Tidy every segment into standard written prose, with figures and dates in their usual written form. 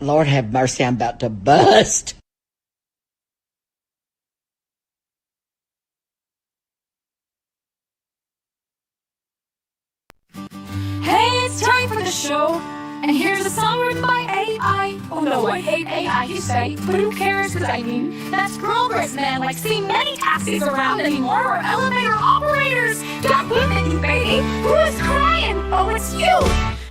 Lord have mercy, I'm about to bust. Hey, it's time for the show, and here's a song written by AI. Oh no, I hate AI, you say, but who cares, cause I mean, that's progress, man. Like, see many taxis around anymore, or elevator operators. Got women, you baby, who is crying? Oh, it's you,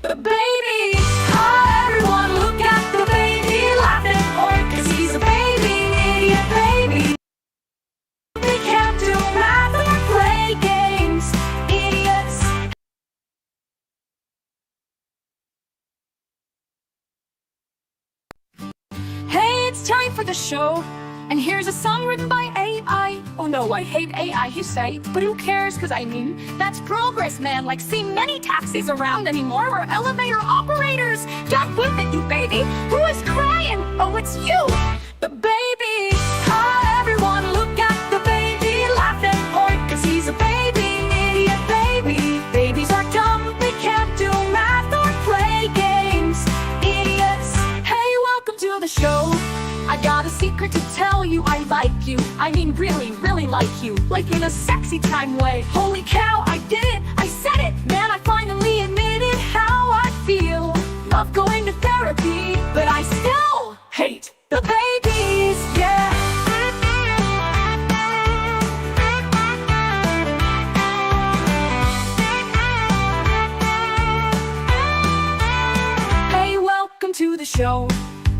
the baby. Hi, everyone, look at the baby, laughing, or cause he's a baby, idiot baby. They can't do math or play games, idiots. Hey, it's time for the show, and here's a song written by AI. Oh no, I hate AI, you say, but who cares, cause I mean, that's progress, man. Like, see many taxis around anymore, or elevator operators. Got women, you baby, who is crying? Oh, it's you, the baby. Hi, everyone, look at the baby, laughing, or cause he's a baby, idiot baby. Babies are dumb, they can't do math or play games, idiots. Hey, welcome to the show. I got a secret to tell you, I like you. I mean, really, really like you. Like in a sexy time way. Holy cow, I did it, I said it. Man, I finally admitted how I feel. Love going to therapy, but I still hate the babies, yeah. Hey, welcome to the show.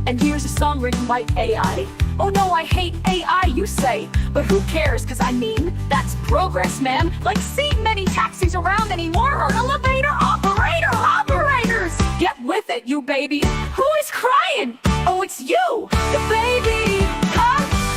And here's a song written by AI. Oh no, I hate AI, you say, but who cares, cause I mean, that's progress, man. Like, see many taxis around anymore, or elevator operators. Get with it, you baby. Who is crying? Oh, it's you, the baby.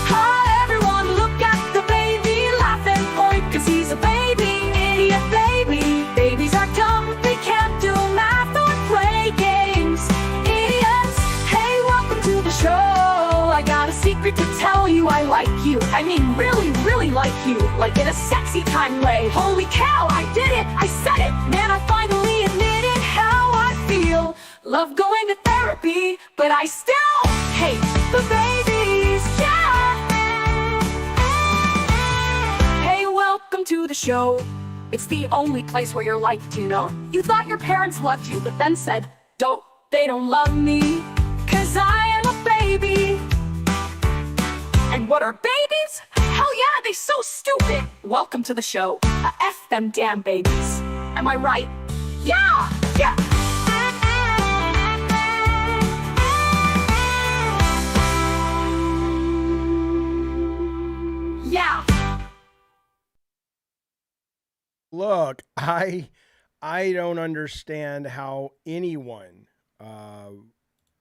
Hi, everyone, look at the baby, laughing, or cause he's a baby, idiot baby. Babies are dumb, they can't do math or play games, idiots. Hey, welcome to the show. I got a secret to tell you, I like you. I mean, really, really like you. Like in a sexy time way. Holy cow, I did it, I said it. Man, I finally admitted how I feel. Love going to therapy, but I still hate the babies, yeah. Hey, welcome to the show. It's the only place where you're liked, you know. You thought your parents loved you, but then said, they don't love me, cause I am a baby. And what are babies? Hell yeah, they so stupid. Welcome to the show. F them damn babies. Am I right? Yeah. Yeah. Look, I don't understand how anyone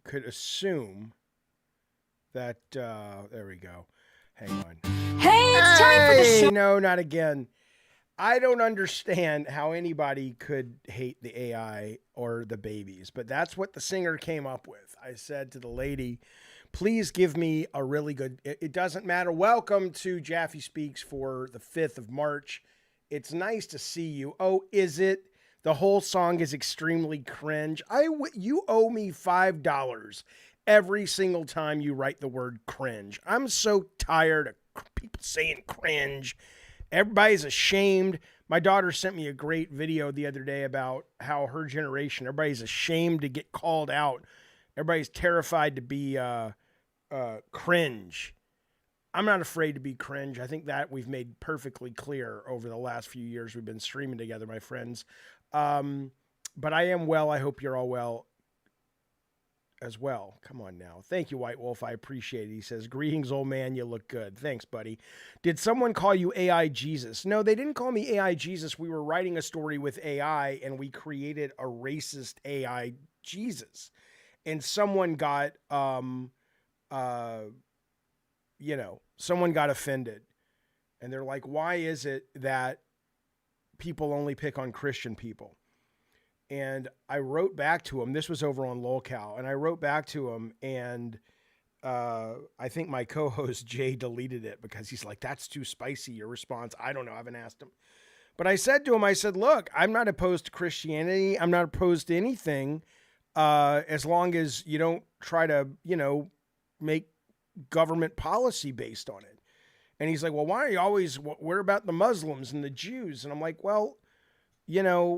could assume that there we go. Hang on. Hey, it's time for the show. No, not again. I don't understand how anybody could hate the AI or the babies, but that's what the singer came up with. I said to the lady, please give me a really good, it doesn't matter. Welcome to JAFFE Speaks for the 5th of March. It's nice to see you. Oh, is it? The whole song is extremely cringe. You owe me $5 every single time you write the word cringe. I'm so tired of people saying cringe. Everybody's ashamed. My daughter sent me a great video the other day about how her generation, everybody's ashamed to get called out. Everybody's terrified to be cringe. I'm not afraid to be cringe. I think that we've made perfectly clear over the last few years we've been streaming together, my friends. But I am well. I hope you're all well as well. Come on now. Thank you, White Wolf. I appreciate it. He says, greetings, old man. You look good. Thanks, buddy. Did someone call you AI Jesus? No, they didn't call me AI Jesus. We were writing a story with AI and we created a racist AI Jesus. And someone got, someone got offended. And they're like, why is it that people only pick on Christian people? And I wrote back to him. This was over on Lolcow. And I wrote back to him, and I think my co-host Jay deleted it because he's like, that's too spicy, your response. I don't know. I haven't asked him. But I said to him, I said, look, I'm not opposed to Christianity. I'm not opposed to anything. as long as you don't try to, make government policy based on it. And he's like, well, why are you always, we're about the Muslims and the Jews? And I'm like, well, the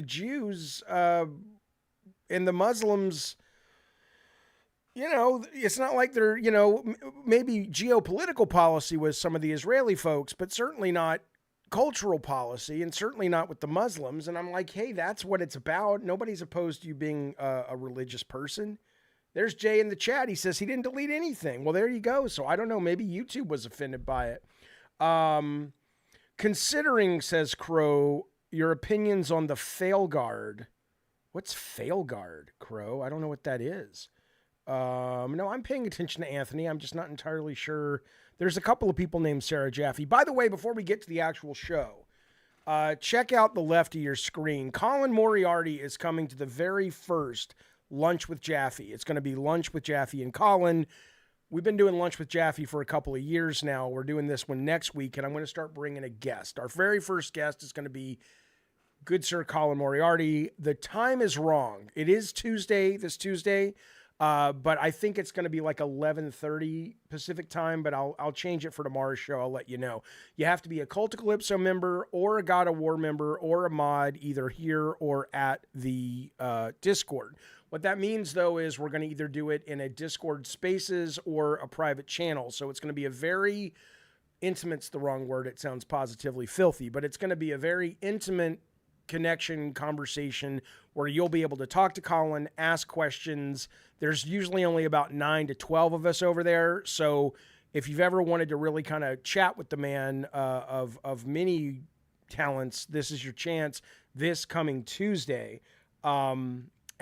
Jews and the Muslims, it's not like they're, maybe geopolitical policy with some of the Israeli folks, but certainly not cultural policy, and certainly not with the Muslims. And I'm like, hey, that's what it's about. Nobody's opposed to you being a religious person. There's Jay in the chat. He says he didn't delete anything. Well, there you go. So I don't know. Maybe YouTube was offended by it. Considering, says Crow, your opinions on the fail guard. What's fail guard, Crow? I don't know what that is. No, I'm paying attention to Anthony. I'm just not entirely sure. There's a couple of people named Sarah Jaffe. By the way, before we get to the actual show, check out the left of your screen. Colin Moriarty is coming to the very first Lunch with Jaffe. It's going to be Lunch with Jaffe and Colin. We've been doing Lunch with Jaffe for a couple of years now. We're doing this one next week, and I'm going to start bringing a guest. Our very first guest is going to be good sir Colin Moriarty. The time is wrong. It is Tuesday, this Tuesday, but I think it's going to be like 11:30 Pacific time, but I'll change it for tomorrow's show. I'll let you know. You have to be a Cult of Calypso member or a God of War member or a mod, either here or at the Discord. What that means, though, is we're going to either do it in a Discord Spaces or a private channel. So it's going to be a very intimate's the wrong word. It sounds positively filthy, but it's going to be a very intimate connection conversation where you'll be able to talk to Colin, ask questions. There's usually only about 9 to 12 of us over there. So if you've ever wanted to really kind of chat with the man of many talents, this is your chance this coming Tuesday.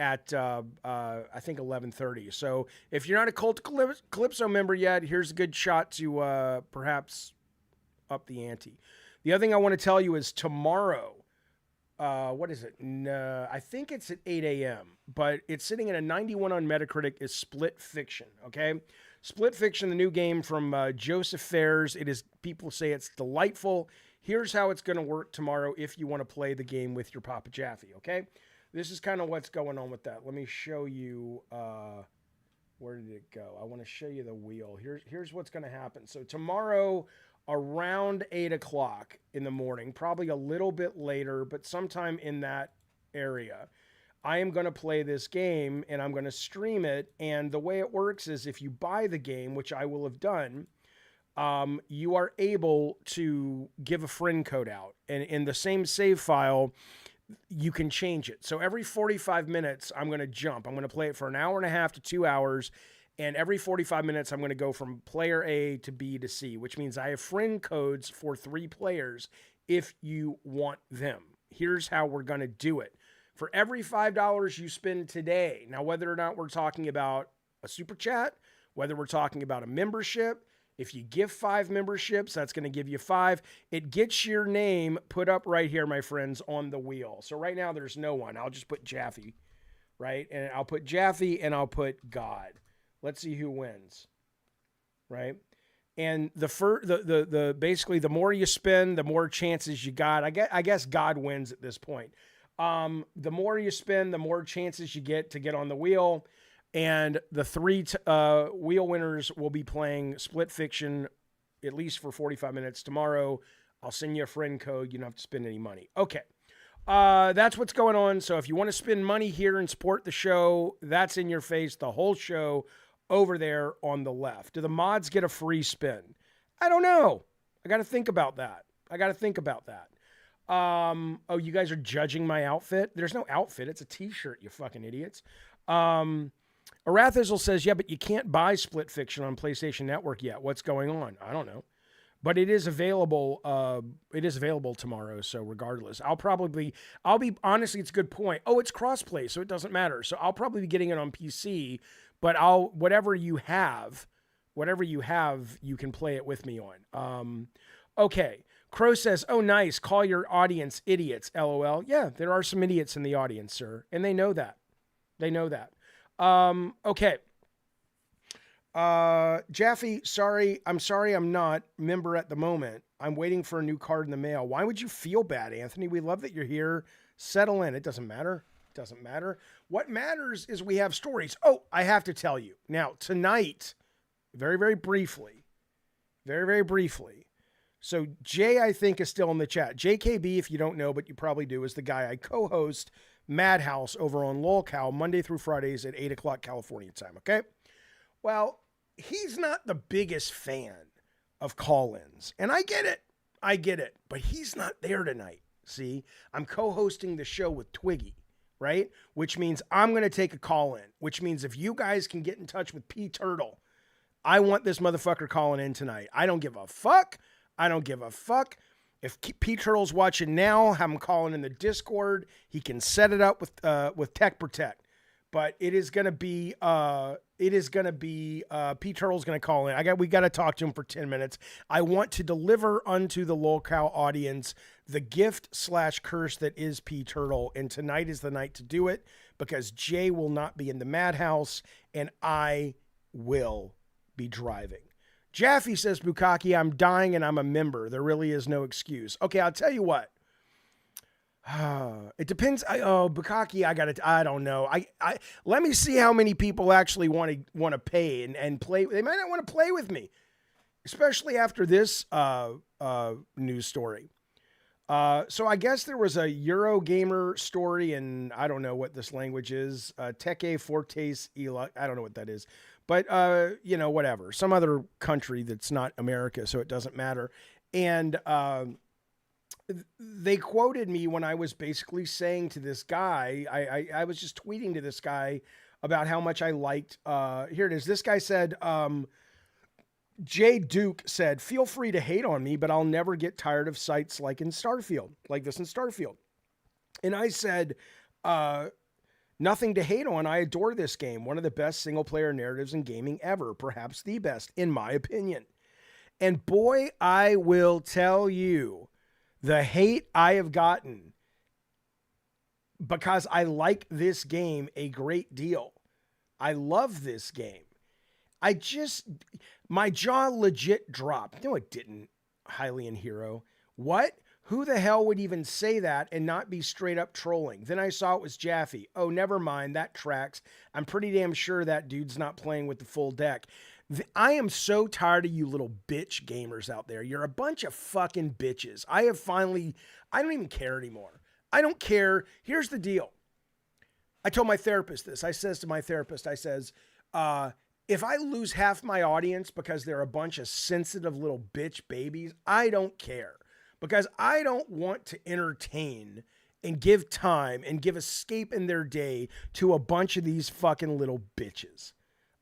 At I think 11:30. So if you're not a Cult Calypso member yet, here's a good shot to perhaps up the ante. The other thing I want to tell you is tomorrow, what is it? I think it's at 8 a.m., but it's sitting at a 91 on Metacritic, is Split Fiction, okay? Split Fiction, the new game from Joseph Fares. It is, people say it's delightful. Here's how it's going to work tomorrow if you want to play the game with your Papa Jaffe, okay? This is kind of what's going on with that. Let me show you, where did it go? I want to show you the wheel. Here's what's going to happen. So tomorrow around 8 o'clock in the morning, probably a little bit later, but sometime in that area, I am going to play this game and I'm going to stream it. And the way it works is if you buy the game, which I will have done, you are able to give a friend code out. And in the same save file, you can change it. So every 45 minutes, I'm going to jump. I'm going to play it for an hour and a half to 2 hours. And every 45 minutes, I'm going to go from player A to B to C, which means I have friend codes for 3 players if you want them. Here's how we're going to do it. For every $5 you spend today, now whether or not we're talking about a super chat, whether we're talking about a membership, if you give 5 memberships, that's going to give you 5. It gets your name put up right here, my friends, on the wheel. So right now there's no one. I'll just put Jaffe, right? And I'll put Jaffe and I'll put God. Let's see who wins, right? And the basically the more you spend, the more chances you got. I guess God wins at this point. The more you spend, the more chances you get to get on the wheel. And the 3 wheel winners will be playing Split Fiction at least for 45 minutes tomorrow. I'll send you a friend code. You don't have to spend any money. Okay. That's what's going on. So if you want to spend money here and support the show, that's in your face. The whole show over there on the left. Do the mods get a free spin? I don't know. I got to think about that. Oh, you guys are judging my outfit? There's no outfit. It's a t-shirt, you fucking idiots. Arathizel says, yeah, but you can't buy Split Fiction on PlayStation Network yet. What's going on? I don't know. But it is available. It is available tomorrow. So regardless, I'll be honestly, it's a good point. Oh, it's crossplay, so it doesn't matter. So I'll probably be getting it on PC, but whatever you have, you can play it with me on. Okay. Crow says, oh, nice. Call your audience idiots. LOL. Yeah, there are some idiots in the audience, sir. And they know that. Okay. Jaffe, I'm sorry I'm not member at the moment. I'm waiting for a new card in the mail. Why would you feel bad, Anthony? We love that you're here. Settle in. It doesn't matter. doesn't matter. What matters is we have stories. Oh, I have to tell you. Now, tonight, very, very briefly. So Jay, I think, is still in the chat. JKB, if you don't know, but you probably do, is the guy I co-host Madhouse over on LolCal Monday through Fridays at 8 o'clock California time, okay? Well, he's not the biggest fan of call-ins, and I get it, but he's not there tonight. See, I'm co-hosting the show with Twiggy, right? Which means I'm going to take a call in, which means if you guys can get in touch with P Turtle, I want this motherfucker calling in tonight. I don't give a fuck. If P Turtle's watching now, have him calling in the Discord. He can set it up with Tech Protect. But it is going to be P Turtle's going to call in. We got to talk to him for 10 minutes. I want to deliver unto the LolCal audience the gift/curse that is P Turtle. And tonight is the night to do it because Jay will not be in the madhouse and I will be driving. Jaffe says, Bukaki, I'm dying and I'm a member. There really is no excuse. Okay, I'll tell you what. It depends. Bukaki, I don't know. Let me see how many people actually want to pay and play. They might not want to play with me, especially after this news story. So I guess there was a Eurogamer story, and I don't know what this language is. Teke Fortes Ela. I don't know what that is, but whatever. Some other country that's not America, so it doesn't matter. And they quoted me when I was basically saying to this guy, I was just tweeting to this guy about how much I liked. Here it is. This guy said, Jay Duke said, feel free to hate on me, but I'll never get tired of sites like this in Starfield. And I said, nothing to hate on. I adore this game. One of the best single player narratives in gaming ever, perhaps the best in my opinion. And boy, I will tell you, the hate I have gotten because I like this game a great deal. I love this game. My jaw legit dropped. No, it didn't, Hylian Hero. What? Who the hell would even say that and not be straight up trolling? Then I saw it was Jaffe. Oh, never mind. That tracks. I'm pretty damn sure that dude's not playing with the full deck. I am so tired of you little bitch gamers out there. You're a bunch of fucking bitches. I don't even care anymore. I don't care. Here's the deal. I told my therapist this. I says to my therapist, if I lose half my audience because they're a bunch of sensitive little bitch babies, I don't care. Because I don't want to entertain and give time and give escape in their day to a bunch of these fucking little bitches.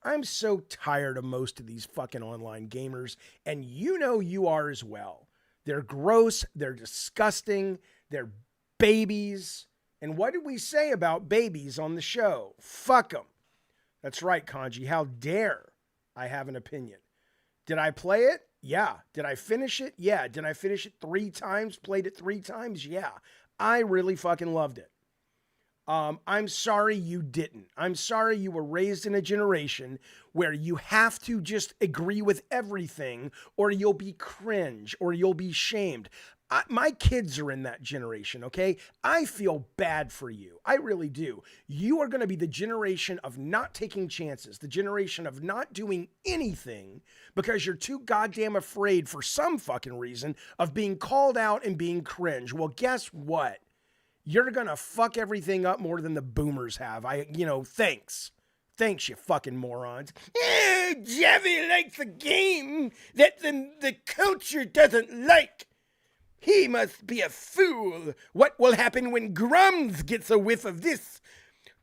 I'm so tired of most of these fucking online gamers, and you are as well. They're gross, they're disgusting, they're babies. And what did we say about babies on the show? Fuck them. That's right, Kanji. How dare I have an opinion? Did I play it? Yeah. Did I finish it? Yeah. Did I finish it 3 times? Played it 3 times? Yeah. I really fucking loved it. I'm sorry you didn't. I'm sorry you were raised in a generation where you have to just agree with everything or you'll be cringe or you'll be shamed. My kids are in that generation, okay? I feel bad for you. I really do. You are going to be the generation of not taking chances, the generation of not doing anything because you're too goddamn afraid for some fucking reason of being called out and being cringe. Well, guess what? You're going to fuck everything up more than the boomers have. Thanks. Thanks, you fucking morons. Jaffe likes the game that the culture doesn't like. He must be a fool. What will happen when Grums gets a whiff of this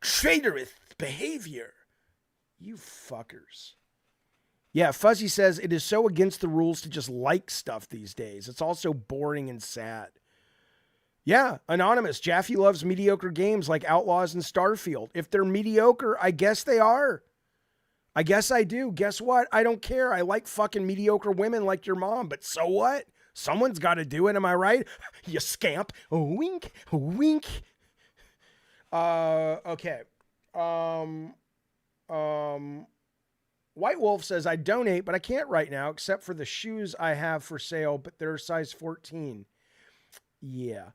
traitorous behavior? You fuckers. Yeah, Fuzzy says it is so against the rules to just like stuff these days. It's all so boring and sad. Yeah, Anonymous. Jaffe loves mediocre games like Outlaws and Starfield. If they're mediocre, I guess they are. I guess I do. Guess what? I don't care. I like fucking mediocre women like your mom, but so what? Someone's got to do it. Am I right? You scamp. Wink, wink. Okay. White Wolf says, I donate, but I can't right now, except for the shoes I have for sale, but they're size 14. Yeah.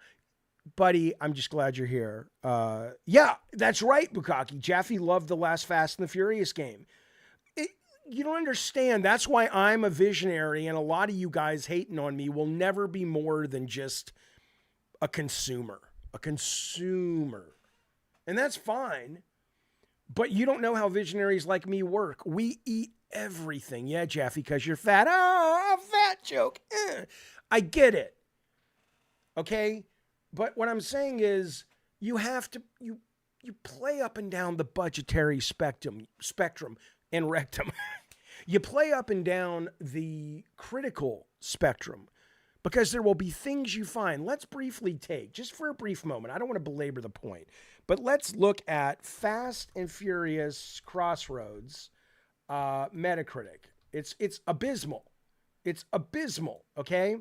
buddy, I'm just glad you're here. Yeah, that's right, Bukaki. Jaffe loved the last Fast and the Furious game. You don't understand. That's why I'm a visionary, and a lot of you guys hating on me will never be more than just a consumer. A consumer. And that's fine. But you don't know how visionaries like me work. We eat everything. Yeah, Jaffe, because you're fat. Oh, a fat joke. I get it. Okay? But what I'm saying is you have to, you play up and down the budgetary spectrum and rectum. You play up and down the critical spectrum because there will be things you find. Let's briefly take, just for a brief moment, I don't want to belabor the point, but let's look at Fast and Furious Crossroads Metacritic. It's abysmal. It's abysmal, okay?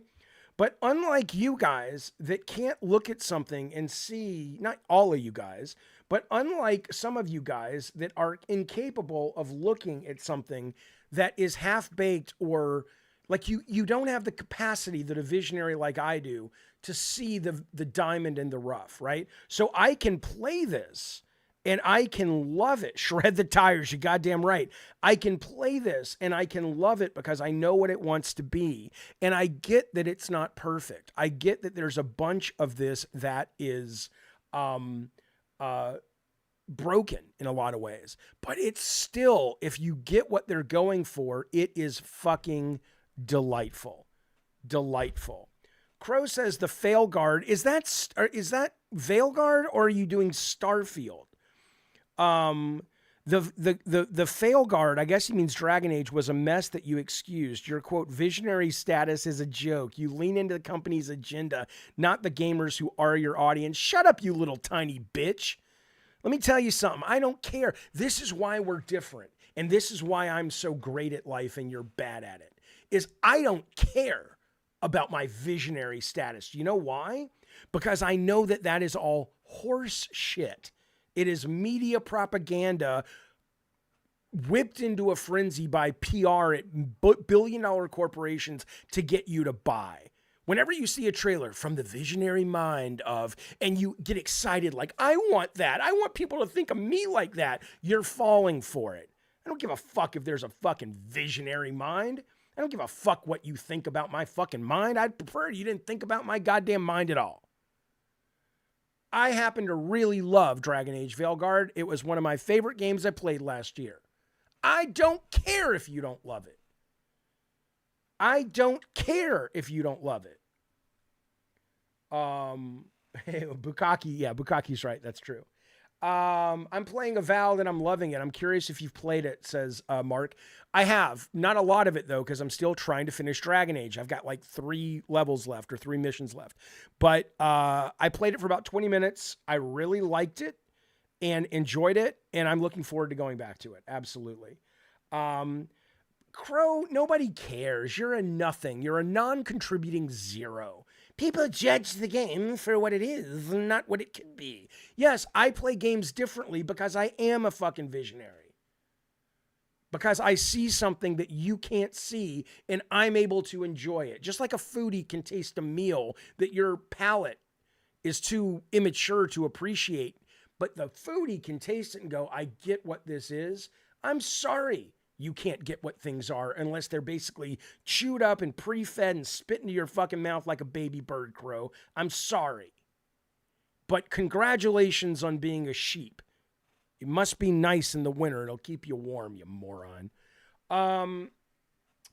But unlike you guys that can't look at something and see, not all of you guys, but unlike some of you guys that are incapable of looking at something that is half-baked, or like you don't have the capacity that a visionary like I do to see the diamond in the rough, right? So I can play this and I can love it. Shred the tires, you goddamn right. I can play this and I can love it because I know what it wants to be. And I get that it's not perfect. I get that there's a bunch of this that is broken in a lot of ways. But it's still, if you get what they're going for, it is fucking delightful. Delightful. Crow says the fail guard. Is that Veilguard, or are you doing Starfield? The fail guard, I guess he means Dragon Age, was a mess that you excused. Your quote visionary status is a joke. You lean into the company's agenda, not the gamers who are your audience. Shut up, you little tiny bitch. Let me tell you something. I don't care. This is why we're different. And this is why I'm so great at life and you're bad at it. Is I don't care about my visionary status. You know why? Because I know that that is all horse shit. It is media propaganda whipped into a frenzy by PR at billion-dollar corporations to get you to buy. Whenever you see a trailer from the visionary mind of, and you get excited like, I want that. I want people to think of me like that. You're falling for it. I don't give a fuck if there's a fucking visionary mind. I don't give a fuck what you think about my fucking mind. I'd prefer you didn't think about my goddamn mind at all. I happen to really love Dragon Age Veilguard. It was one of my favorite games I played last year. I don't care if you don't love it. I don't care if you don't love it. Bukaki, yeah, Bukaki's right. That's true. I'm playing Avowed and I'm loving it. I'm curious if you've played it, says Mark. I have. Not a lot of it, though, because I'm still trying to finish Dragon Age. I've got like 3 levels left or 3 missions left. But I played it for about 20 minutes. I really liked it and enjoyed it, and I'm looking forward to going back to it. Absolutely. Crow, nobody cares. You're a nothing. You're a non-contributing zero. People judge the game for what it is, not what it could be. Yes, I play games differently because I am a fucking visionary. Because I see something that you can't see, and I'm able to enjoy it. Just like a foodie can taste a meal that your palate is too immature to appreciate. But the foodie can taste it and go, I get what this is. I'm sorry you can't get what things are unless they're basically chewed up and pre-fed and spit into your fucking mouth like a baby bird, Crow. I'm sorry. But congratulations on being a sheep. It must be nice in the winter. It'll keep you warm, you moron.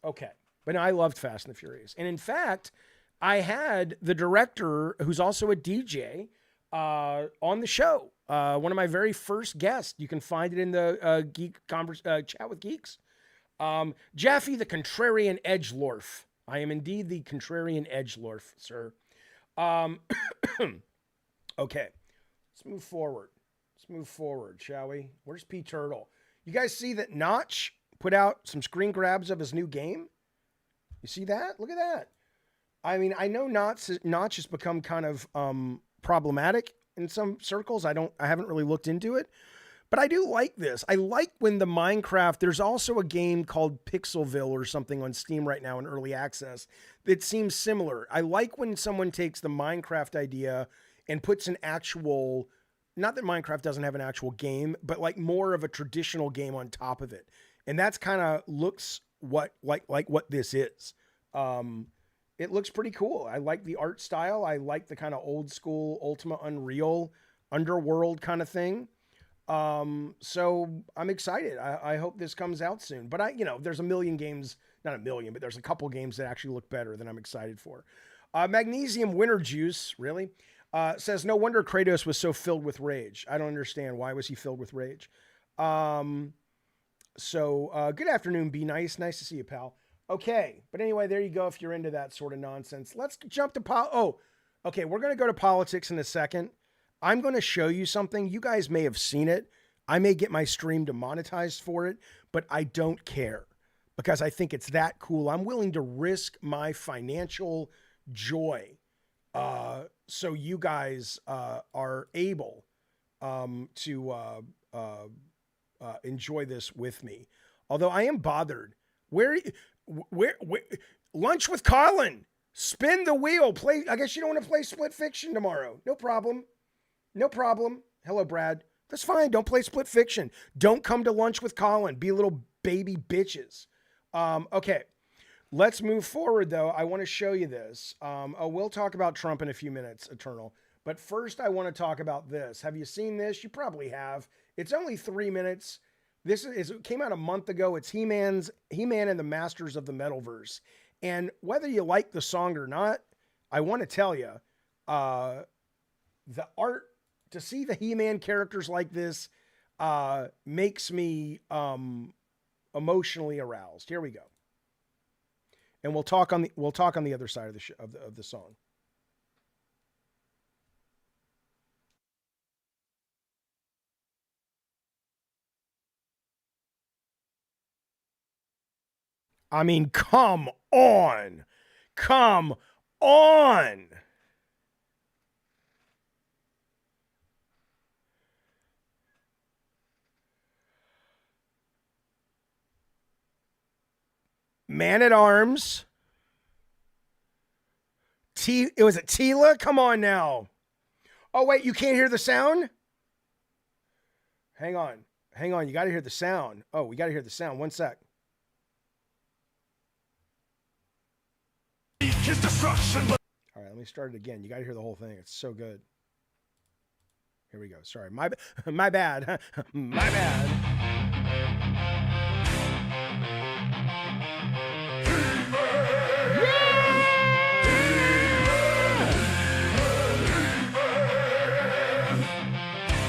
Okay. But I loved Fast and the Furious. And in fact, I had the director, who's also a DJ, on the show. One of my very first guests. You can find it in the Chat with Geeks. Jaffe, the contrarian edgelorf. I am indeed the contrarian edgelorf, sir. Okay, let's move forward. Let's move forward, shall we? Where's P Turtle? You guys see that Notch put out some screen grabs of his new game? You see that? Look at that. I mean, I know Notch has become kind of problematic in some circles. I haven't really looked into it, but I do like this. I like when the Minecraft, there's also a game called Pixelville or something on Steam right now in early access that seems similar. I like when someone takes the Minecraft idea and puts an actual, not that Minecraft doesn't have an actual game, but like more of a traditional game on top of it. And that's kind of looks like what this is. It looks pretty cool. I like the art style. I like the kind of old school Ultima Unreal underworld kind of thing. So I'm excited. I hope this comes out soon. But there's a million games, not a million, but there's a couple games that actually look better than I'm excited for. Magnesium Winter Juice, really, says, no wonder Kratos was so filled with rage. I don't understand. Why was he filled with rage? Good afternoon, Be Nice. Nice to see you, pal. Okay, but anyway, there you go if you're into that sort of nonsense. Let's jump to okay, we're going to go to politics in a second. I'm going to show you something. You guys may have seen it. I may get my stream demonetized for it, but I don't care because I think it's that cool. I'm willing to risk my financial joy so you guys are able to enjoy this with me. Although I am bothered. Where Lunch with Colin. Spin the wheel. Play. I guess you don't want to play Split Fiction tomorrow. No problem. No problem. Hello, Brad. That's fine. Don't play Split Fiction. Don't come to Lunch with Colin. Be little baby bitches. Okay. Let's move forward, though. I want to show you this. We'll talk about Trump in a few minutes, Eternal. But first, I want to talk about this. Have you seen this? You probably have. It's only 3 minutes. It came out a month ago. It's He-Man and the Masters of the Metalverse. And whether you like the song or not, I want to tell you, the art, to see the He-Man characters like this makes me emotionally aroused. Here we go. And we'll talk on the other side of the song. I mean, come on. Come on. Man at Arms. Was it Tila? Come on now. Oh, wait, you can't hear the sound? Hang on. You got to hear the sound. Oh, we got to hear the sound. One sec. His destruction. All right, let me start it again. You got to hear the whole thing. It's so good. Here we go. Sorry. My bad. My bad.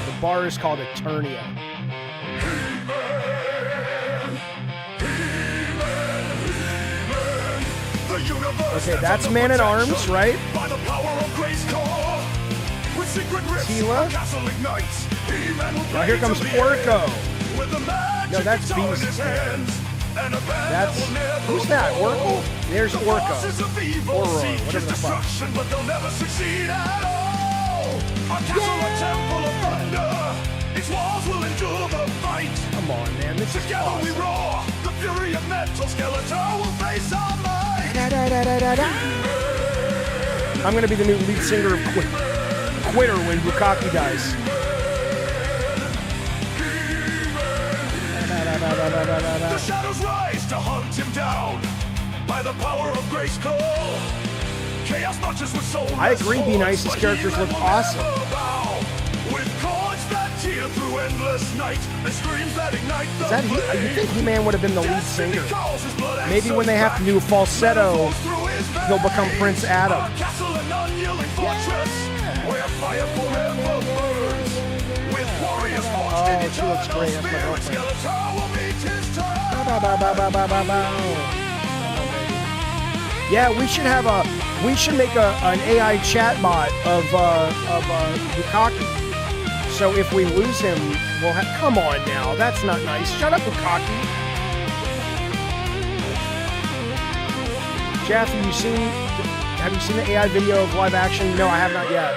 The bar is called Eternia. Okay, that's Man at Arms, right? Tila. Now here comes Orko. No, that's Beast. Who's that? Oracle? There's Orko. Oro, whatever the fuck. Come on, man. This is awesome. The fury of Metal Skeletor will face our might. I'm going to be the new lead singer of Quitter when Bukaki dies. The shadows rise to hunt him down by the power of Grayskull. Chaos marches with soul. I agree, Be Nice's characters look awesome. With chords that tear through endless night and screams that ignite the flame. You think He-Man would have been the lead singer? Maybe when they have to do a falsetto, he'll become Prince Adam. Oh, she looks great. That's my girlfriend. Yeah, we should make an AI chatbot of Bukaki. So if we lose him, we'll have. Come on now, that's not nice. Shut up, Bukaki. Jeff, have you seen the AI video of live action? No, I have not yet.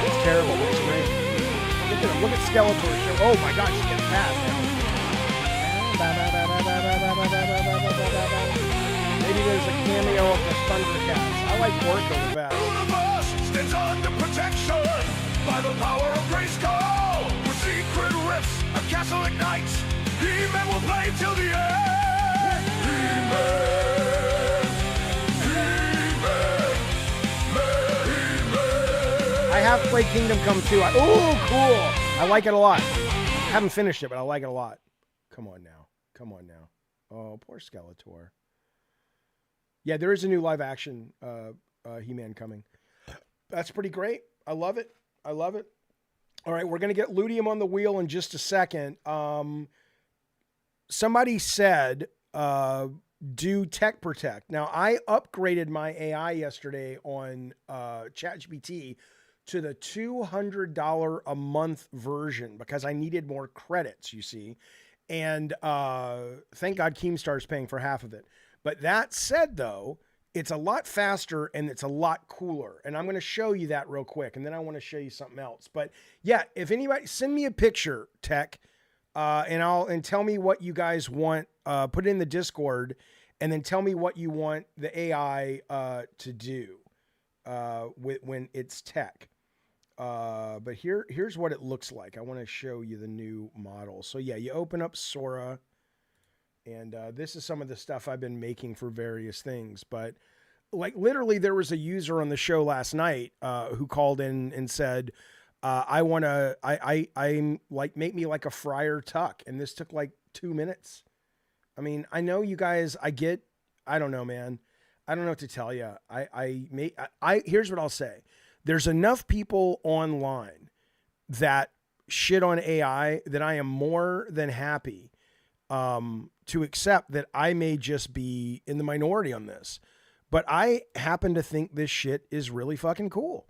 It's terrible, but it's great. look at Skeletor. Oh my God, she's getting fast now. Maybe there's a cameo of the Thundercats. I like Orko the best. Universe stands under protection by the power of Grayskull. With secret rifts, a castle ignites. He-Man will play till the end. He-Man. He-Man. He-Man. I have played Kingdom Come 2. Oh, cool. I like it a lot. Haven't finished it, but I like it a lot. Come on now. Come on now. Oh, poor Skeletor. Yeah, there is a new live action He-Man coming. That's pretty great. I love it. I love it. All right, we're going to get Ludium on the wheel in just a second. Somebody said do Tech Protect. Now, I upgraded my AI yesterday on ChatGPT to the $200 a month version because I needed more credits, you see. And thank God Keemstar's paying for half of it. But that said, though, it's a lot faster and it's a lot cooler. And I'm going to show you that real quick. And then I want to show you something else. But yeah, if anybody, send me a picture, Tech, and tell me what you guys want. Put it in the Discord and then tell me what you want the AI to do when it's Tech. But here's what it looks like. I want to show you the new model. So yeah, you open up Sora. And this is some of the stuff I've been making for various things. But like literally there was a user on the show last night who called in and said, I'm like, make me like a Friar Tuck. And this took like 2 minutes. I mean, I know you guys, I don't know, man. I don't know what to tell you. Here's what I'll say. There's enough people online that shit on AI that I am more than happy to accept that I may just be in the minority on this, but I happen to think this shit is really fucking cool.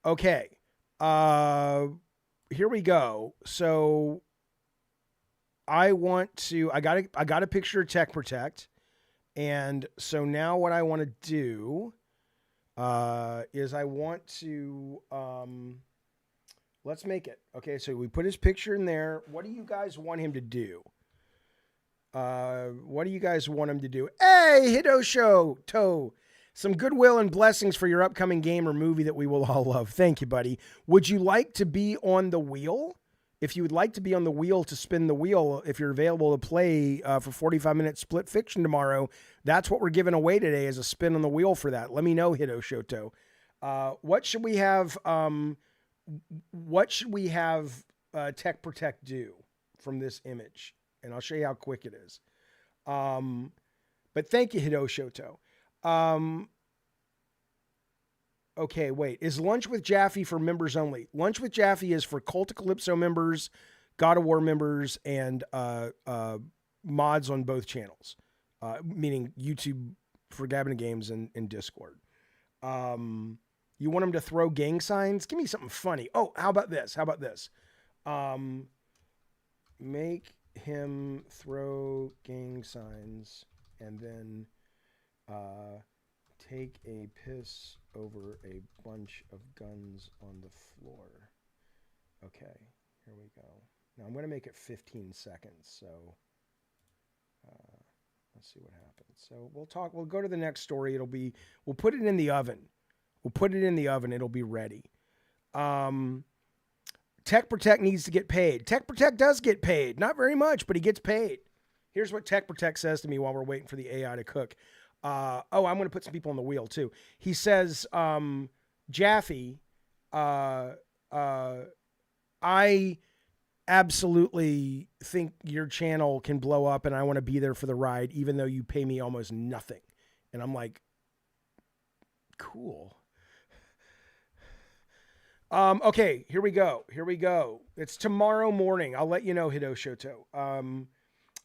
Okay. Here we go. So I got a picture of Tech Protect. And so now what I want to do, is I want to, let's make it. Okay, so we put his picture in there. What do you guys want him to do? What do you guys want him to do? Hey, Hidosho Toe. Some goodwill and blessings for your upcoming game or movie that we will all love. Thank you, buddy. Would you like to be on the wheel? If you would like to be on the wheel to spin the wheel, if you're available to play for 45-minute split fiction tomorrow, that's what we're giving away today is a spin on the wheel for that. Let me know, Hidoshoto. What should we have? What should we have Tech Protect do from this image? And I'll show you how quick it is. But thank you, Hidoshoto. Okay, wait. Is Lunch with Jaffe for members only? Lunch with Jaffe is for Cult of Calypso members, God of War members, and mods on both channels, meaning YouTube for Gavin Games and Discord. You want him to throw gang signs? Give me something funny. Oh, how about this? Make him throw gang signs and then take a piss over a bunch of guns on the floor. Okay, here we go. Now I'm going to make it 15 seconds. So let's see what happens. So we'll go to the next story. We'll put it in the oven. It'll be ready. Tech Protect needs to get paid. Tech Protect does get paid. Not very much, but he gets paid. Here's what Tech Protect says to me while we're waiting for the AI to cook. I'm going to put some people on the wheel too. He says, Jaffe, I absolutely think your channel can blow up and I want to be there for the ride, even though you pay me almost nothing. And I'm like, cool. Okay, here we go. It's tomorrow morning. I'll let you know, Hidoshoto.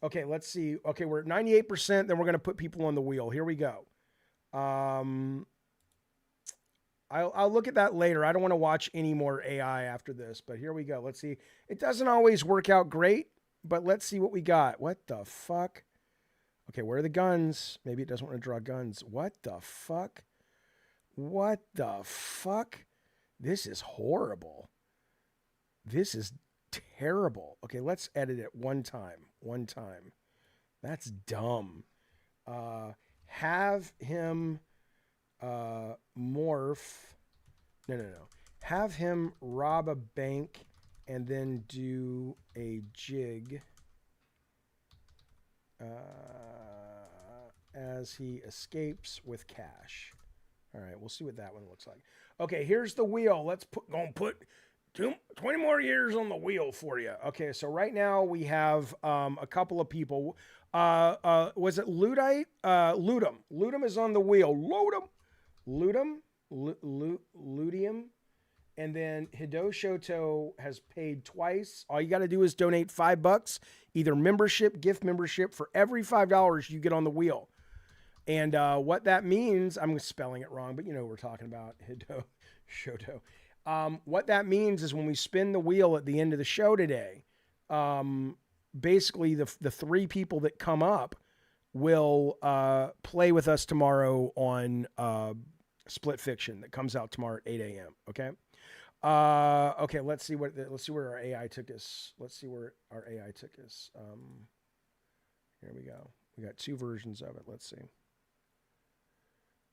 Okay, let's see. Okay, we're at 98%. Then we're going to put people on the wheel. Here we go. I'll look at that later. I don't want to watch any more AI after this, but here we go. Let's see. It doesn't always work out great, but let's see what we got. What the fuck? Okay, where are the guns? Maybe it doesn't want to draw guns. What the fuck? This is horrible. This is terrible. Okay, let's edit it one time. That's dumb. Have him morph. No. Have him rob a bank and then do a jig as he escapes with cash. All right, we'll see what that one looks like. Okay, here's the wheel. Let's put 20 more years on the wheel for you. Okay, so right now we have a couple of people. Was it Ludite? Ludum. Ludum is on the wheel. Ludium. And then Hidoshoto has paid twice. All you got to do is donate $5, either membership, gift membership. For every $5 you get on the wheel. And what that means, I'm spelling it wrong, but you know what we're talking about, Hidoshoto. What that means is when we spin the wheel at the end of the show today, basically the three people that come up will play with us tomorrow on Split Fiction that comes out tomorrow at 8 a.m. Okay. Okay. Let's see where our AI took us. Here we go. We got 2 versions of it. Let's see.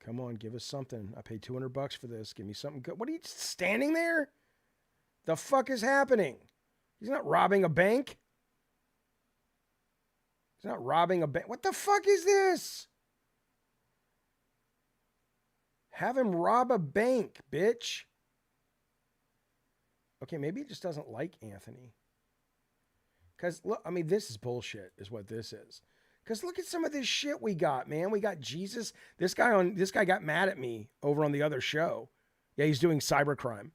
Come on, give us something. I paid $200 for this. Give me something good. What are you standing there? The fuck is happening? He's not robbing a bank. What the fuck is this? Have him rob a bank, bitch. Okay, maybe he just doesn't like Anthony. Because, look, I mean, this is bullshit, is what this is. Because look at some of this shit we got, man. We got Jesus. This guy got mad at me over on the other show. Yeah, he's doing cybercrime.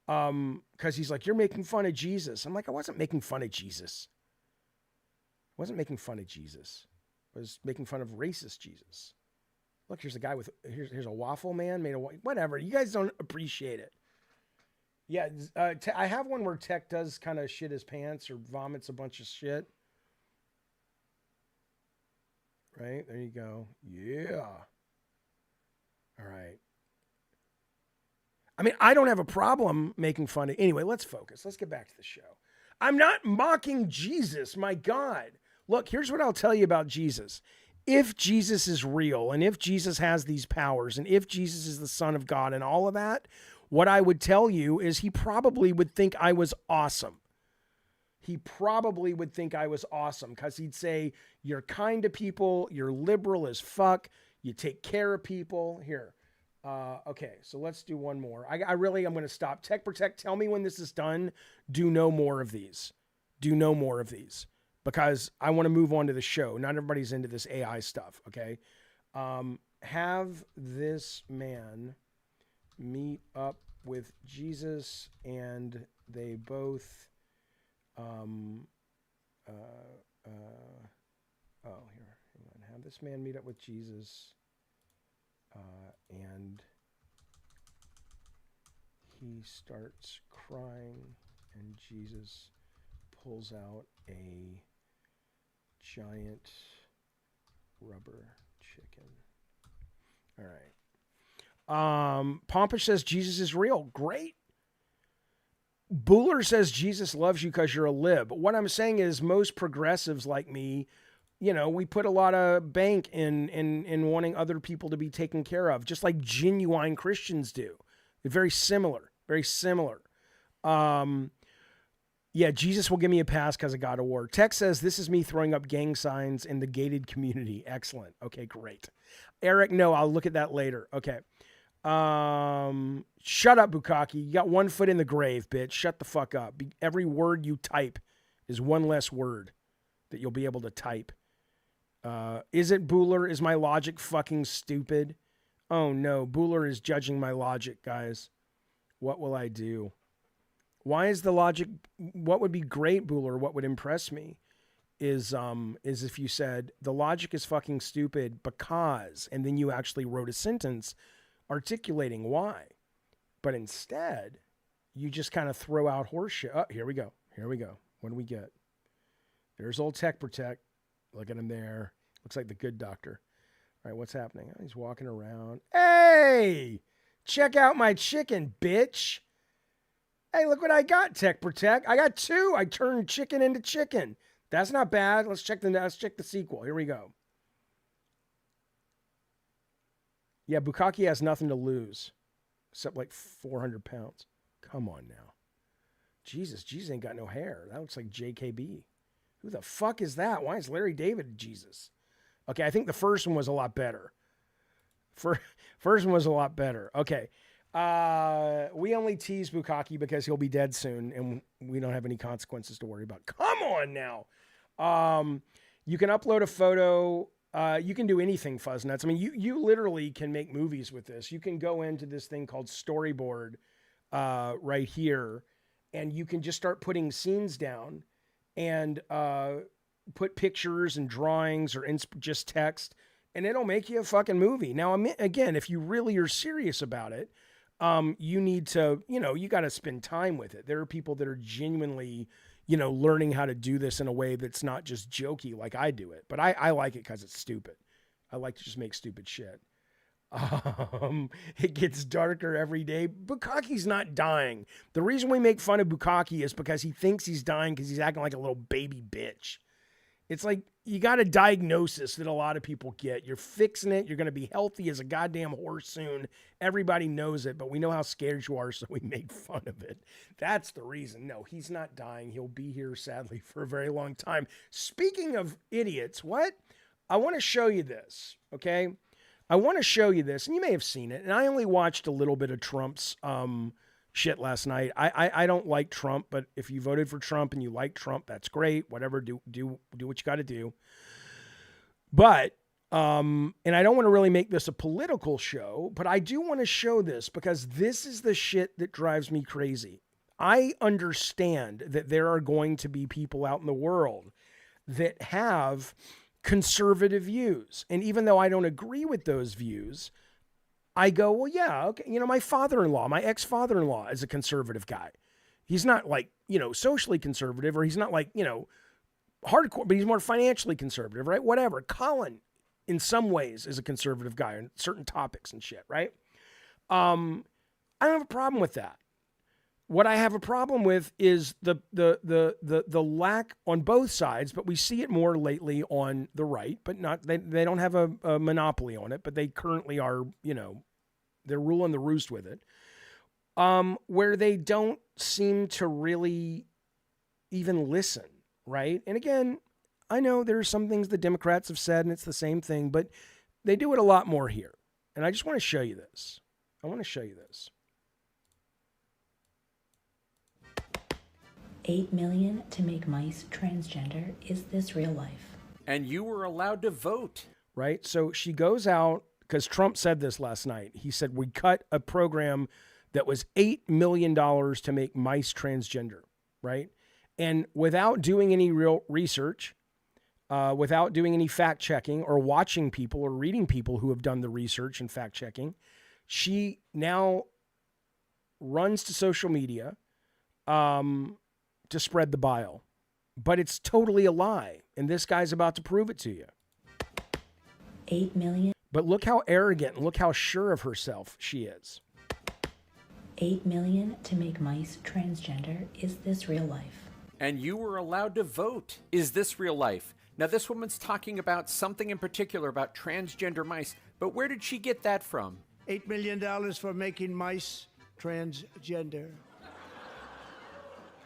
Because he's like, you're making fun of Jesus. I'm like, I wasn't making fun of Jesus. I was making fun of racist Jesus. Look, here's a guy with, here's a waffle man made a, whatever. You guys don't appreciate it. Yeah, I have one where Tech does kind of shit his pants or vomits a bunch of shit. Right, there you go. Yeah. All right. I mean, I don't have a problem making fun of... Anyway, let's focus. Let's get back to the show. I'm not mocking Jesus, my God. Look, here's what I'll tell you about Jesus. If Jesus is real, and if Jesus has these powers, and if Jesus is the Son of God and all of that, what I would tell you is he probably would think I was awesome. He probably would think I was awesome because he'd say, you're kind to people, you're liberal as fuck, you take care of people. Here. Okay, so let's do one more. I'm going to stop. Tech Protect, tell me when this is done. Do no more of these. Because I want to move on to the show. Not everybody's into this AI stuff, okay? Have this man meet up with Jesus and they both... here, hang on. Have this man meet up with Jesus, and he starts crying, and Jesus pulls out a giant rubber chicken. All right. Pompous says Jesus is real. Great. Bueller says Jesus loves you because you're a lib. What I'm saying is most progressives like me, you know, we put a lot of bank in wanting other people to be taken care of, just like genuine Christians do. They're very similar. Yeah, Jesus will give me a pass because of God of War. Tech says this is me throwing up gang signs in the gated community. Excellent. Okay, great. Eric, no, I'll look at that later. Okay. Shut up, Bukaki. You got 1 foot in the grave, bitch. Shut the fuck up. Every word you type is one less word that you'll be able to type. Is it Bueller? Is my logic fucking stupid? Oh no, Bueller is judging my logic, guys. What will I do? Why is the logic... What would be great, Bueller, what would impress me is if you said, the logic is fucking stupid because, and then you actually wrote a sentence articulating why. But instead, you just kind of throw out horse shit. Oh, here we go. What do we get? There's old Tech Protect. Look at him there. Looks like the good doctor. All right, what's happening? Oh, he's walking around. Hey! Check out my chicken, bitch! Hey, look what I got, Tech Protect. I got 2. I turned chicken into chicken. That's not bad. Let's check the sequel. Here we go. Yeah, Bukkake has nothing to lose. Except like 400 pounds. Come on now. Jesus ain't got no hair. That looks like JKB. Who the fuck is that? Why is Larry David Jesus? Okay, I think the first one was a lot better. First one was a lot better. Okay. We only tease Bukkake because he'll be dead soon and we don't have any consequences to worry about. Come on now. You can upload a photo. You can do anything, Fuzznuts. I mean, you literally can make movies with this. You can go into this thing called Storyboard right here, and you can just start putting scenes down and put pictures and drawings or just text, and it'll make you a fucking movie. Now, I mean, again, if you really are serious about it, you need to, you got to spend time with it. There are people that are genuinely, learning how to do this in a way that's not just jokey like I do it. But I like it because it's stupid. I like to just make stupid shit. It gets darker every day. Bukkake's not dying. The reason we make fun of Bukkake is because he thinks he's dying because he's acting like a little baby bitch. It's like you got a diagnosis that a lot of people get. You're fixing it. You're going to be healthy as a goddamn horse soon. Everybody knows it, but we know how scared you are, so we make fun of it. That's the reason. No, he's not dying. He'll be here, sadly, for a very long time. Speaking of idiots, I want to show you this, okay? I want to show you this, and you may have seen it, and I only watched a little bit of Trump's shit last night. I don't like Trump, but if you voted for Trump and you like Trump, that's great. Whatever, do what you got to do. But and I don't want to really make this a political show, but I do want to show this because this is the shit that drives me crazy. I understand that there are going to be people out in the world that have conservative views, and even though I don't agree with those views, I go, well, yeah, okay. My father-in-law, my ex-father-in-law is a conservative guy. He's not like, socially conservative, or he's not like, hardcore, but he's more financially conservative, right? Whatever. Colin, in some ways, is a conservative guy on certain topics and shit, right? I don't have a problem with that. What I have a problem with is the lack on both sides, but we see it more lately on the right, but not, they don't have a monopoly on it, but they currently are, they're ruling the roost with it, where they don't seem to really even listen, right? And again, I know there's some things the Democrats have said, and it's the same thing, but they do it a lot more here. And I just want to show you this. I want to show you this. 8 million to make mice transgender. Is this real life? And you were allowed to vote. Right? So she goes out, because Trump said this last night. He said, we cut a program that was $8 million to make mice transgender, right? And without doing any real research, without doing any fact checking or watching people or reading people who have done the research and fact checking, she now runs to social media, to spread the bile. But it's totally a lie. And this guy's about to prove it to you. 8 million. But look how arrogant and look how sure of herself she is. 8 million to make mice transgender. Is this real life? And you were allowed to vote. Is this real life? Now, this woman's talking about something in particular about transgender mice, but where did she get that from? $8 million for making mice transgender.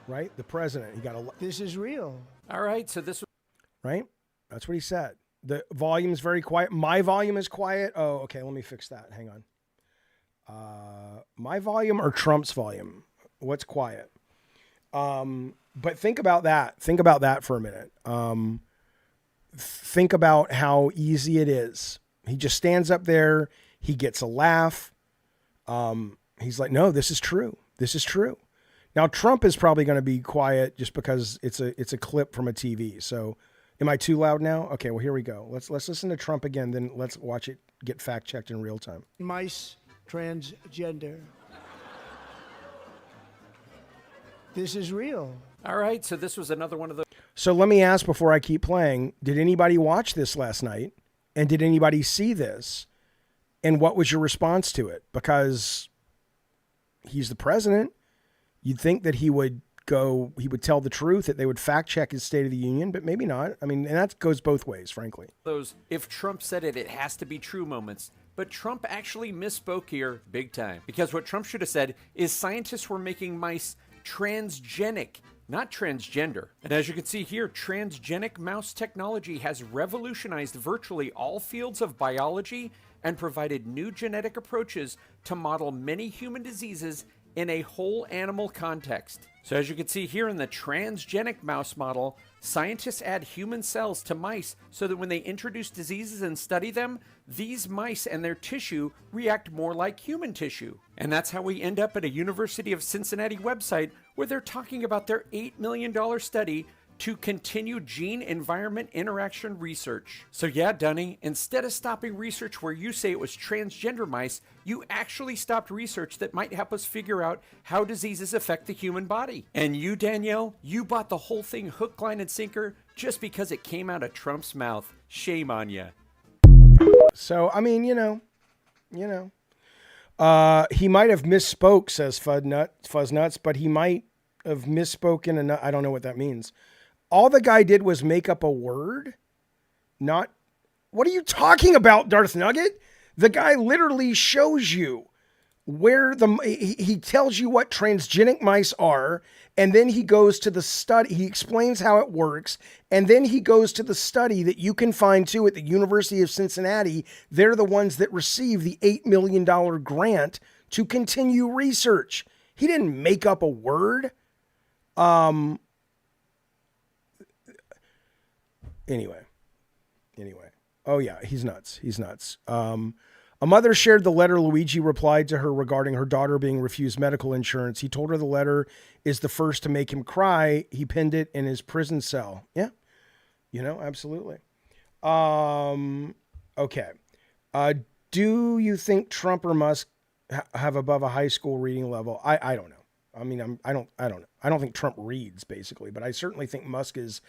Right? The president, he got a... This is real. All right, so this... Right? That's what he said. The volume's very quiet. My volume is quiet. Oh, okay, let me fix that. Hang on. My volume or Trump's volume? What's quiet? But think about that. Think about that for a minute. Think about how easy it is. He just stands up there. He gets a laugh. He's like, no, this is true. This is true. Now, Trump is probably going to be quiet just because it's a clip from a TV. So am I too loud now? Okay, well, here we go. Let's listen to Trump again. Then let's watch it get fact checked in real time. Mice transgender. This is real. All right, so this was another one of the... So let me ask before I keep playing, did anybody watch this last night? And did anybody see this? And what was your response to it? Because he's the president. You'd think that he would tell the truth, that they would fact check his State of the Union, but maybe not. I mean, and that goes both ways, frankly. Those if Trump said it, it has to be true moments. But Trump actually misspoke here big time. Because what Trump should have said is scientists were making mice transgenic, not transgender. And as you can see here, transgenic mouse technology has revolutionized virtually all fields of biology and provided new genetic approaches to model many human diseases in a whole animal context. So as you can see here in the transgenic mouse model, scientists add human cells to mice so that when they introduce diseases and study them, these mice and their tissue react more like human tissue. And that's how we end up at a University of Cincinnati website where they're talking about their $8 million study to continue gene-environment interaction research. So yeah, Dunny, instead of stopping research where you say it was transgender mice, you actually stopped research that might help us figure out how diseases affect the human body. And you, Danielle, you bought the whole thing hook, line, and sinker just because it came out of Trump's mouth. Shame on you. So, I mean, you know. He might have misspoke, says Fuzznuts, but he might have misspoken, and I don't know what that means. All the guy did was make up a word, not... What are you talking about, Darth Nugget? The guy literally shows you where he tells you what transgenic mice are, and then he goes to the study. He explains how it works, and then he goes to the study that you can find too at the University of Cincinnati. They're the ones that receive the $8 million grant to continue research. He didn't make up a word. Anyway. Oh yeah, he's nuts. A mother shared the letter Luigi replied to her regarding her daughter being refused medical insurance. He told her the letter is the first to make him cry. He pinned it in his prison cell. Yeah, absolutely. Okay. Do you think Trump or Musk have above a high school reading level? I don't know. I mean, I don't know. I don't think Trump reads, basically, but I certainly think Musk is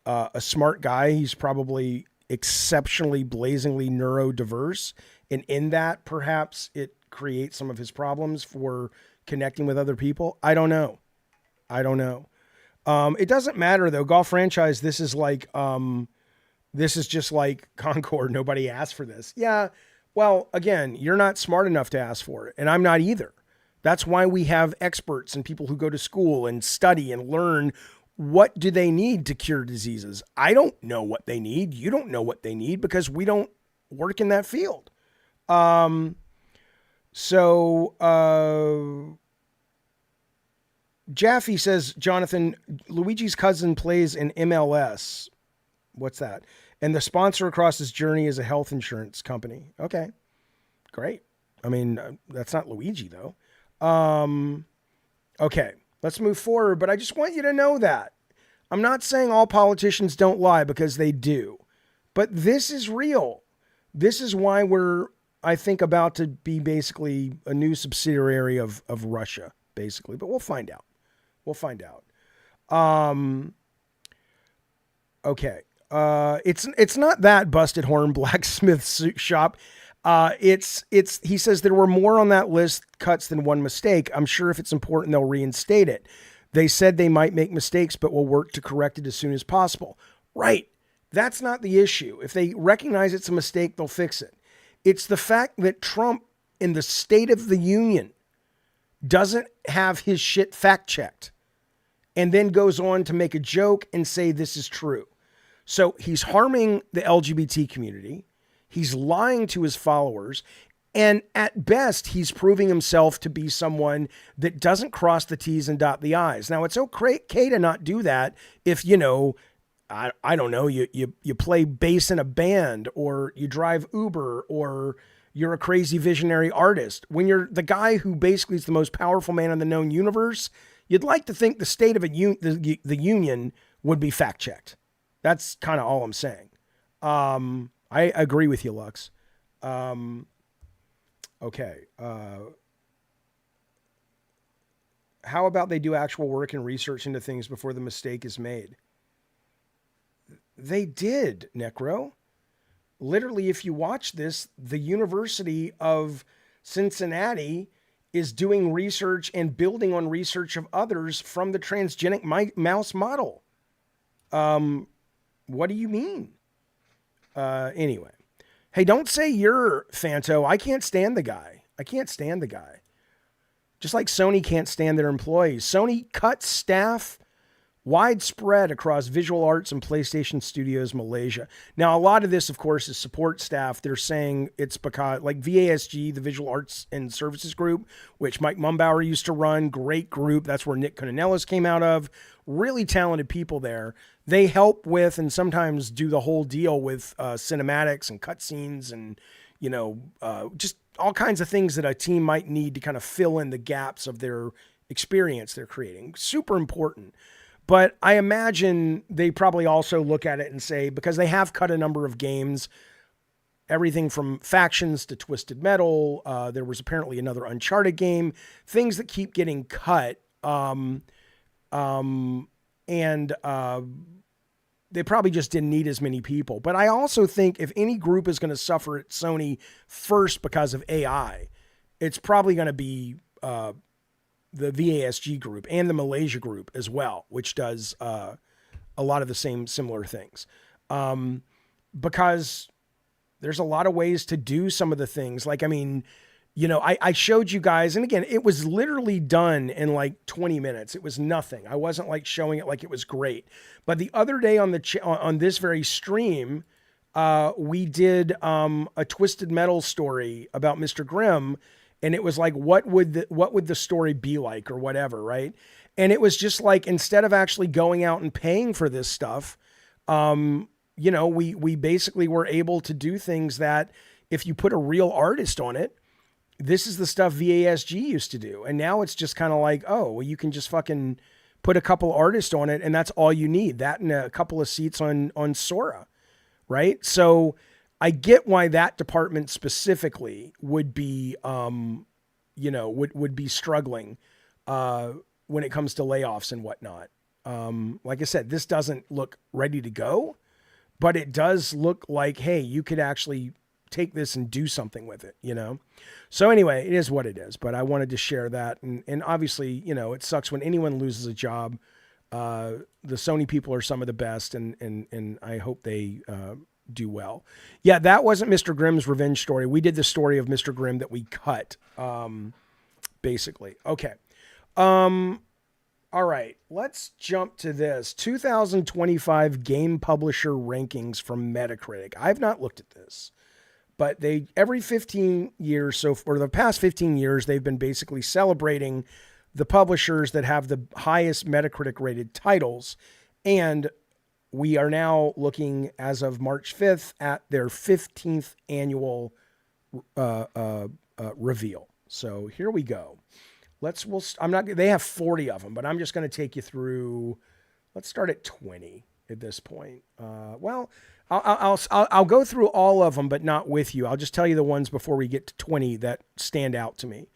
a smart guy. He's probably exceptionally, blazingly neurodiverse. And in that, perhaps it creates some of his problems for connecting with other people. I don't know. It doesn't matter though. Golf franchise. This is just like Concord. Nobody asked for this. Yeah. Well, again, you're not smart enough to ask for it. And I'm not either. That's why we have experts and people who go to school and study and learn what do they need to cure diseases. I don't know what they need. You don't know what they need because we don't work in that field. Jaffe says, Jonathan, Luigi's cousin plays in MLS. What's that? And the sponsor across his journey is a health insurance company. Okay, great. I mean, that's not Luigi though. Okay, let's move forward, but I just want you to know that. I'm not saying all politicians don't lie because they do, but this is real. This is why we're, I think, about to be basically a new subsidiary of Russia, basically, but we'll find out. Okay. It's not that busted horn blacksmith shop. He says there were more on that list cuts than one mistake. I'm sure if it's important, they'll reinstate it. They said they might make mistakes, but will work to correct it as soon as possible. Right. That's not the issue. If they recognize it's a mistake, they'll fix it. It's the fact that Trump in the State of the Union doesn't have his shit fact checked and then goes on to make a joke and say this is true. So he's harming the LGBT community. He's lying to his followers. And at best, he's proving himself to be someone that doesn't cross the T's and dot the I's. Now, it's okay to not do that if, I don't know, you play bass in a band or you drive Uber or you're a crazy visionary artist. When you're the guy who basically is the most powerful man in the known universe, you'd like to think the State of the Union would be fact-checked. That's kind of all I'm saying. I agree with you, Lux. Okay. How about they do actual work and research into things before the mistake is made? They did, Necro. Literally, if you watch this, the University of Cincinnati is doing research and building on research of others from the transgenic mouse model. What do you mean? Anyway. Hey, don't say you're Fanto. I can't stand the guy. Just like Sony can't stand their employees. Sony cuts staff widespread across visual arts and PlayStation Studios Malaysia. Now, a lot of this, of course, is support staff. They're saying it's because, like VASG, the Visual Arts and Services Group, which Mike Mumbauer used to run, great group. That's where Nick Kononellis came out of. Really talented people there. They help with and sometimes do the whole deal with cinematics and cutscenes and, just all kinds of things that a team might need to kind of fill in the gaps of their experience they're creating. Super important. But I imagine they probably also look at it and say, because they have cut a number of games, everything from Factions to Twisted Metal, there was apparently another Uncharted game, things that keep getting cut. They probably just didn't need as many people. But I also think if any group is going to suffer at Sony first because of AI, it's probably going to be the VASG group and the Malaysia group as well, which does a lot of the similar things. Because there's a lot of ways to do some of the things. Like, I showed you guys, and again, it was literally done in like 20 minutes. It was nothing. I wasn't like showing it like it was great. But the other day on on this very stream, we did a Twisted Metal story about Mr. Grimm. And it was like, what would the story be like or whatever, right? And it was just like, instead of actually going out and paying for this stuff, we basically were able to do things that if you put a real artist on it, this is the stuff VASG used to do. And now it's just kind of like, oh, well, you can just fucking put a couple artists on it and that's all you need. That and a couple of seats on Sora, right? So I get why that department specifically would be, would be struggling when it comes to layoffs and whatnot. Like I said, this doesn't look ready to go, but it does look like, hey, you could actually take this and do something with it, So anyway, it is what it is, but I wanted to share that. And obviously, it sucks when anyone loses a job. The Sony people are some of the best, and I hope they do well. Yeah, that wasn't Mr. Grimm's revenge story. We did the story of Mr. Grimm that we cut, basically. Okay. All right, let's jump to this. 2025 game publisher rankings from Metacritic. I've not looked at this, but every 15 years, so for the past 15 years, they've been basically celebrating the publishers that have the highest Metacritic rated titles. And we are now looking, as of March 5th, at their 15th annual reveal. So here we go. They have 40 of them, but I'm just going to take you through. Let's start at 20 at this point. I'll go through all of them, but not with you. I'll just tell you the ones before we get to 20 that stand out to me.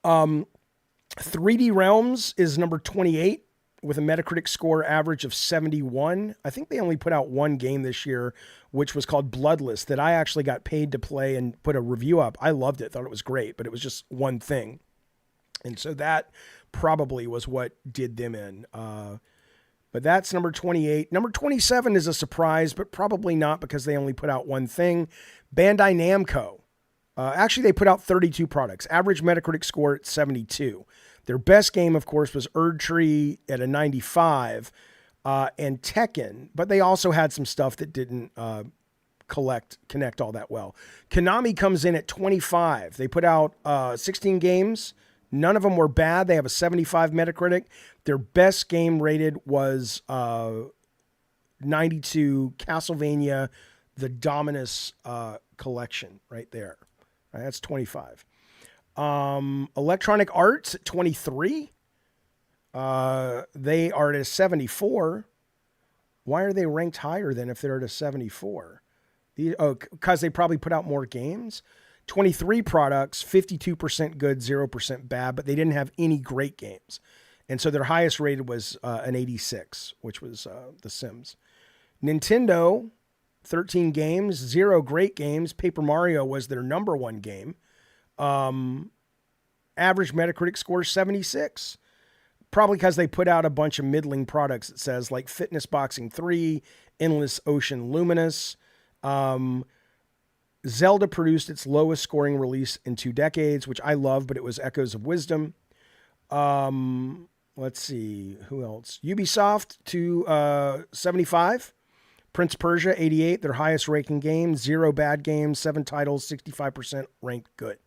3D Realms is number 28. With a Metacritic score average of 71. I think they only put out one game this year, which was called Bloodless, that I actually got paid to play and put a review up. I loved it, thought it was great, but it was just one thing. And so that probably was what did them in. But that's number 28. Number 27 is a surprise, but probably not because they only put out one thing. Bandai Namco. Actually, they put out 32 products. Average Metacritic score at 72. Their best game, of course, was Erdtree at a 95 and Tekken, but they also had some stuff that didn't connect all that well. Konami comes in at 25. They put out 16 games. None of them were bad. They have a 75 Metacritic. Their best game rated was 92, Castlevania, the Dominus collection right there. All right, that's 25. Electronic Arts at 23. They are at a 74. Why are they ranked higher than if they're at a 74? Because they probably put out more games. 23 products, 52% good, 0% bad, but they didn't have any great games. And so their highest rated was an 86, which was The Sims. Nintendo, 13 games, 0 great games. Paper Mario was their number one game. Average Metacritic score 76. Probably because they put out a bunch of middling products, it says, like Fitness Boxing 3, Endless Ocean Luminous. Zelda produced its lowest scoring release in 2 decades, which I love, but it was Echoes of Wisdom. Let's see, who else? Ubisoft to 75. Prince of Persia 88, their highest ranking game. 0 bad games, 7 titles, 65% ranked good.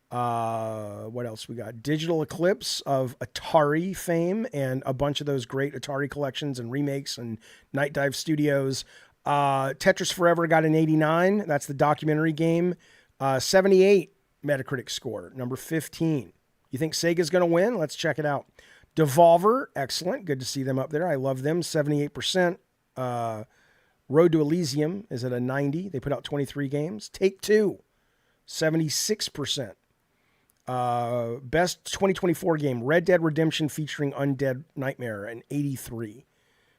What else we got? Digital Eclipse of Atari fame and a bunch of those great Atari collections and remakes and Night Dive Studios. Tetris Forever got an 89. That's the documentary game. 78 Metacritic score, number 15. You think Sega's going to win? Let's check it out. Devolver, excellent. Good to see them up there. I love them. 78%. Road to Elysium is at a 90. They put out 23 games. Take-Two, 76%. Best 2024 game, Red Dead Redemption featuring Undead Nightmare, an 83.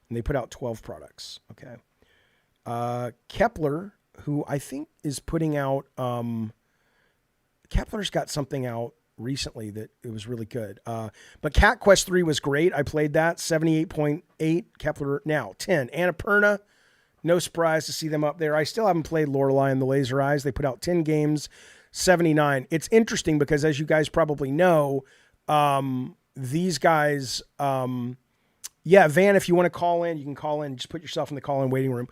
And they put out 12 products. Okay. Kepler, who I think is putting out, Kepler's got something out recently that it was really good. But Cat Quest 3 was great. I played that, 78.8. Kepler now 10. Annapurna, no surprise to see them up there. I still haven't played Lorelei and the Laser Eyes. They put out 10 games. 79. It's interesting because, as you guys probably know, these guys, Van, if you want to call in, you can call in. Just put yourself in the call-in waiting room.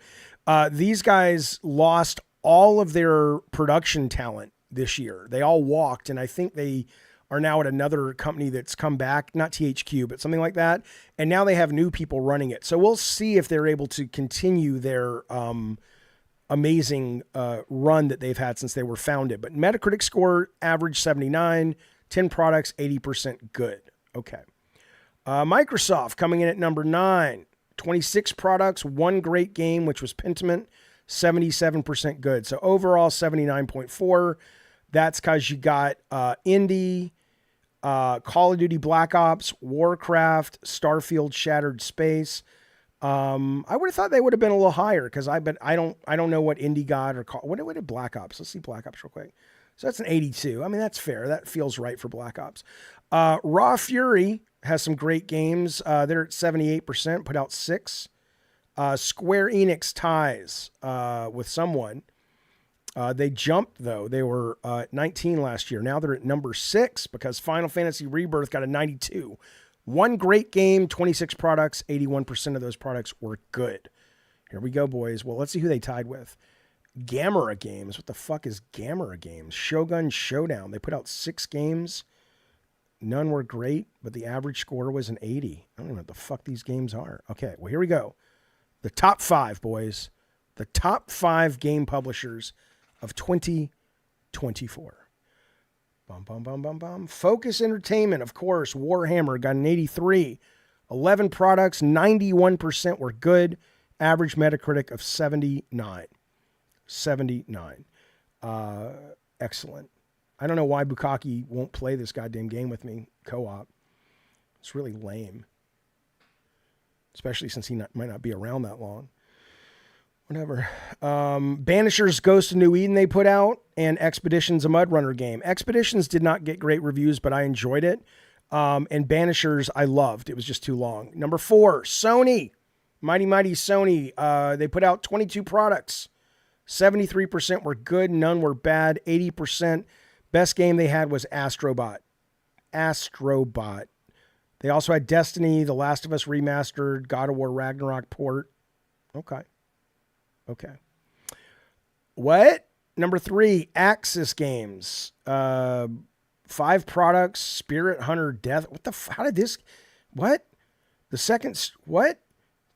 These guys lost all of their production talent this year. They all walked, and I think they are now at another company that's come back, not THQ, but something like that. And now they have new people running it. So we'll see if they're able to continue their amazing run that they've had since they were founded. But Metacritic score average 79, 10 products, 80% good. Okay. Microsoft coming in at number 9, 26 products, 1 great game, which was Pentiment, 77% good. So overall 79.4. That's because you got Indie, Call of Duty Black Ops, Warcraft, Starfield Shattered Space. I would have thought they would have been a little higher because I don't know what Indie got or what did Black Ops. Let's see Black Ops real quick. So that's an 82. I mean, that's fair. That feels right for Black Ops. Raw Fury has some great games. They're at 78%, put out 6. Square Enix ties with someone. They jumped though. They were at 19 last year. Now they're at number 6 because Final Fantasy Rebirth got a 92. 1 great game, 26 products, 81% of those products were good. Here we go, boys. Well, let's see who they tied with. Gamera Games. What the fuck is Gamera Games? Shogun Showdown. They put out 6 games. None were great, but the average score was an 80. I don't know what the fuck these games are. Okay, well, here we go. The top 5, boys. The top 5 game publishers of 2024. Bum, bum, bum, bum, bum. Focus Entertainment, of course. Warhammer got an 83. 11 products, 91% were good. Average Metacritic of 79. 79. Excellent. I don't know why Bukaki won't play this goddamn game with me, co-op. It's really lame. Especially since he might not be around that long. Whatever. Banisher's Ghost of New Eden they put out, and Expedition's a Mud Runner game. Expeditions did not get great reviews, but I enjoyed it. And Banishers I loved. It was just too long. Number 4, Sony. Mighty Sony. They put out 22 products. 73% were good. None were bad. 80%. Best game they had was Astrobot. They also had Destiny, The Last of Us Remastered, God of War Ragnarok port. Okay. What? Number 3, Axis Games. 5 products, Spirit Hunter Death. What the how did this? What? The second, what?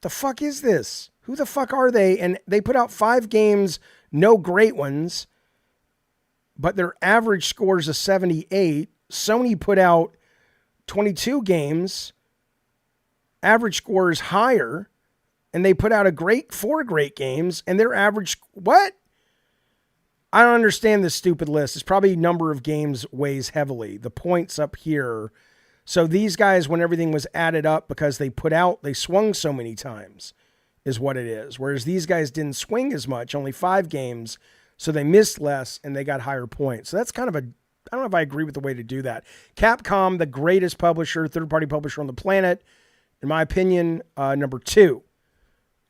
The fuck is this? Who the fuck are they? And they put out 5 games, no great ones, but their average scores is 78. Sony put out 22 games, average score is higher, and they put out 4 great games, and their average, what? I don't understand this stupid list. It's probably number of games weighs heavily. The points up here. So these guys, when everything was added up, because they swung so many times, is what it is. Whereas these guys didn't swing as much, only 5 games, so they missed less and they got higher points. So that's kind of a don't know if I agree with the way to do that. Capcom, the greatest publisher, third-party publisher on the planet, in my opinion, number 2.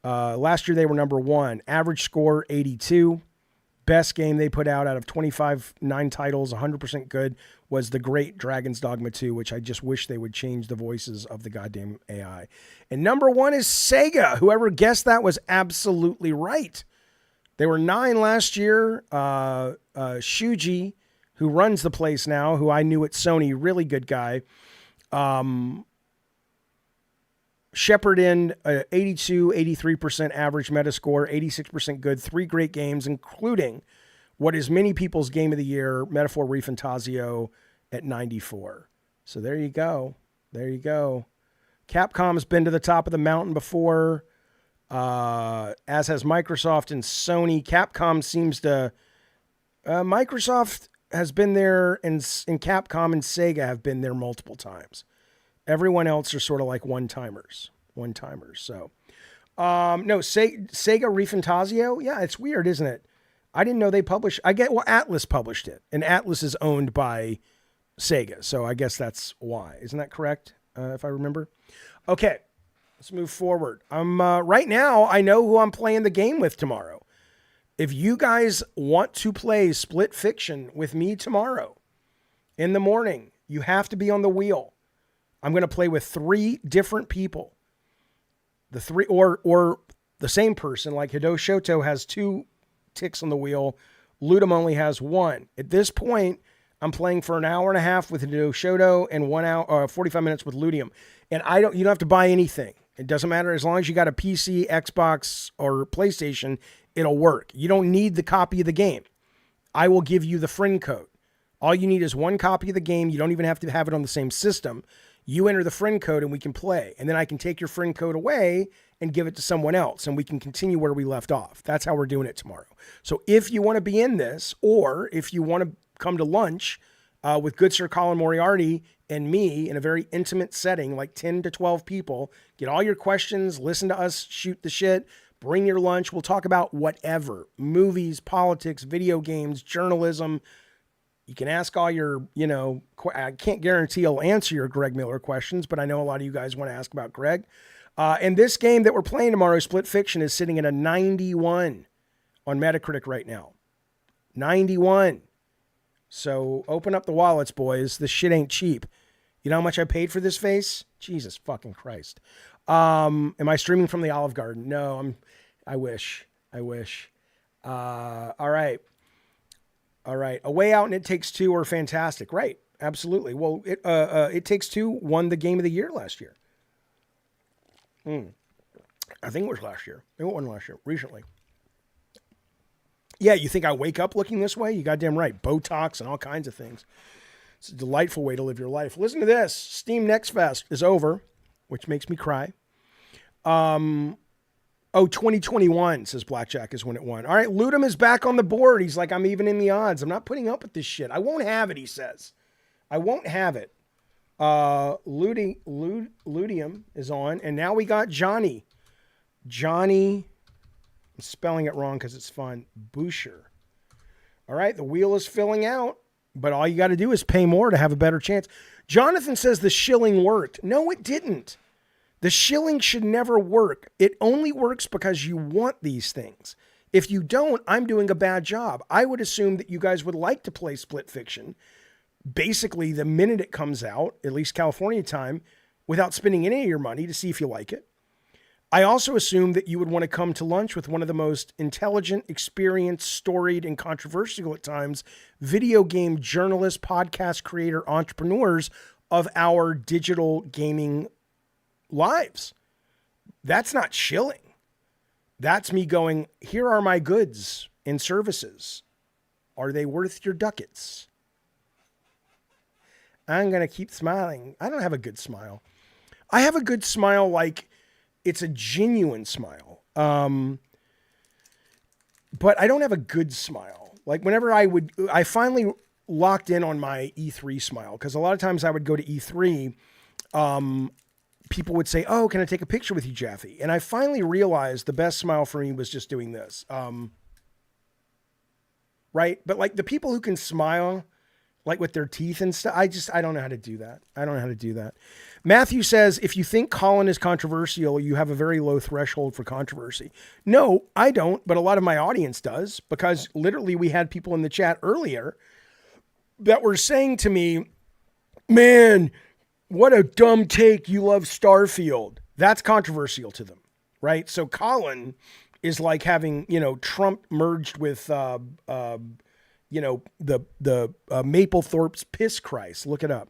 Last year they were number 1. Average score 82. Best game they put out of 25 9 titles, 100% good, was the great Dragon's Dogma 2, which I just wish they would change the voices of the goddamn AI. And number 1 is Sega. Whoever guessed that was absolutely right. They were 9 last year. Shuji, who runs the place now, who I knew at Sony, really good guy, shepherded in 82, 83% average Metascore, 86% good, 3 great games, including what is many people's game of the year, Metaphor Refantasio, at 94. So there you go. There you go. Capcom's been to the top of the mountain before, as has Microsoft and Sony. Capcom seems to... Microsoft has been there, and Capcom and Sega have been there multiple times. Everyone else are sort of like one-timers. So, no, Sega Refantasio. Yeah, it's weird, isn't it? I didn't know they published. Atlas published it, and Atlas is owned by Sega, so I guess that's why. Isn't that correct? If I remember. Okay, let's move forward. Right now, I know who I'm playing the game with tomorrow. If you guys want to play Split Fiction with me tomorrow in the morning, you have to be on the wheel. I'm going to play with 3 different people. The 3 or the same person, like Hideo Shoto has 2 ticks on the wheel. Ludum only has 1. At this point, I'm playing for an hour and a half with Hideo Shoto and 1 hour, 45 minutes with Ludium. And you don't have to buy anything. It doesn't matter. As long as you got a PC, Xbox, or PlayStation, it'll work. You don't need the copy of the game. I will give you the friend code. All you need is 1 copy of the game. You don't even have to have it on the same system. You enter the friend code and we can play. And then I can take your friend code away and give it to someone else. And we can continue where we left off. That's how we're doing it tomorrow. So if you want to be in this, or if you want to come to lunch with good Sir Colin Moriarty and me in a very intimate setting, like 10 to 12 people, get all your questions, listen to us shoot the shit, bring your lunch. We'll talk about whatever. Movies, politics, video games, journalism. You can ask all your, I can't guarantee I'll answer your Greg Miller questions, but I know a lot of you guys want to ask about Greg. And this game that we're playing tomorrow, Split Fiction, is sitting at a 91 on Metacritic right now. 91. So open up the wallets, boys. This shit ain't cheap. You know how much I paid for this face? Jesus fucking Christ. Am I streaming from the Olive Garden? No, I wish. All right. A Way Out and It Takes Two are fantastic. Right. Absolutely. Well, It Takes Two won the game of the year last year. I think it was last year. It won last year, recently. Yeah, you think I wake up looking this way? You goddamn right. Botox and all kinds of things. It's a delightful way to live your life. Listen to this. Steam NextFest is over, which makes me cry. 2021, says Blackjack, is when it won. All right, Ludum is back on the board. He's like, I'm even in the odds. I'm not putting up with this shit. I won't have it, he says. I won't have it. Ludium is on, and now we got Johnny. I'm spelling it wrong because it's fun. Boucher. All right, the wheel is filling out, but all you got to do is pay more to have a better chance. Jonathan says the shilling worked. No, it didn't. The shilling should never work. It only works because you want these things. If you don't, I'm doing a bad job. I would assume that you guys would like to play Split Fiction, basically the minute it comes out, at least California time, without spending any of your money to see if you like it. I also assume that you would want to come to lunch with one of the most intelligent, experienced, storied, and controversial at times video game journalists, podcast creator, entrepreneurs of our digital gaming lives. That's not shilling. That's me going, here are my goods and services. Are they worth your ducats? I'm going to keep smiling. I don't have a good smile. I have a good smile like it's a genuine smile. But I don't have a good smile. Like whenever I finally locked in on my E3 smile, because a lot of times I would go to E3, people would say, oh, can I take a picture with you, Jaffe? And I finally realized the best smile for me was just doing this. Right? But like the people who can smile like with their teeth and stuff. I don't know how to do that. I don't know how to do that. Matthew says, if you think Colin is controversial, you have a very low threshold for controversy. No, I don't, but a lot of my audience does, because literally we had people in the chat earlier that were saying to me, man, what a dumb take. You love Starfield. That's controversial to them, right? So Colin is like having, Trump merged with, the Maplethorpe's piss Christ. Look it up.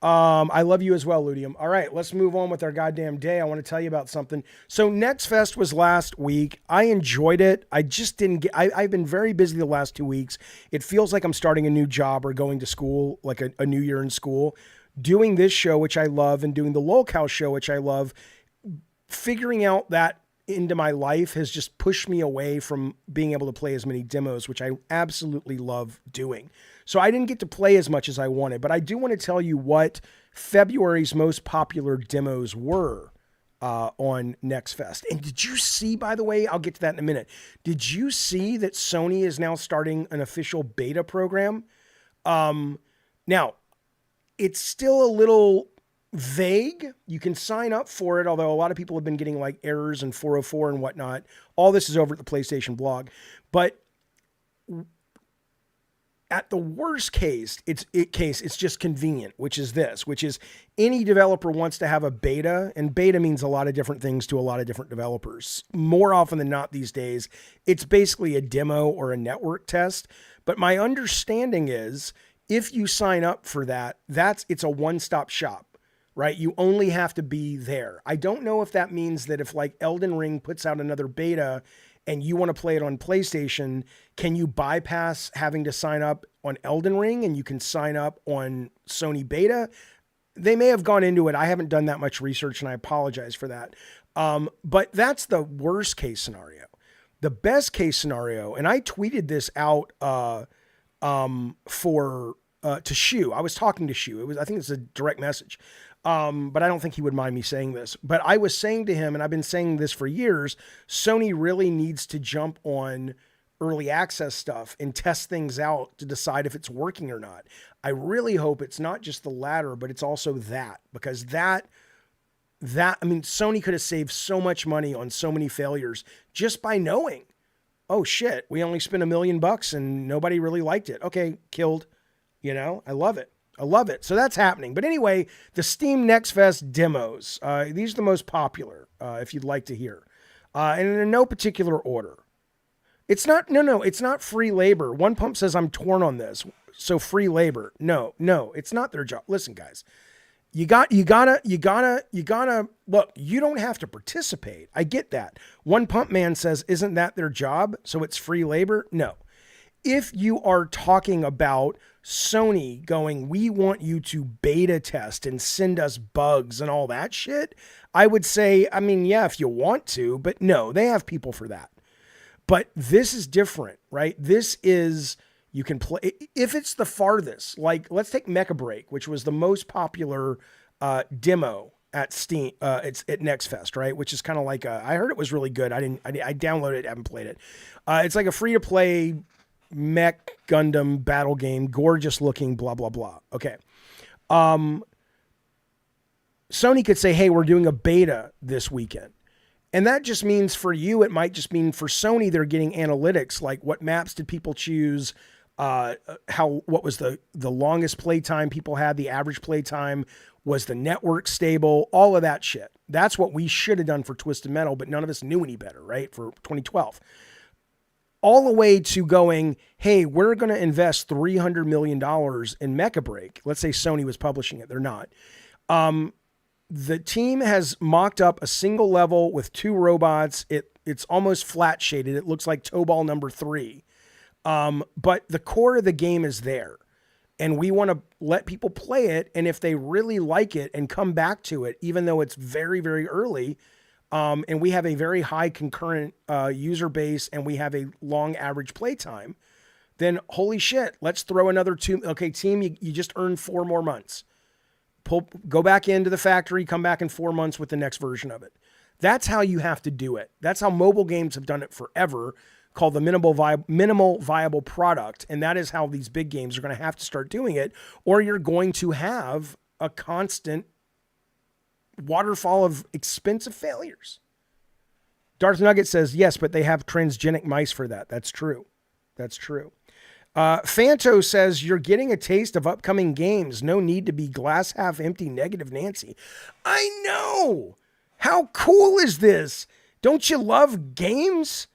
I love you as well, Ludium. All right, let's move on with our goddamn day. I want to tell you about something. So NextFest was last week. I enjoyed it. I just didn't get, I've been very busy the last 2 weeks. It feels like I'm starting a new job or going to school, like a new year in school, doing this show, which I love, and doing the Lolcow show, which I love. Figuring out that into my life has just pushed me away from being able to play as many demos, which I absolutely love doing. So I didn't get to play as much as I wanted, but I do want to tell you what February's most popular demos were on NextFest. And did you see, by the way, I'll get to that in a minute. Did you see that Sony is now starting an official beta program? Now, it's still a little vague. You can sign up for it, although a lot of people have been getting like errors and 404 and whatnot. All this is over at the PlayStation blog. But at the worst case, it's just convenient, which is any developer wants to have a beta, and beta means a lot of different things to a lot of different developers. More often than not these days, it's basically a demo or a network test. But my understanding is if you sign up for that, it's a one-stop shop. Right? You only have to be there. I don't know if that means that if like Elden Ring puts out another beta and you want to play it on PlayStation, can you bypass having to sign up on Elden Ring and you can sign up on Sony beta? They may have gone into it. I haven't done that much research and I apologize for that. But that's the worst case scenario. The best case scenario, and I tweeted this out to Shu. I was talking to Shu. I think it's a direct message. But I don't think he would mind me saying this. But I was saying to him, and I've been saying this for years, Sony really needs to jump on early access stuff and test things out to decide if it's working or not. I really hope it's not just the latter, but it's also that, because Sony could have saved so much money on so many failures just by knowing, oh shit, we only spent $1 million and nobody really liked it. Okay, killed. I love it. I love it. So that's happening. But anyway, the Steam NextFest demos, these are the most popular, if you'd like to hear. And in no particular order. It's not free labor. One Pump says I'm torn on this. So free labor. No, it's not their job. Listen, guys, you gotta, look, you don't have to participate. I get that. One Pump Man says, isn't that their job? So it's free labor? No. If you are talking about Sony going, we want you to beta test and send us bugs and all that shit, I would say, yeah, if you want to, but no, they have people for that. But this is different, right? This is, you can play, if it's the farthest, like let's take Mecha Break, which was the most popular demo at Steam, it's at NextFest, right? Which is kind of like I heard it was really good. I downloaded it, haven't played it. It's like a free to play mech Gundam battle game, gorgeous looking, blah, blah, blah. Okay. Sony could say, hey, we're doing a beta this weekend. And that just means for you, it might just mean for Sony, they're getting analytics, like what maps did people choose, what was the longest playtime people had, the average playtime, was the network stable, all of that shit. That's what we should have done for Twisted Metal, but none of us knew any better, right? For 2012. All the way to going, hey, we're going to invest $300 million in Mecha Break. Let's say Sony was publishing it. They're not. The team has mocked up a single level with 2 robots. It's almost flat shaded. It looks like Toe Ball number 3. But the core of the game is there. And we want to let people play it. And if they really like it and come back to it, even though it's very, very early, and we have a very high concurrent user base and we have a long average playtime, then holy shit, let's throw another 2. Okay, team, you just earned 4 more months. Go back into the factory, come back in 4 months with the next version of it. That's how you have to do it. That's how mobile games have done it forever. called the minimal viable product. And that is how these big games are going to have to start doing it, or you're going to have a constant waterfall of expensive failures. Darth Nugget says, yes, but they have transgenic mice for that. That's true. That's true. Fanto says, you're getting a taste of upcoming games. No need to be glass half empty, negative Nancy. I know. How cool is this? Don't you love games?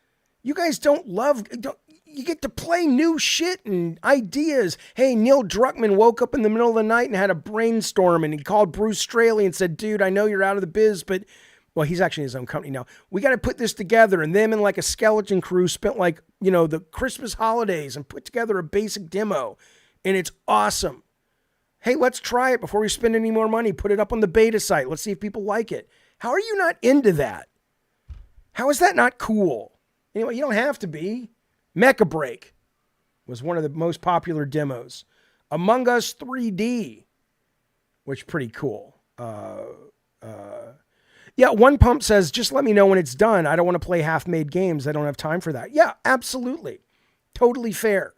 You guys you get to play new shit and ideas. Hey, Neil Druckmann woke up in the middle of the night and had a brainstorm, and he called Bruce Straley and said, dude, I know you're out of the biz, but, well, he's actually in his own company now. We got to put this together. And them and like a skeleton crew spent like, the Christmas holidays and put together a basic demo, and it's awesome. Hey, let's try it before we spend any more money. Put it up on the beta site. Let's see if people like it. How are you not into that? How is that not cool? Anyway, you don't have to be. Mecha Break was one of the most popular demos. Among Us 3D, which pretty cool. Yeah, One Pump says, just let me know when it's done. I don't want to play half-made games. I don't have time for that. Yeah, absolutely. Totally fair.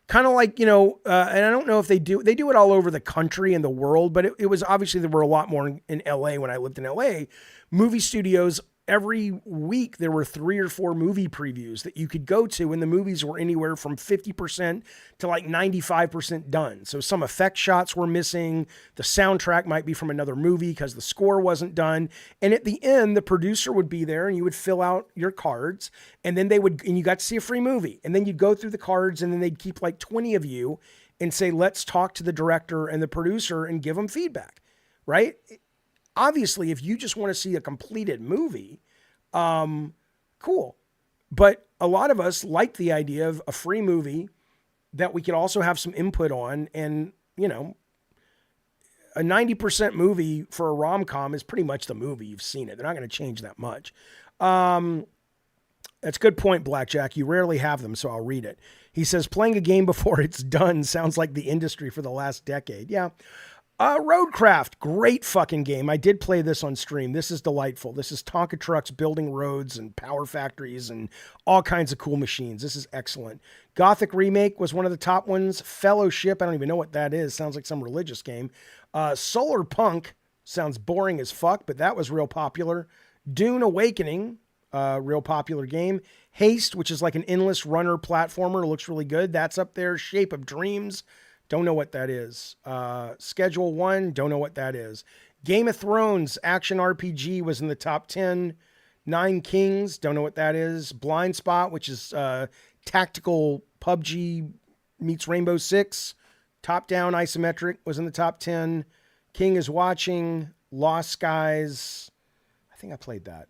Kind of like, and I don't know if they do it all over the country and the world, but it was obviously there were a lot more in LA when I lived in LA. Movie studios, every week there were 3 or 4 movie previews that you could go to, and the movies were anywhere from 50% to like 95% done. So some effect shots were missing. The soundtrack might be from another movie because the score wasn't done. And at the end, the producer would be there and you would fill out your cards, and then and you got to see a free movie. And then you'd go through the cards, and then they'd keep like 20 of you and say, let's talk to the director and the producer and give them feedback, right? Obviously, if you just want to see a completed movie, cool. But a lot of us like the idea of a free movie that we could also have some input on. And, a 90% movie for a rom-com is pretty much the movie. You've seen it. They're not going to change that much. That's a good point, Blackjack. You rarely have them, so I'll read it. He says, playing a game before it's done sounds like the industry for the last decade. Yeah. Roadcraft, great fucking game. I did play this on stream. This is delightful. This is Tonka trucks building roads and power factories and all kinds of cool machines. This is excellent. Gothic Remake was one of the top ones. Fellowship, I don't even know what that is. Sounds like some religious game. Solar Punk sounds boring as fuck, but that was real popular. Dune Awakening, real popular game. Haste, which is like an endless runner platformer, looks really good. That's up there. Shape of Dreams. Don't know what that is. Schedule 1, don't know what that is. Game of Thrones action RPG was in the top 10. Nine Kings, don't know what that is. Blind Spot, which is tactical PUBG meets Rainbow Six. Top-down isometric was in the top 10. King is Watching. Lost Skies. I think I played that.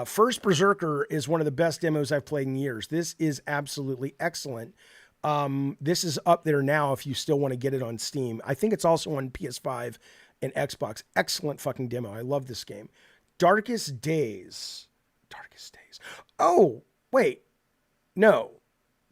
First Berserker is one of the best demos I've played in years. This is absolutely excellent. This is up there now if you still want to get it on Steam. I think it's also on PS5 and Xbox. Excellent fucking demo. I love this game. Darkest Days. Oh, wait. No.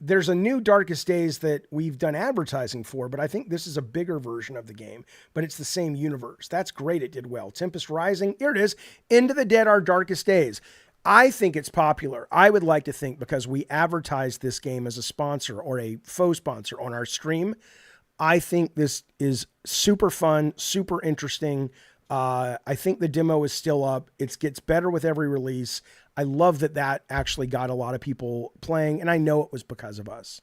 There's a new Darkest Days that we've done advertising for, but I think this is a bigger version of the game, but it's the same universe. That's great. It did well. Tempest Rising. Here it is. Into the Dead, Our Darkest Days. I think it's popular. I would like to think because we advertised this game as a sponsor or a faux sponsor on our stream. I think this is super fun, super interesting. I think the demo is still up. It gets better with every release. I love that actually got a lot of people playing, and I know it was because of us.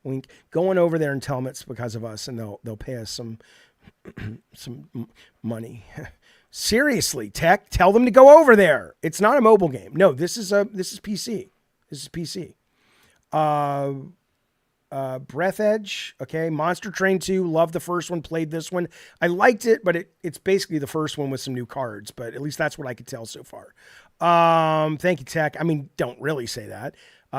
Wink. Go on over there and tell them it's because of us, and they'll pay us some money. Seriously, Tech, tell them to go over there. It's not a mobile game. No, this is PC. This is PC. Breath Edge. Okay. Monster Train 2. Love the first one. Played this one. I liked it, but it's basically the first one with some new cards, but at least that's what I could tell so far. Thank you, Tech. I mean, don't really say that.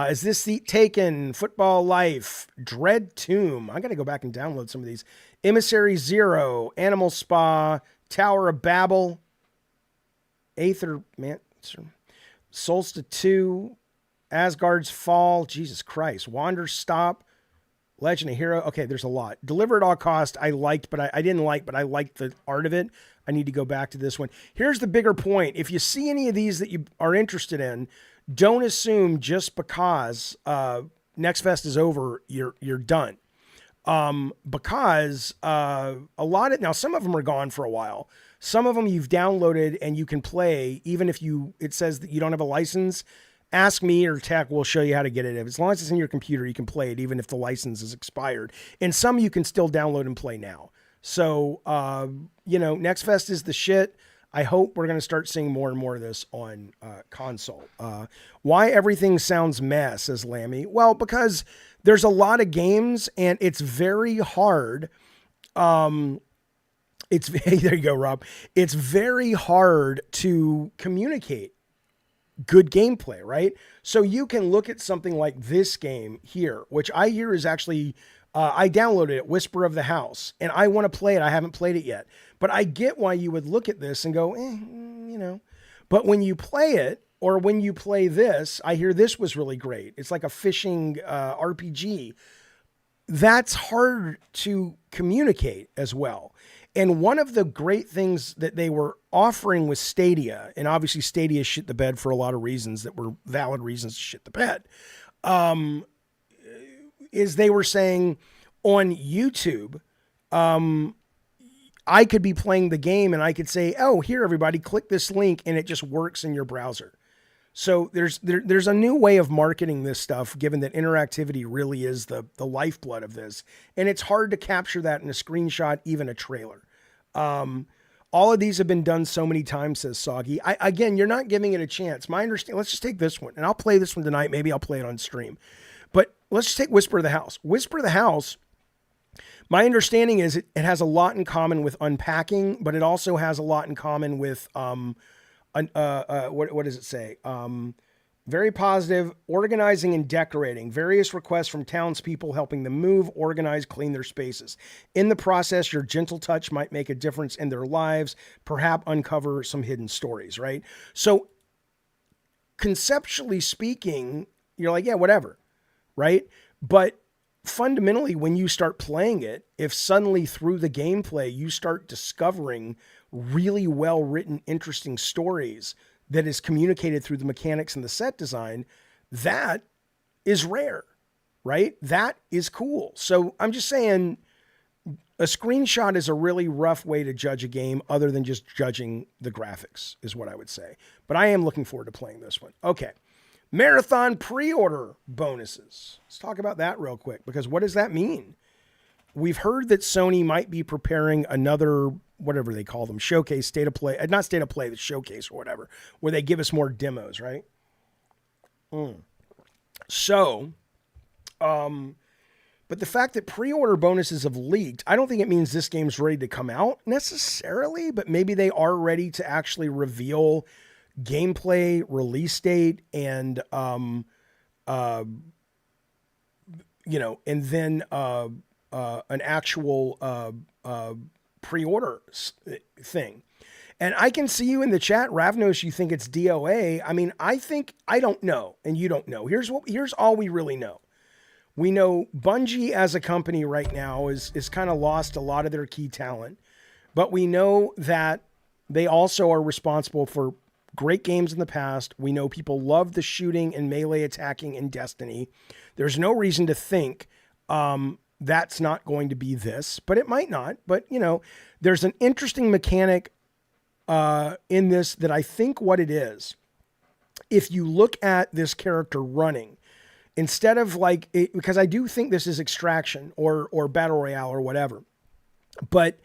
Is this Seat Taken? Football Life. Dread Tomb. I got to go back and download some of these. Emissary Zero. Animal Spa. Tower of Babel, Aether, Solstice 2, Asgard's Fall, Jesus Christ, Wander Stop, Legend of Hero. Okay, there's a lot. Deliver at All Cost, I liked, but I didn't like, but I liked the art of it. I need to go back to this one. Here's the bigger point. If you see any of these that you are interested in, don't assume just because NextFest is over, you're done. Because a lot of, now some of them are gone for a while. Some of them you've downloaded and you can play, even if it says that you don't have a license. Ask me or Tech, we'll show you how to get it. As long as it's in your computer, you can play it, even if the license is expired. And some you can still download and play now. So, NextFest is the shit. I hope we're going to start seeing more and more of this on console. Why everything sounds meh, says Lammy. Well, because there's a lot of games and it's very hard. There you go, Rob. It's very hard to communicate good gameplay, right? So you can look at something like this game here, which I hear is actually, I downloaded it, Whisper of the House, and I want to play it. I haven't played it yet, but I get why you would look at this and go, but when you play it, or when you play this, I hear this was really great. It's like a fishing RPG. That's hard to communicate as well. And one of the great things that they were offering with Stadia, and obviously Stadia shit the bed for a lot of reasons that were valid reasons to shit the bed, is they were saying on YouTube, I could be playing the game and I could say, oh, here, everybody, click this link, and it just works in your browser. So there's a new way of marketing this stuff, given that interactivity really is the lifeblood of this. And it's hard to capture that in a screenshot, even a trailer. All of these have been done so many times, says Soggy. Again, you're not giving it a chance. My understanding, let's just take this one, and I'll play this one tonight. Maybe I'll play it on stream. But let's just take Whisper of the House. Whisper of the House, my understanding is it has a lot in common with unpacking, but it also has a lot in common with what does it say? Very positive, organizing and decorating, various requests from townspeople helping them move, organize, clean their spaces. In the process, your gentle touch might make a difference in their lives, perhaps uncover some hidden stories, right? So conceptually speaking, you're like, yeah, whatever, right? But fundamentally, when you start playing it, if suddenly through the gameplay, you start discovering really well-written, interesting stories that is communicated through the mechanics and the set design, that is rare, right? That is cool. So I'm just saying a screenshot is a really rough way to judge a game other than just judging the graphics is what I would say. But I am looking forward to playing this one. Okay. Marathon pre-order bonuses. Let's talk about that real quick, because what does that mean? We've heard that Sony might be preparing another, whatever they call them, showcase, state of play, not state of play, the showcase or whatever, where they give us more demos, right? So, but the fact that pre-order bonuses have leaked, I don't think it means this game's ready to come out necessarily, but maybe they are ready to actually reveal gameplay, release date, and, and then an actual pre-order thing. And I can see you in the chat, Ravnos, you think it's DOA. I mean, I don't know, and you don't know. Here's all we really know. We know Bungie as a company right now is kind of lost a lot of their key talent, but we know that they also are responsible for great games in the past. We know people love the shooting and melee attacking in Destiny. There's no reason to think that's not going to be this, but it might not. But, there's an interesting mechanic in this that I think what it is, if you look at this character running, instead of because I do think this is Extraction or Battle Royale or whatever. But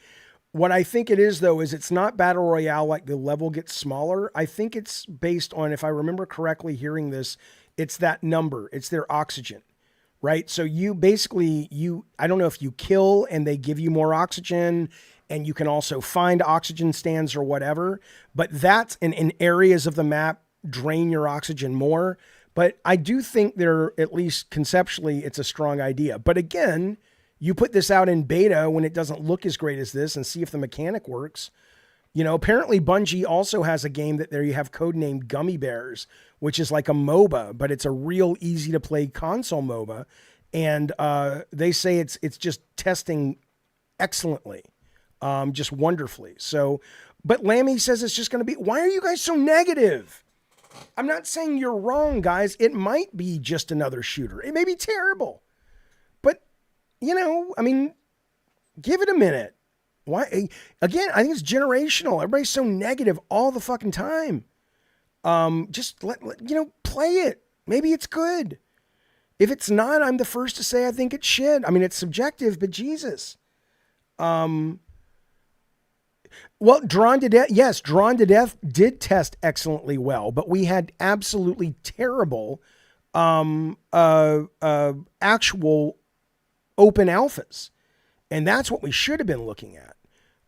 what I think it is, though, is it's not Battle Royale, like the level gets smaller. I think it's based on, if I remember correctly hearing this, it's that number. It's their oxygen, right? So you basically, I don't know if you kill and they give you more oxygen, and you can also find oxygen stands or whatever, but that's in areas of the map drain your oxygen more. But I do think at least conceptually, it's a strong idea. But again, you put this out in beta when it doesn't look as great as this and see if the mechanic works. Apparently Bungie also has a game that you have codenamed Gummy Bears, which is like a MOBA, but it's a real easy to play console MOBA. And they say it's just testing excellently, just wonderfully. So, but Lammy says it's just going to be, why are you guys so negative? I'm not saying you're wrong, guys. It might be just another shooter. It may be terrible. But, I mean, give it a minute. Why? Again, I think it's generational. Everybody's so negative all the fucking time. Just play it. Maybe it's good. If it's not, I'm the first to say I think it's shit. I mean, it's subjective, but Jesus. Well, Drawn to Death. Yes, Drawn to Death did test excellently well, but we had absolutely terrible actual open alphas. And that's what we should have been looking at.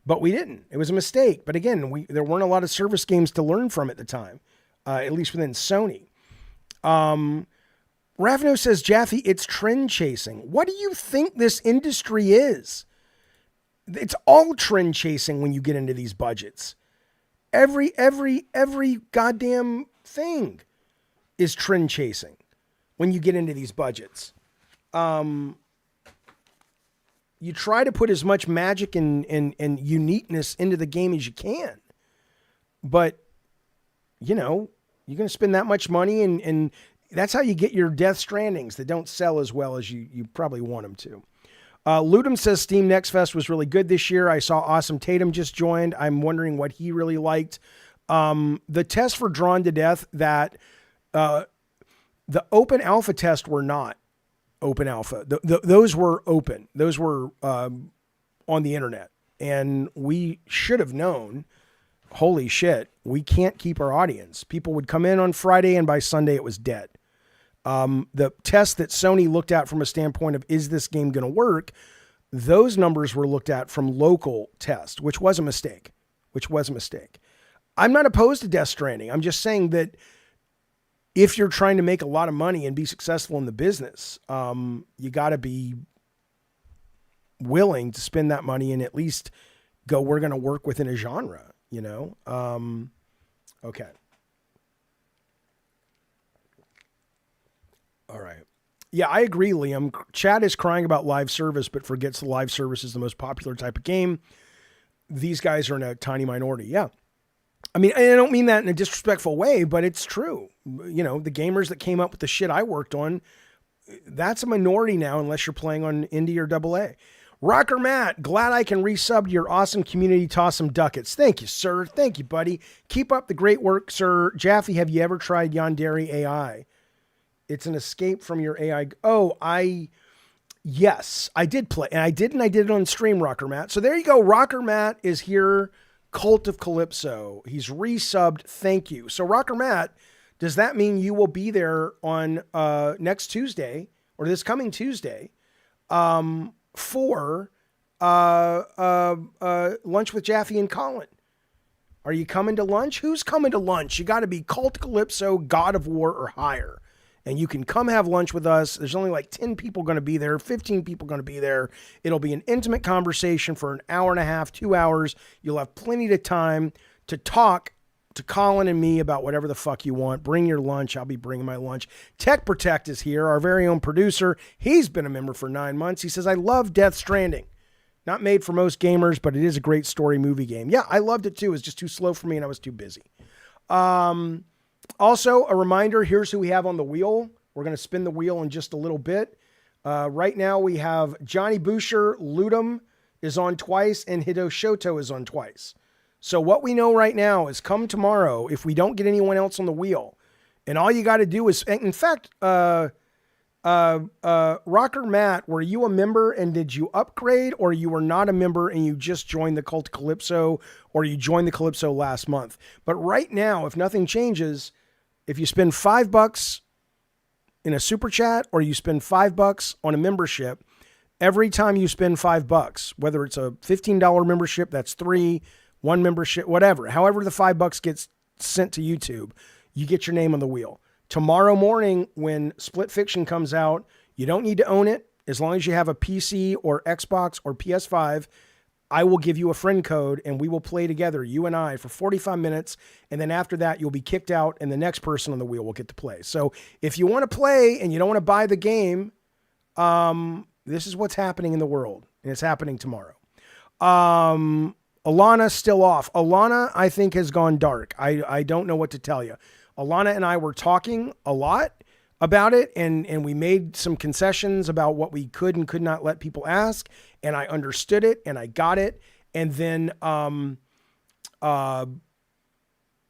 But we didn't. It was a mistake. But again, there weren't a lot of service games to learn from at the time, at least within Sony. Ravno says, Jaffe, it's trend chasing. What do you think this industry is? It's all trend chasing when you get into these budgets. Every goddamn thing is trend chasing when you get into these budgets. You try to put as much magic and uniqueness into the game as you can. But, you're going to spend that much money and that's how you get your Death Strandings that don't sell as well as you probably want them to. Ludum says Steam NextFest was really good this year. I saw Awesome Tatum just joined. I'm wondering what he really liked. The test for Drawn to Death, that the open alpha test were not open alpha. Those were open. Those were on the internet. And we should have known, holy shit, we can't keep our audience. People would come in on Friday and by Sunday it was dead. The test that Sony looked at from a standpoint of, is this game going to work? Those numbers were looked at from local tests, which was a mistake. I'm not opposed to Death Stranding. I'm just saying that if you're trying to make a lot of money and be successful in the business, you got to be willing to spend that money and at least go, we're going to work within a genre, Okay. All right. Yeah, I agree, Liam. Chad is crying about live service, but forgets the live service is the most popular type of game. These guys are in a tiny minority. Yeah. I mean, I don't mean that in a disrespectful way, but it's true. The gamers that came up with the shit I worked on, that's a minority now, unless you're playing on indie or AA. Rocker Matt, glad I can resub to your awesome community. Toss some ducats. Thank you, sir. Thank you, buddy. Keep up the great work, sir. Jaffe, have you ever tried Yandere AI? It's an escape from your AI. Yes, I did play. And I did it on stream, Rocker Matt. So there you go. Rocker Matt is here. Cult of Calypso. He's resubbed. Thank you. So Rocker Matt, does that mean you will be there on next Tuesday or this coming Tuesday for lunch with Jaffe and Colin? Are you coming to lunch? Who's coming to lunch? You got to be Cult Calypso, God of War, or higher. And you can come have lunch with us. There's only like 10 people going to be there, 15 people going to be there. It'll be an intimate conversation for an hour and a half, 2 hours. You'll have plenty of time to talk to Colin and me about whatever the fuck you want. Bring your lunch. I'll be bringing my lunch. Tech Protect is here, our very own producer. He's been a member for 9 months. He says, I love Death Stranding. Not made for most gamers, but it is a great story movie game. Yeah, I loved it too. It was just too slow for me and I was too busy. Also, a reminder, here's who we have on the wheel. We're going to spin the wheel in just a little bit. Right now we have Johnny Boucher, Ludum is on twice, and Hideo Shoto is on twice. So what we know right now is come tomorrow, if we don't get anyone else on the wheel, and all you got to do is, in fact, Rocker Matt, were you a member and did you upgrade, or you were not a member and you just joined the Cult Calypso, or you joined the Calypso last month? But right now, if nothing changes, if you spend $5 in a super chat or you spend $5 on a membership, every time you spend $5, whether it's a $15 membership, that's $3, one membership, whatever, however the $5 gets sent to YouTube, you get your name on the wheel. Tomorrow morning, when Split Fiction comes out, you don't need to own it. As long as you have a PC or Xbox or PS5, I will give you a friend code and we will play together, you and I, for 45 minutes. And then after that, you'll be kicked out and the next person on the wheel will get to play. So if you want to play and you don't want to buy the game, this is what's happening in the world. And it's happening tomorrow. Alana's still off. Alana, I think, has gone dark. I don't know what to tell you. Alana and I were talking a lot about it, and we made some concessions about what we could and could not let people ask, and I understood it and I got it. And then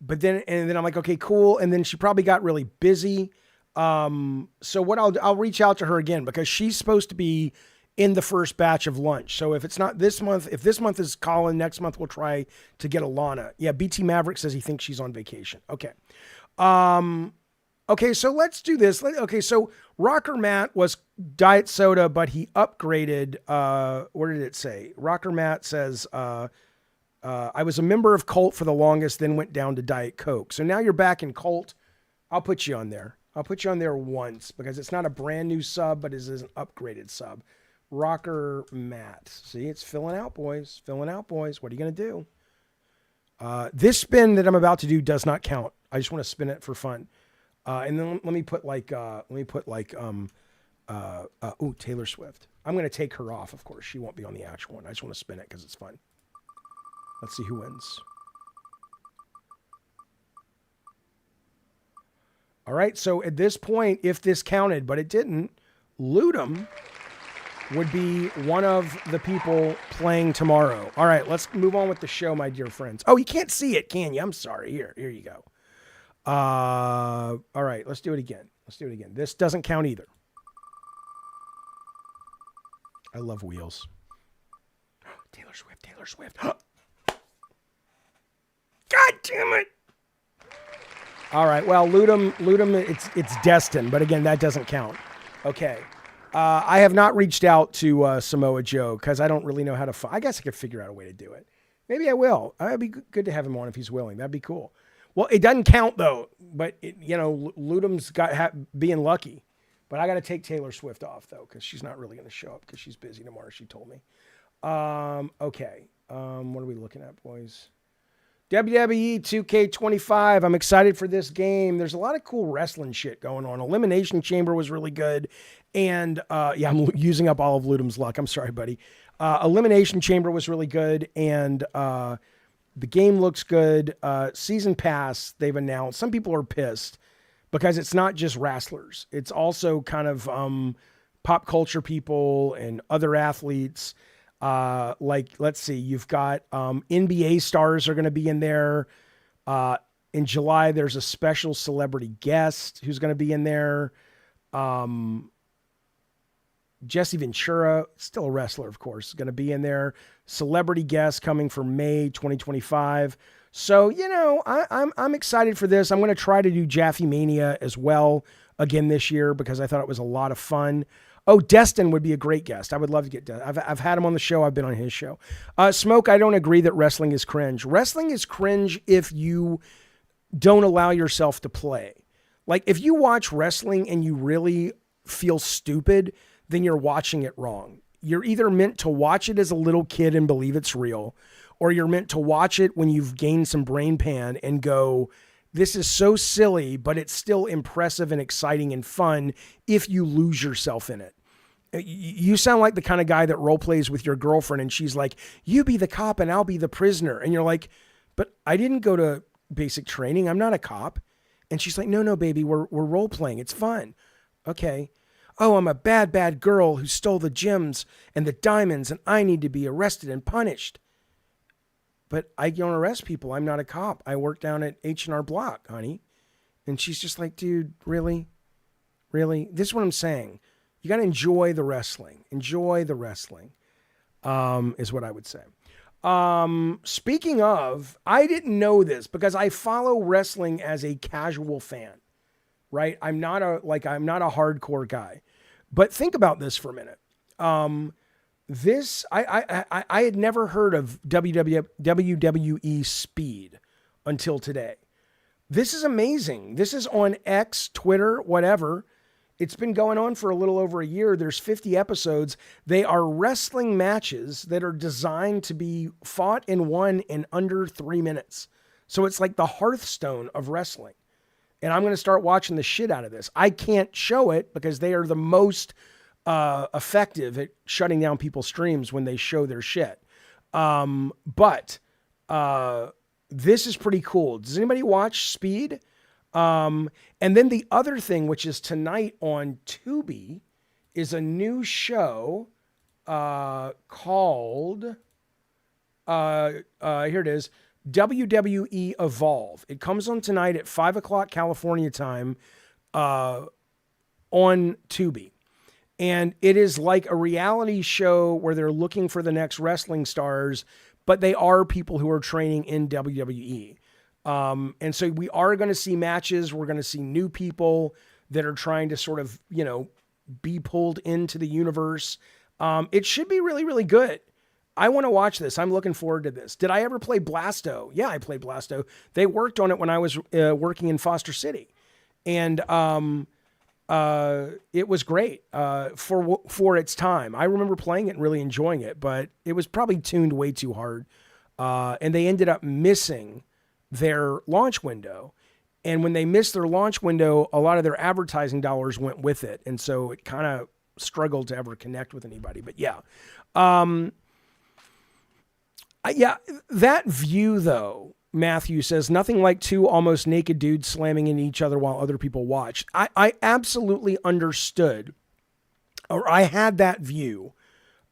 but then I'm like, okay, cool. And then she probably got really busy. So what I'll reach out to her again, because she's supposed to be in the first batch of lunch. So if it's not this month, if this month is Colin, next month we'll try to get Alana. Yeah, BT Maverick says he thinks she's on vacation. Okay. Okay, so let's do this. Okay, so Rocker Matt was diet soda, but he upgraded. What did it say? Rocker Matt says, I was a member of Cult for the longest, then went down to Diet Coke. So now you're back in Cult. I'll put you on there. I'll put you on there once because it's not a brand new sub, but it is an upgraded sub. Rocker Matt. See, it's filling out, boys. Filling out, boys. What are you going to do? This spin that I'm about to do does not count. I just want to spin it for fun. And then let me put Taylor Swift. I'm going to take her off, of course. She won't be on the actual one. I just want to spin it because it's fun. Let's see who wins. All right, so at this point, if this counted, but it didn't, Ludum would be one of the people playing tomorrow. All right, let's move on with the show, my dear friends. Oh, you can't see it, can you? I'm sorry. Here you go. All right, let's do it again. This doesn't count either. I love wheels. Taylor Swift. God damn it. All right. Well, Ludum, it's destined, but again, that doesn't count. Okay. I have not reached out to Samoa Joe because I don't really know how to. I guess I could figure out a way to do it. Maybe I will. It'd be good to have him on if he's willing. That'd be cool. Well, it doesn't count though. But Ludum's got being lucky. But I got to take Taylor Swift off though because she's not really going to show up because she's busy tomorrow. She told me. Okay. What are we looking at, boys? WWE 2K25. I'm excited for this game. There's a lot of cool wrestling shit going on. Elimination Chamber was really good. And I'm using up all of Ludum's luck. I'm sorry, buddy. Elimination Chamber was really good. And the game looks good. Season Pass, they've announced. Some people are pissed because it's not just wrestlers. It's also kind of pop culture people and other athletes. Let's see, you've got NBA stars are going to be in there. In July, there's a special celebrity guest who's going to be in there. Jesse Ventura, still a wrestler, of course, is going to be in there. Celebrity guest coming for May 2025. So, I'm excited for this. I'm going to try to do Jaffe Mania as well again this year because I thought it was a lot of fun. Oh, Destin would be a great guest. I would love to get Destin. I've had him on the show. I've been on his show. Smoke, I don't agree that wrestling is cringe. Wrestling is cringe if you don't allow yourself to play. Like, if you watch wrestling and you really feel stupid, then you're watching it wrong. You're either meant to watch it as a little kid and believe it's real, or you're meant to watch it when you've gained some brain pan and go, this is so silly, but it's still impressive and exciting and fun if you lose yourself in it. You sound like the kind of guy that role plays with your girlfriend and she's like, you be the cop and I'll be the prisoner. And you're like, but I didn't go to basic training. I'm not a cop. And she's like, no, baby, we're role playing. It's fun. Okay. Oh, I'm a bad girl who stole the gems and the diamonds and I need to be arrested and punished. But I don't arrest people. I'm not a cop. I work down at H&R Block, honey. And she's just like, dude, really? This is what I'm saying. You got to enjoy the wrestling. Enjoy the wrestling is what I would say. Speaking of, I didn't know this because I follow wrestling as a casual fan, right? I'm not a hardcore guy, but think about this for a minute. I had never heard of WWE Speed until today. This is amazing. This is on X, Twitter, whatever. It's been going on for a little over a year. There's 50 episodes. They are wrestling matches that are designed to be fought and won in under 3 minutes. So it's like the Hearthstone of wrestling. And I'm going to start watching the shit out of this. I can't show it because they are the most effective at shutting down people's streams when they show their shit. But this is pretty cool. Does anybody watch Speed? And then the other thing, which is tonight on Tubi, is a new show called, here it is, WWE Evolve. It comes on tonight at 5 o'clock California time on Tubi. And it is like a reality show where they're looking for the next wrestling stars, but they are people who are training in WWE. And so we are going to see matches. We're going to see new people that are trying to sort of, you know, be pulled into the universe. It should be really, really good. I want to watch this. I'm looking forward to this. Did I ever play Blasto? Yeah, I played Blasto. They worked on it when I was working in Foster City. And it was great for its time. I remember playing it and really enjoying it, but it was probably tuned way too hard. And they ended up missing their launch window. And when they missed their launch window, a lot of their advertising dollars went with it. And so it kind of struggled to ever connect with anybody. But yeah. Yeah, that view, though, Matthew says, nothing like two almost naked dudes slamming into each other while other people watch. I absolutely understood, or I had that view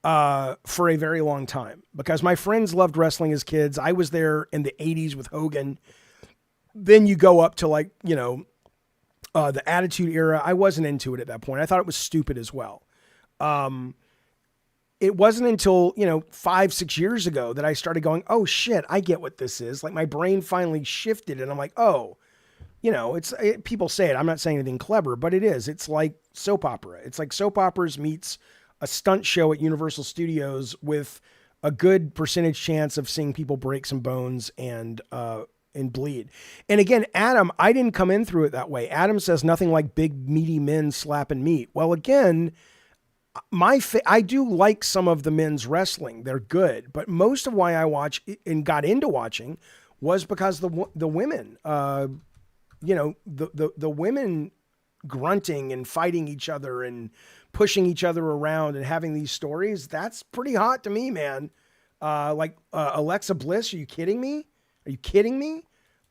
for a very long time because my friends loved wrestling as kids. I was there in the 80s with Hogan. Then you go up to like, you know, the Attitude Era. I wasn't into it at that point. I thought it was stupid as well. It wasn't until, 5-6 years ago that I started going, oh shit, I get what this is. Like my brain finally shifted and I'm like, oh, people say it. I'm not saying anything clever, but it is. It's like soap opera. It's like soap operas meets a stunt show at Universal Studios with a good percentage chance of seeing people break some bones and bleed. And again, Adam, I didn't come in through it that way. Adam says nothing like big meaty men slapping meat. Well, again, I do like some of the men's wrestling. They're good, but most of why I watch and got into watching was because the women, the women grunting and fighting each other and pushing each other around and having these stories. That's pretty hot to me, man. Alexa Bliss. Are you kidding me?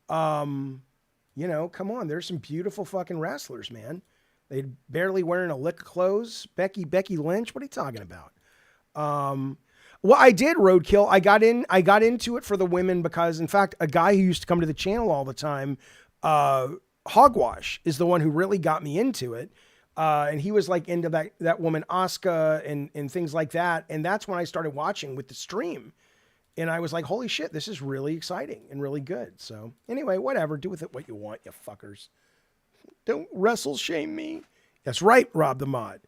Come on. There's some beautiful fucking wrestlers, man. They barely wearing a lick of clothes. Becky Lynch. What are you talking about? Well, I did Roadkill. I got into it for the women because, in fact, a guy who used to come to the channel all the time, Hogwash, is the one who really got me into it. And he was like into that woman, Asuka, and things like that. And that's when I started watching with the stream. And I was like, holy shit, this is really exciting and really good. So anyway, whatever. Do with it what you want, you fuckers. Don't wrestle shame me. That's right, Rob the Mod.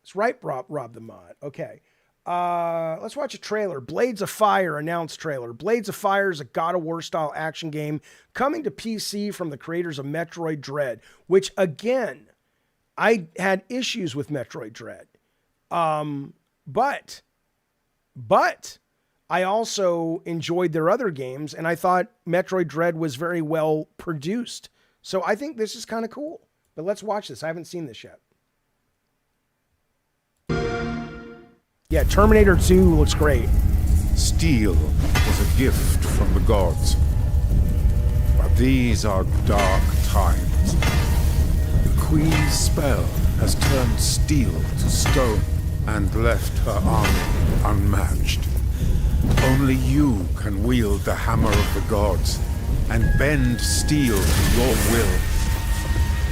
That's right, Rob the Mod. Okay. Let's watch a trailer. Blades of Fire announced trailer. Blades of Fire is a God of War style action game coming to PC from the creators of Metroid Dread, which again, I had issues with Metroid Dread. But I also enjoyed their other games and I thought Metroid Dread was very well produced. So I think this is kind of cool, but let's watch this. I haven't seen this yet. Yeah, Terminator 2 looks great. Steel was a gift from the gods. But these are dark times. The Queen's spell has turned steel to stone and left her army unmatched. Only you can wield the hammer of the gods and bend steel to your will.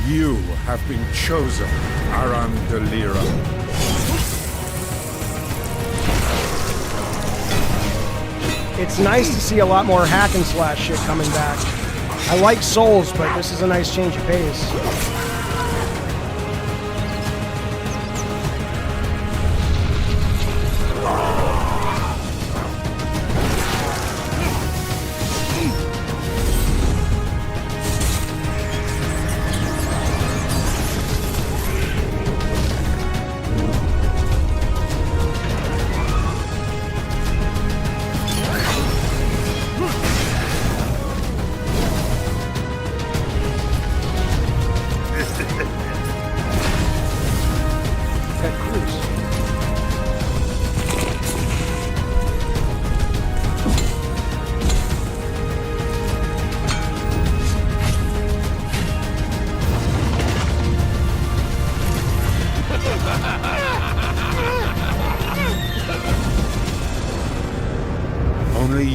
You have been chosen, Aran Delira. It's nice to see a lot more hack and slash shit coming back. I like Souls, but this is a nice change of pace.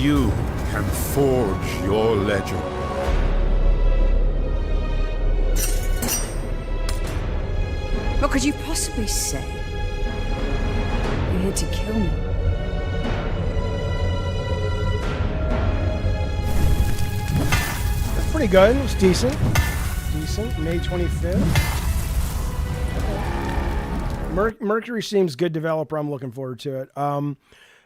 you can forge your legend. What could you possibly say? You're here to kill me. That's pretty good. It was decent. Decent. May 25th. Mercury seems good developer. I'm looking forward to it.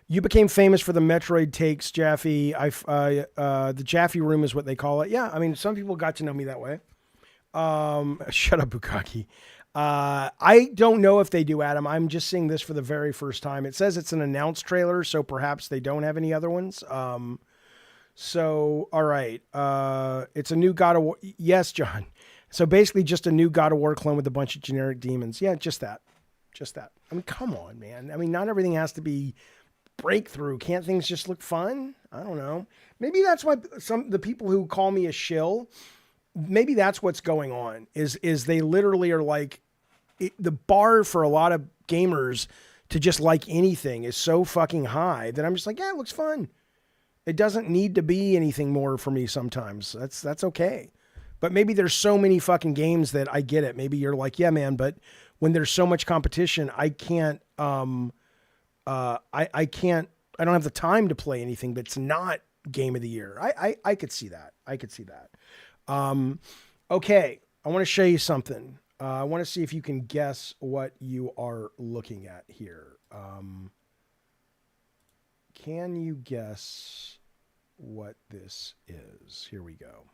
You became famous for the Metroid takes, Jaffe. The Jaffe room is what they call it. Yeah, I mean, some people got to know me that way. Shut up, Bukaki. I don't know if they do, Adam. I'm just seeing this for the very first time. It says it's an announced trailer, so perhaps they don't have any other ones. So, all right. It's a new God of War. Yes, John. So basically just a new God of War clone with a bunch of generic demons. Yeah, just that. Just that. I mean, come on, man. I mean, not everything has to be breakthrough. Can't things just look fun? I don't know. Maybe that's why the people who call me a shill, maybe that's what's going on is they literally are like, the bar for a lot of gamers to just like anything is so fucking high that I'm just like, yeah, it looks fun. It doesn't need to be anything more for me sometimes. That's okay. But maybe there's so many fucking games that I get it. Maybe you're like, yeah, man, but when there's so much competition, I don't have the time to play anything that's not game of the year. I could see that. Okay. I want to show you something. I want to see if you can guess what you are looking at here. Can you guess what this is? Here we go.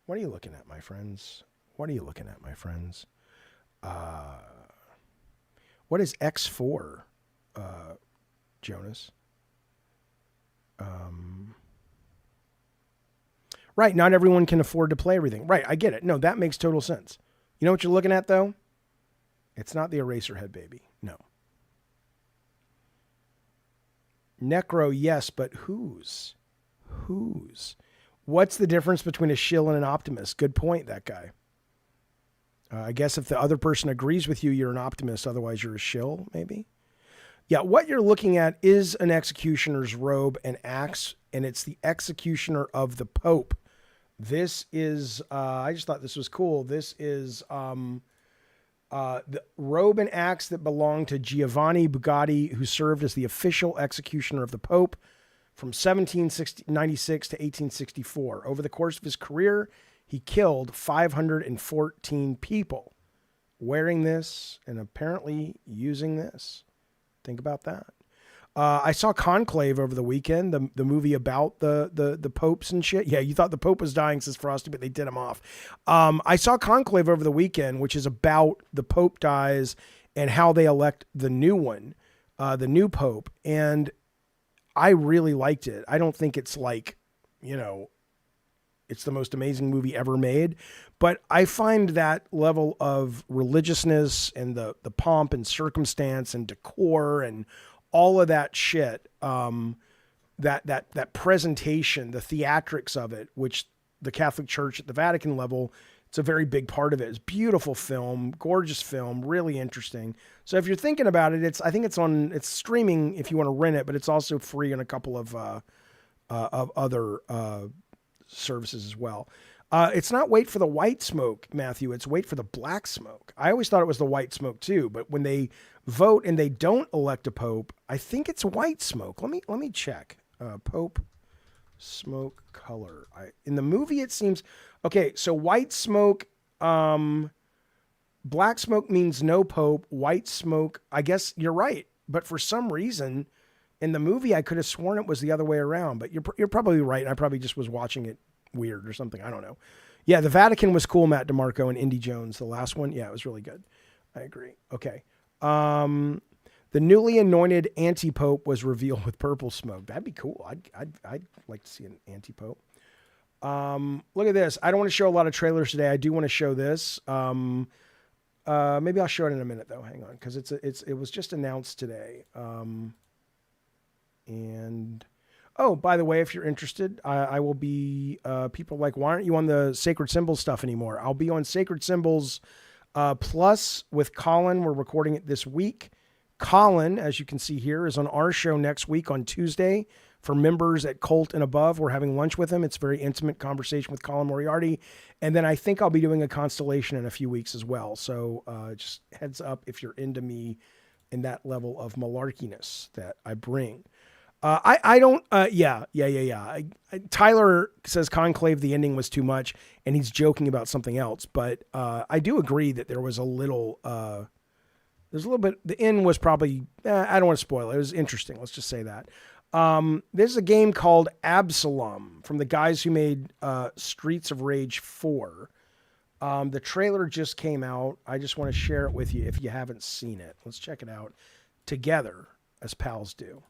What are you looking at, my friends? What is X4, Jonas? Right, not everyone can afford to play everything. Right, I get it. No, that makes total sense. You know what you're looking at, though? It's not the Eraserhead baby. No. Necro, yes, but whose? What's the difference between a shill and an optimist? Good point, that guy. I guess if the other person agrees with you, you're an optimist. Otherwise, you're a shill, maybe. Yeah, what you're looking at is an executioner's robe and axe, and it's the executioner of the Pope. This is, I just thought this was cool. This is the robe and axe that belonged to Giovanni Bugatti, who served as the official executioner of the Pope from 1796 to 1864. Over the course of his career, he killed 514 people wearing this and apparently using this. Think about that. I saw Conclave over the weekend, the movie about the popes and shit. Yeah, you thought the Pope was dying, says Frosty, but they did him off. I saw Conclave over the weekend, which is about the Pope dies and how they elect the new one, the new Pope. And I really liked it. I don't think it's like, it's the most amazing movie ever made, but I find that level of religiousness and the pomp and circumstance and decor and all of that shit, that presentation, the theatrics of it, which the Catholic Church at the Vatican level, it's a very big part of it. It's beautiful film, gorgeous film, really interesting. So if you're thinking about it, I think it's streaming if you want to rent it, but it's also free on a couple of other services as well. It's not wait for the white smoke, Matthew. It's wait for the black smoke. I always thought it was the white smoke too, but when they vote and they don't elect a pope, I think it's white smoke. Let me check. Pope smoke color. In the movie it seems okay. So white smoke, black smoke means no pope. White smoke, I guess you're right, but for some reason in the movie I could have sworn it was the other way around. But you're probably right. I probably just was watching it weird or something. I don't know. Yeah, the Vatican was cool, Matt DeMarco and Indy Jones. The last one, yeah, it was really good. I agree. Okay. The newly anointed anti-pope was revealed with purple smoke. That'd be cool. I'd like to see an anti-pope. Look at this. I don't want to show a lot of trailers today. I do want to show this. Maybe I'll show it in a minute though. Hang on, because it was just announced today. And oh, by the way, if you're interested, I will be. People are like, why aren't you on the Sacred Symbols stuff anymore? I'll be on Sacred Symbols Plus with Colin. We're recording it this week. Colin, as you can see here, is on our show next week on Tuesday. For members at Colt and above, we're having lunch with him. It's a very intimate conversation with Colin Moriarty. And then I think I'll be doing a constellation in a few weeks as well. So just heads up if you're into me in that level of malarkiness that I bring. Tyler says Conclave, the ending was too much, and he's joking about something else. But I do agree that there was a little, there's a little bit, the end was probably, I don't want to spoil it. It was interesting. Let's just say that. This is a game called Absolver from the guys who made Streets of Rage 4. The trailer just came out. I just want to share it with you if you haven't seen it. Let's check it out together as pals do.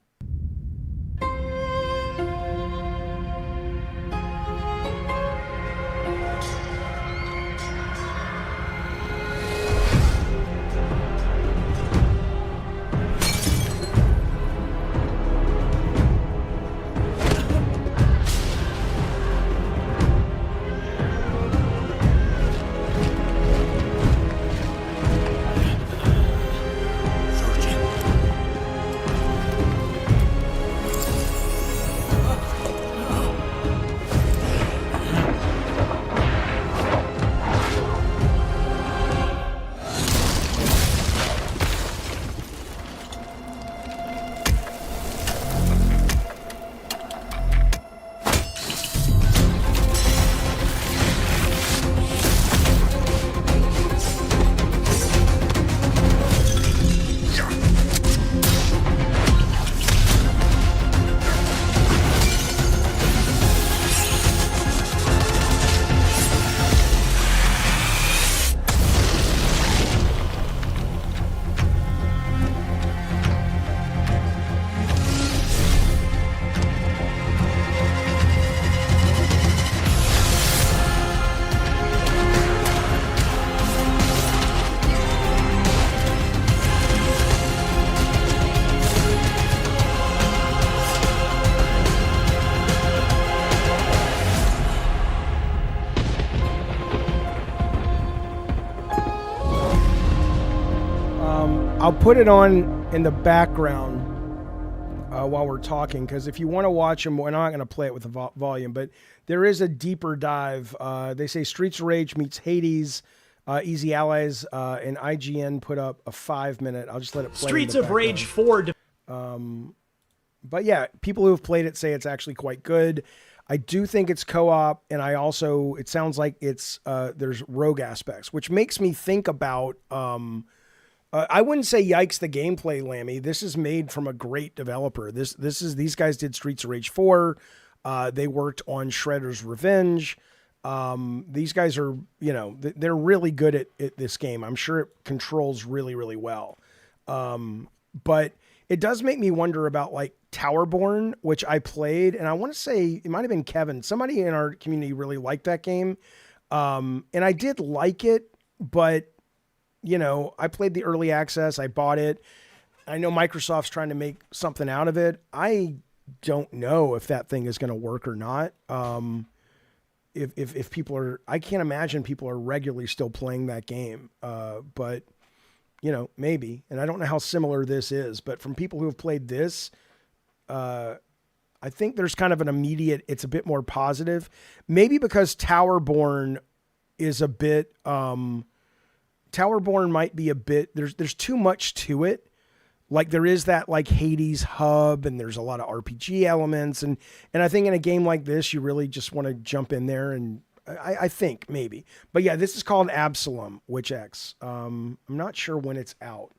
I'll put it on in the background while we're talking, because if you want to watch them, we're not going to play it with the volume, but there is a deeper dive. They say Streets of Rage meets Hades, Easy Allies, and IGN put up a 5-minute. I'll just let it play. Streets of Rage 4. But yeah, people who have played it say it's actually quite good. I do think it's co-op, and I also, it sounds like it's there's rogue aspects, which makes me think about I wouldn't say yikes the gameplay, Lammy. This is made from a great developer. These guys did Streets of Rage 4. They worked on Shredder's Revenge. These guys are, they're really good at this game. I'm sure it controls really, really well. But it does make me wonder about like Towerborn, which I played, and I want to say it might have been Kevin. Somebody in our community really liked that game. And I did like it, but I played the early access. I bought it. I know Microsoft's trying to make something out of it. I don't know if that thing is going to work or not. If people are, I can't imagine people are regularly still playing that game. But maybe, and I don't know how similar this is, but from people who have played this, I think there's kind of an immediate, it's a bit more positive, maybe because Towerborn is a bit, Towerborn might be a bit, there's too much to it. Like there is that like Hades hub, and there's a lot of RPG elements. And I think in a game like this, you really just want to jump in there, and I think maybe, but yeah, this is called Absolver, Witch X. I'm not sure when it's out,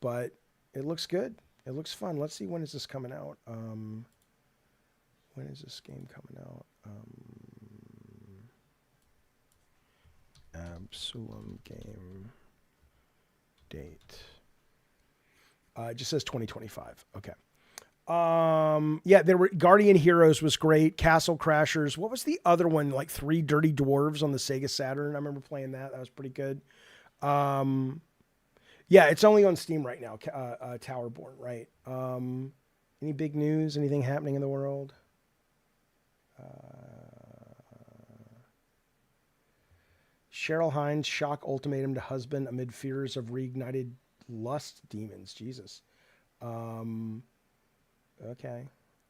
but it looks good. It looks fun. Let's see, when is this coming out? When is this game coming out? Absolver game date. It just says 2025. Okay. Yeah, there were Guardian Heroes was great. Castle Crashers. What was the other one? Like Three Dirty Dwarves on the Sega Saturn. I remember playing that. That was pretty good. Yeah, it's only on Steam right now. Towerborn, right? Any big news? Anything happening in the world? Cheryl Hines shock ultimatum to husband amid fears of reignited Lust Demons. Jesus. Okay.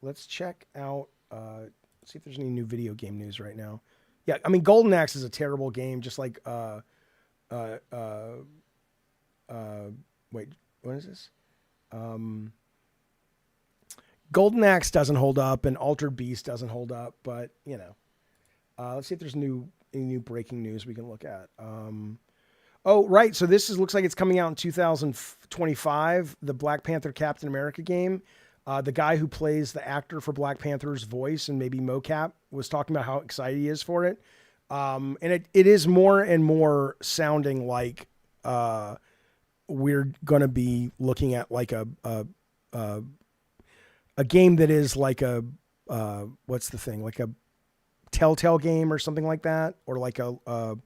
Let's check out, see if there's any new video game news right now. Yeah, I mean, Golden Axe is a terrible game, just like, wait, what is this? Golden Axe doesn't hold up, and Altered Beast doesn't hold up, but, you know. Let's see if there's any new breaking news we can look at. Oh, right, so looks like it's coming out in 2025, the Black Panther Captain America game. The guy who plays the actor for Black Panther's voice and maybe mocap was talking about how excited he is for it. And it is more and more sounding like we're going to be looking at like a game that is like a what's the thing? Like a Telltale game or something like that, or like a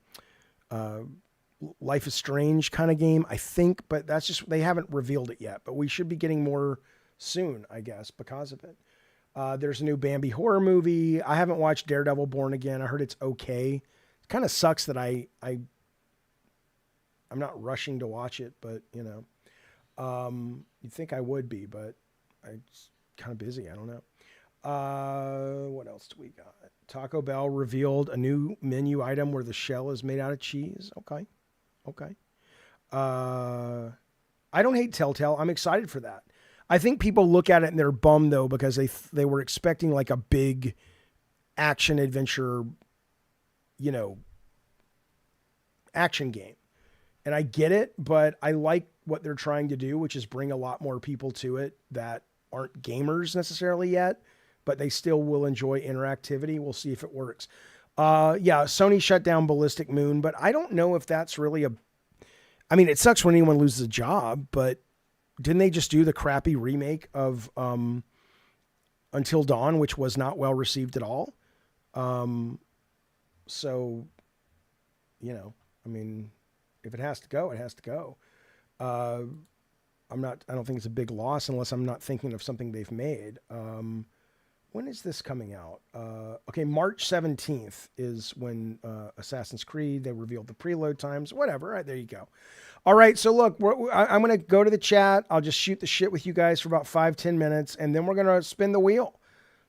Life is Strange kind of game, I think. But that's just, they haven't revealed it yet. But we should be getting more soon, I guess, because of it. There's a new Bambi horror movie. I haven't watched Daredevil Born Again. I heard it's okay. It kind of sucks that I'm not rushing to watch it, but you know, you'd think I would be, but I'm kind of busy. I don't know. What else do we got? Taco Bell revealed a new menu item where the shell is made out of cheese. Okay. I don't hate Telltale. I'm excited for that. I think people look at it and they're bummed though, because they were expecting like a big action adventure, you know, action game. And I get it, but I like what they're trying to do, which is bring a lot more people to it that aren't gamers necessarily yet, but they still will enjoy interactivity. We'll see if it works. Yeah, Sony shut down Ballistic Moon, but I don't know if that's really I mean, it sucks when anyone loses a job, but didn't they just do the crappy remake of Until Dawn, which was not well received at all? So, you know, I mean, if it has to go, it has to go. I don't think it's a big loss unless I'm not thinking of something they've made. When is this coming out? Okay, March 17th is when Assassin's Creed, they revealed the preload times, whatever. All right, there you go. All right, so look, I'm going to go to the chat. I'll just shoot the shit with you guys for about 5-10 minutes, and then we're going to spin the wheel.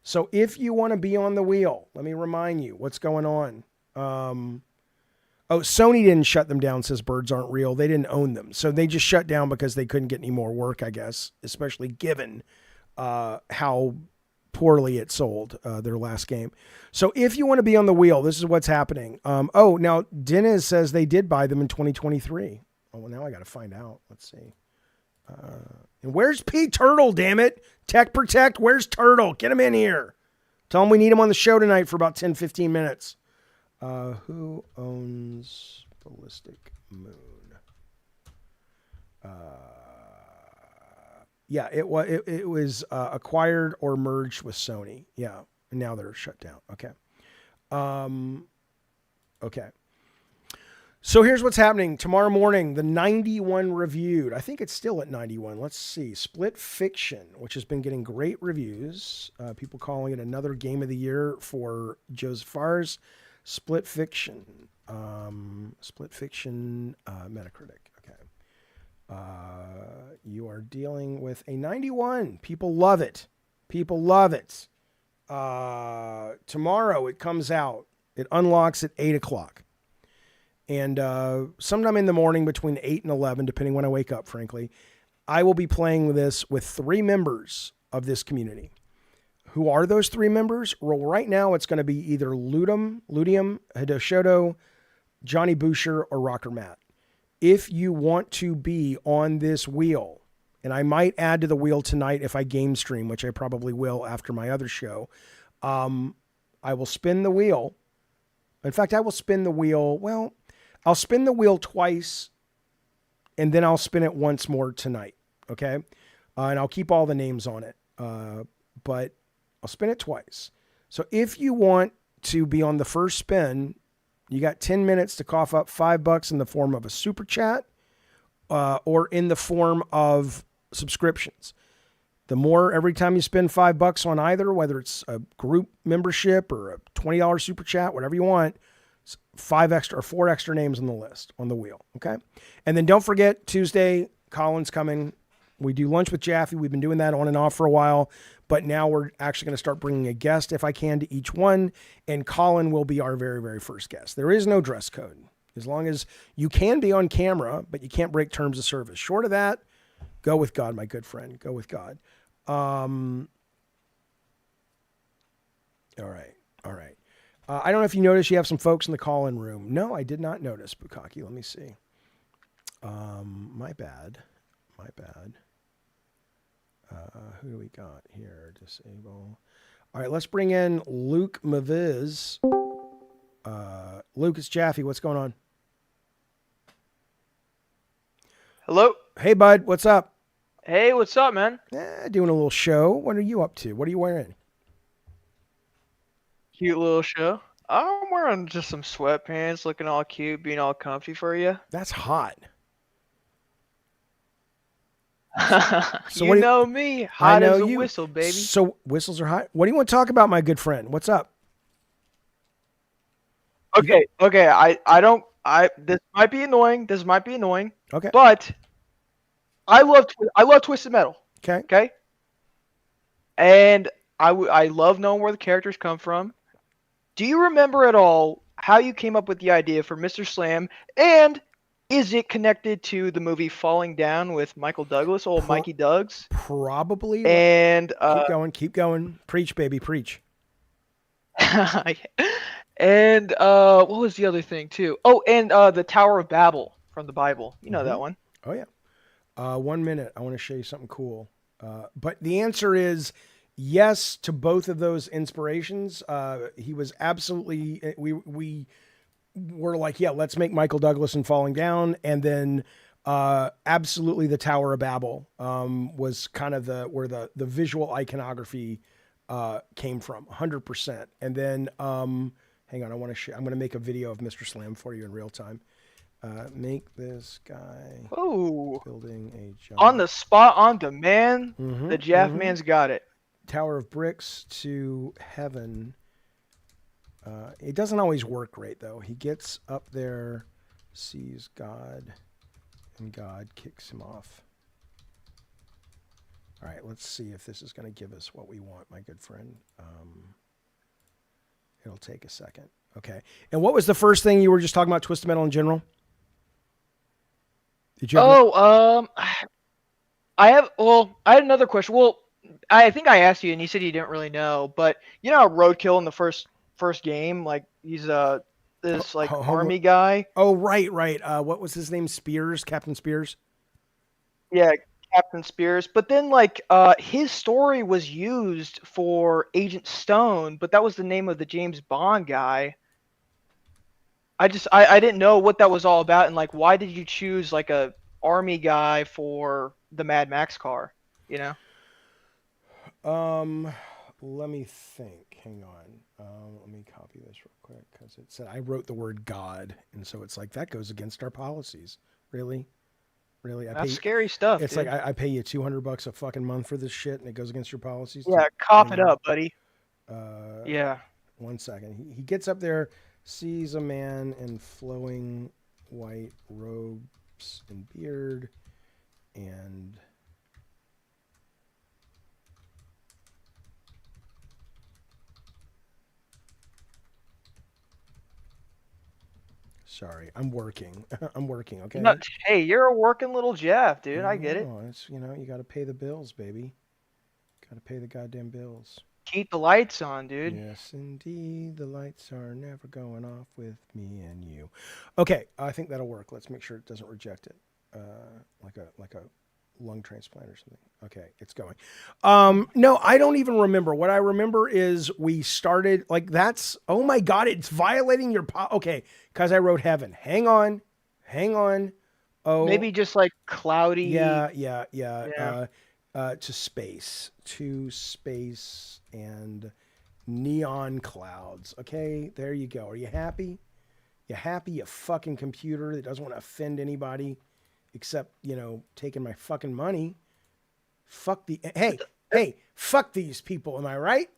So if you want to be on the wheel, let me remind you what's going on. Sony didn't shut them down, says Birds Aren't Real. They didn't own them. So they just shut down because they couldn't get any more work, I guess, especially given how poorly it sold their last game. So if you want to be on the wheel, this is what's happening. Now Dennis says they did buy them in 2023. Oh, well, now I got to find out. Let's see. And where's P Turtle, damn it? Tech Protect, where's Turtle? Get him in here. Tell him we need him on the show tonight for about 10-15 minutes. Who owns Ballistic Moon? Yeah, it was acquired or merged with Sony. Yeah, and now they're shut down. Okay. Okay. So here's what's happening. Tomorrow morning, the 91 reviewed. I think it's still at 91. Let's see. Split Fiction, which has been getting great reviews. People calling it another game of the year for Joseph Fares. Split Fiction. Metacritic. Okay. You are dealing with a 91. People love it. People love it. Tomorrow it comes out. It unlocks at 8 o'clock. And sometime in the morning between 8 and 11, depending when I wake up, frankly, I will be playing this with 3 members of this community. Who are those 3 members? Well, right now it's going to be either Ludium, Hidoshoto, Johnny Boucher, or Rocker Matt. If you want to be on this wheel, and I might add to the wheel tonight if I game stream, which I probably will after my other show, I will spin the wheel. In fact, I will spin the wheel. Well, I'll spin the wheel twice, and then I'll spin it once more tonight. Okay. And I'll keep all the names on it. But I'll spin it twice. So if you want to be on the first spin, you got 10 minutes to cough up $5 in the form of a super chat, or in the form of subscriptions. The more, every time you spend $5 on either, whether it's a group membership or a $20 super chat, whatever you want, 5 extra or 4 extra names on the list, on the wheel. Okay. And then don't forget Tuesday, Colin's coming. We do lunch with Jaffe. We've been doing that on and off for a while, but now we're actually going to start bringing a guest if I can to each one. And Colin will be our very, very first guest. There is no dress code. As long as you can be on camera, but you can't break terms of service. Short of that, go with God, my good friend. Go with God. All right. I don't know if you noticed you have some folks in the call-in room. No, I did not notice, Bukaki. Let me see. My bad. Who do we got here? Disable. All right, let's bring in Luke Maviz. Luke, it's Jaffe. What's going on? Hello. Hey, bud. What's up? Hey, what's up, man? Doing a little show. What are you up to? What are you wearing? Cute little show. I'm wearing just some sweatpants, looking all cute, being all comfy for you. That's hot. So you know me, hot as a whistle, baby. So whistles are hot. What do you want to talk about, my good friend? What's up? Okay. This might be annoying. Okay. But I love Twisted Metal. Okay. And I love knowing where the characters come from. Do you remember at all how you came up with the idea for Mr. Slam? And is it connected to the movie Falling Down with Michael Douglas, old Mikey Dougs? Probably. And keep going. Preach, baby, preach. And what was the other thing too? Oh, and the Tower of Babel from the Bible. You know that one. Oh yeah. 1 minute. I want to show you something cool. But the answer is yes to both of those inspirations. He was absolutely. We were like, yeah, let's make Michael Douglas and Falling Down, and then absolutely the Tower of Babel was kind of where the visual iconography came from, 100%. And then hang on, I'm going to make a video of Mr. Slam for you in real time. Make this guy building a job. On the spot, on demand. The Jaff man's got it. Tower of Bricks to Heaven. It doesn't always work great, though. He gets up there, sees God, and God kicks him off. All right, let's see if this is going to give us what we want, my good friend. It'll take a second. Okay. And what was the first thing you were just talking about, Twisted Metal in general? Did you have I had another question. Well, I think I asked you, and you said you didn't really know, but you know how Roadkill in the first game, like he's this army guy. Oh, right. What was his name? Spears, Captain Spears. Yeah, Captain Spears. But then his story was used for Agent Stone, but that was the name of the James Bond guy. I didn't know what that was all about, and why did you choose a army guy for the Mad Max car? You know. Let me think. Hang on. Let me copy this real quick because it said I wrote the word God, and so it's like that goes against our policies. Really? That's scary stuff. It's dude. like I pay you $200 a fucking month for this shit, and it goes against your policies. Yeah, cough it up, buddy. Yeah. 1 second. He gets up there, sees a man in flowing white robes and beard, and sorry, I'm working. Okay. No, hey, you're a working little Jeff, dude. I get it. It's you got to pay the bills, baby. Got to pay the goddamn bills. Keep the lights on, dude. Yes, indeed. The lights are never going off with me and you. Okay, I think that'll work. Let's make sure it doesn't reject it, like a lung transplant or something. Okay, it's going. No, I don't even remember. What I remember is we started that's. Oh my God, it's violating your. Okay, because I wrote heaven. Hang on. Oh, maybe just cloudy. Yeah. To space and neon clouds. Okay, there you go. Are you happy? You happy, you fucking computer that doesn't want to offend anybody except, taking my fucking money. Fuck fuck these people, am I right?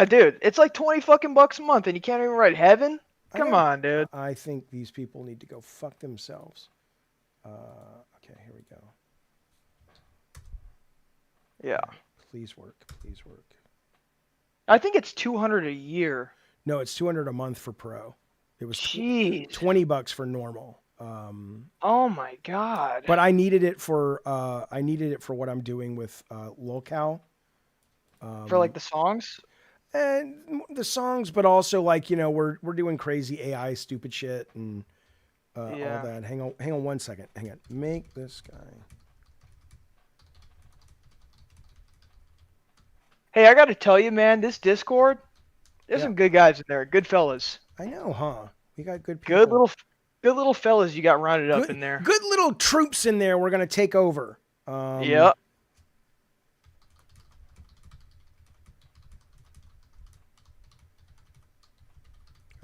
Dude, it's like 20 fucking bucks a month and you can't even write heaven? Come on, dude. I think these people need to go fuck themselves. Okay, here we go. Yeah. Please work. Please work. I think it's $200 a year. No, it's $200 a month for Pro. It was Jeez. $20 for normal. Oh my god. But I needed it for what I'm doing with Lolcow. For like the songs? And the songs, but also like, you know, we're doing crazy AI stupid shit and all that. Hang on 1 second. Hang on. Make this guy. Hey, I got to tell you, man, this Discord, there's some good guys in there, good fellas. I know, huh? We got good people. Good little fellas you got rounded up in there. Good little troops in there. We're gonna take over. Yep.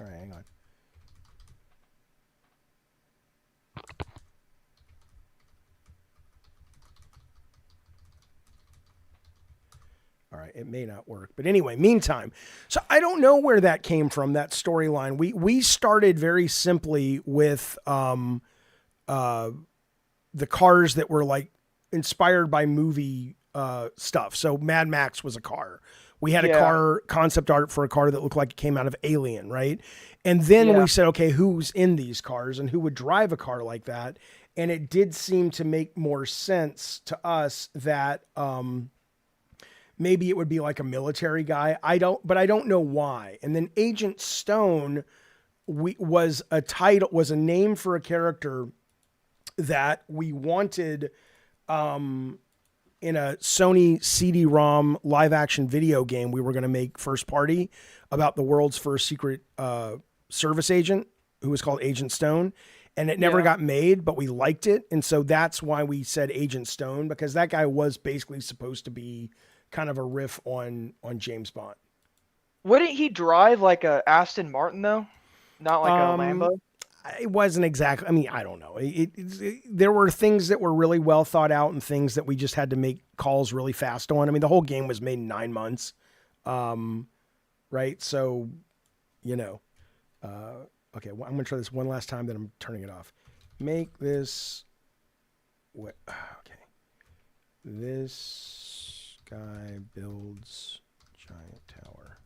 All right, hang on. All right, it may not work. But anyway, meantime, so I don't know where that came from, that storyline. We started very simply with the cars that were like inspired by movie stuff. So Mad Max was a car. We had a car concept art for a car that looked like it came out of Alien, right? And then we said, okay, who's in these cars and who would drive a car like that? And it did seem to make more sense to us that maybe it would be like a military guy. I don't know why. And then Agent Stone was a name for a character that we wanted in a Sony CD-ROM live action video game we were going to make first party about the world's first secret service agent who was called Agent Stone. And it never got made, but we liked it. And so that's why we said Agent Stone, because that guy was basically supposed to be kind of a riff on James Bond. Wouldn't he drive like a Aston Martin though? Not like a Lambo? It wasn't exactly, I mean, I don't know. There were things that were really well thought out and things that we just had to make calls really fast on. I mean, the whole game was made in 9 months. Right. So, you know, okay, well, I'm going to try this one last time, then I'm turning it off. Make this, okay. This guy builds giant tower.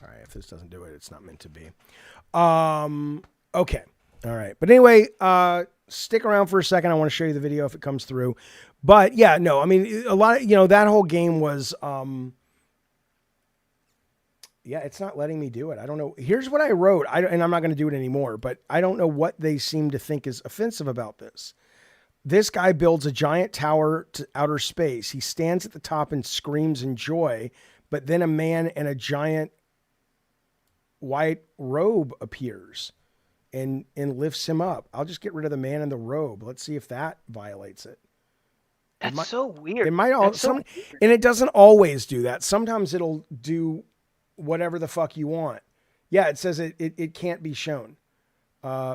All right, if this doesn't do it, it's not meant to be. Okay. All right. But anyway, stick around for a second. I want to show you the video if it comes through. But yeah, no, I mean, a lot of, you know, that whole game was, yeah, it's not letting me do it. I don't know. Here's what I wrote. And I'm not going to do it anymore, but I don't know what they seem to think is offensive about this. This guy builds a giant tower to outer space. He stands at the top and screams in joy, but then a man in a giant white robe appears and lifts him up. I'll just get rid of the man in the robe. Let's see if that violates it. That's so weird. It might and it doesn't always do that. Sometimes it'll do whatever the fuck you want. Yeah, it says it can't be shown.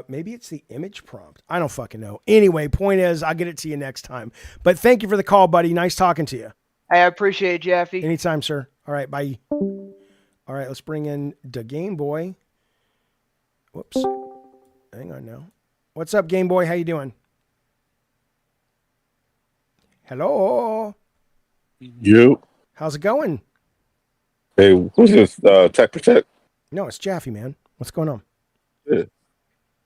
Maybe it's the image prompt. I don't fucking know. Anyway, point is, I'll get it to you next time. But thank you for the call, buddy. Nice talking to you. I appreciate it, Jaffe. Anytime, sir. All right, bye. All right, let's bring in the Game Boy. Whoops. Hang on now. What's up, Game Boy? How you doing? Hello. You. How's it going? Hey, who's this? Tech Protect? No, it's Jaffe, man. What's going on? Yeah.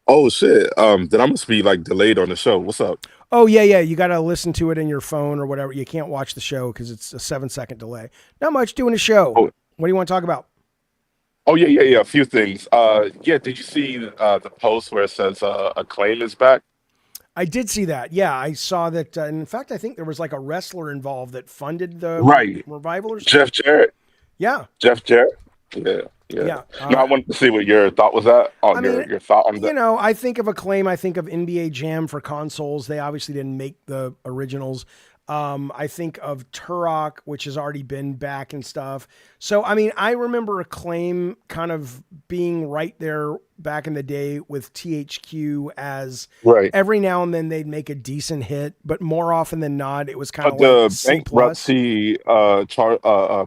Oh shit. Then I must be like delayed on the show. What's up? Oh yeah. You got to listen to it in your phone or whatever. You can't watch the show because it's a 7-second delay. Not much doing a show. Oh. What do you want to talk about? Oh yeah. A few things. Yeah. Did you see the post where it says Acclaim is back? I did see that. Yeah, I saw that. And in fact, I think there was like a wrestler involved that funded the revival or something. Jeff Jarrett. Yeah. Jeff Jarrett. Yeah. No, I wanted to see what your thought was your thought on that. You know, I think of Acclaim. I think of NBA Jam for consoles. They obviously didn't make the originals. I think of Turok, which has already been back and stuff. So, I mean, I remember Acclaim kind of being right there back in the day with THQ as Right. every now and then they'd make a decent hit, but more often than not, it was kind But of like the C plus. bankruptcy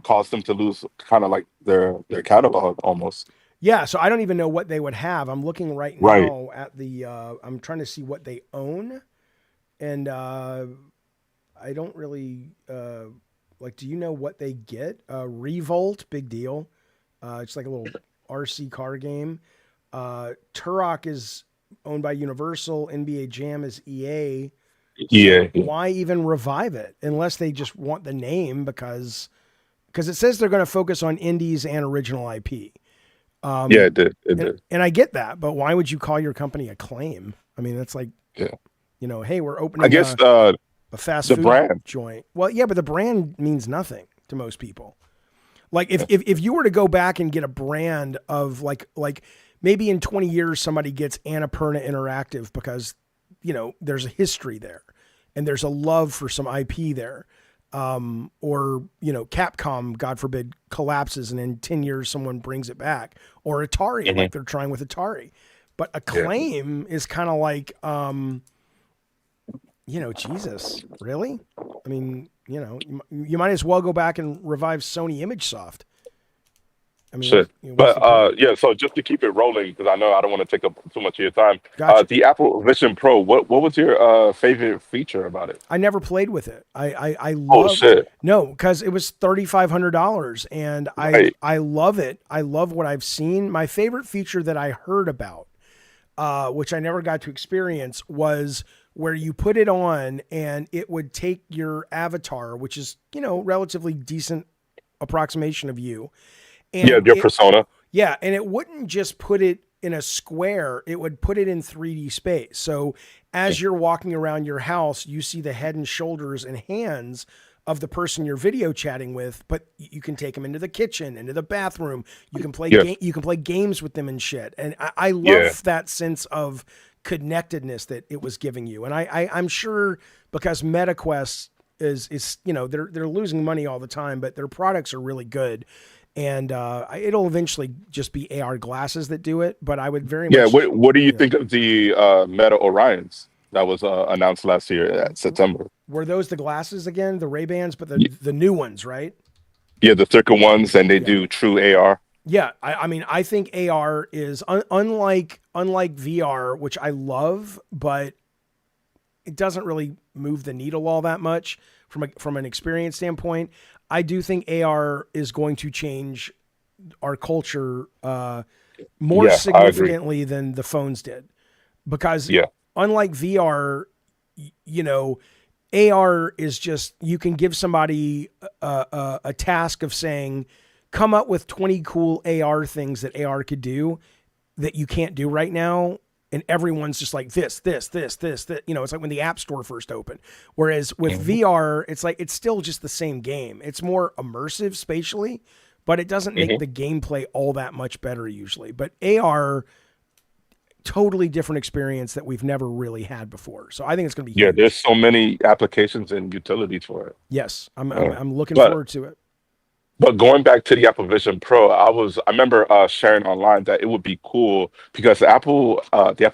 caused them to lose kind of like their catalog almost. Yeah, so I don't even know what they would have. I'm looking right Right. now at the. I'm trying to see what they own, and I don't really like. Do you know what they get? Revolt, big deal. It's like a little RC car game. Turok is owned by Universal. NBA Jam is EA. Yeah. Why even revive it unless they just want the name because it says they're going to focus on indies and original IP. Yeah, it did. It did. And I get that, but why would you call your company Acclaim? I mean, that's like, Yeah. Hey, we're opening I guess a fast the food brand. joint. Well, yeah, but the brand means nothing to most people. Like if you were to go back and get a brand of like maybe in 20 years somebody gets Annapurna Interactive because there's a history there and there's a love for some IP there. Or Capcom, God forbid, collapses and in 10 years someone brings it back, or Atari, like they're trying with Atari. But Acclaim is kind of like, Jesus, really? I mean, you might as well go back and revive Sony ImageSoft. I mean, Shit. But yeah, so just to keep it rolling, because I know I don't want to take up too much of your time. Gotcha. The Apple Vision Pro, what was your favorite feature about it? I never played with it. I Oh shit. No, because it was $3,500 and Right. I love it. I love what I've seen. My favorite feature that I heard about, which I never got to experience, was where you put it on and it would take your avatar, which is, relatively decent approximation of you. And Yeah, your persona. Yeah, and it wouldn't just put it in a square, it would put it in 3D space. So as you're walking around your house, you see the head and shoulders and hands of the person you're video chatting with, but you can take them into the kitchen, into the bathroom. You can play you can play games with them and shit. And I love that sense of connectedness that it was giving you. And I'm sure because MetaQuest is they're losing money all the time, but their products are really good. And it'll eventually just be AR glasses that do it. But I would very much. Yeah, what do you think of the Meta Orions that was announced last year at September? Were those the glasses again, the Ray-Bans, but the new ones, right? Yeah, the thicker ones, and they do true AR. Yeah, I mean, I think AR is unlike VR, which I love, but it doesn't really move the needle all that much from an experience standpoint. I do think AR is going to change our culture more significantly than the phones did, because unlike VR, AR is just, you can give somebody a task of saying, come up with 20 cool AR things that AR could do that you can't do right now. And everyone's just like this. It's like when the App Store first opened. Whereas with VR, it's like, it's still just the same game. It's more immersive spatially, but it doesn't make the gameplay all that much better usually. But AR, totally different experience that we've never really had before. So I think it's going to be huge. There's so many applications and utilities for it. Yes, I'm looking forward to it. But going back to the Apple Vision Pro, I remember sharing online that it would be cool because the Apple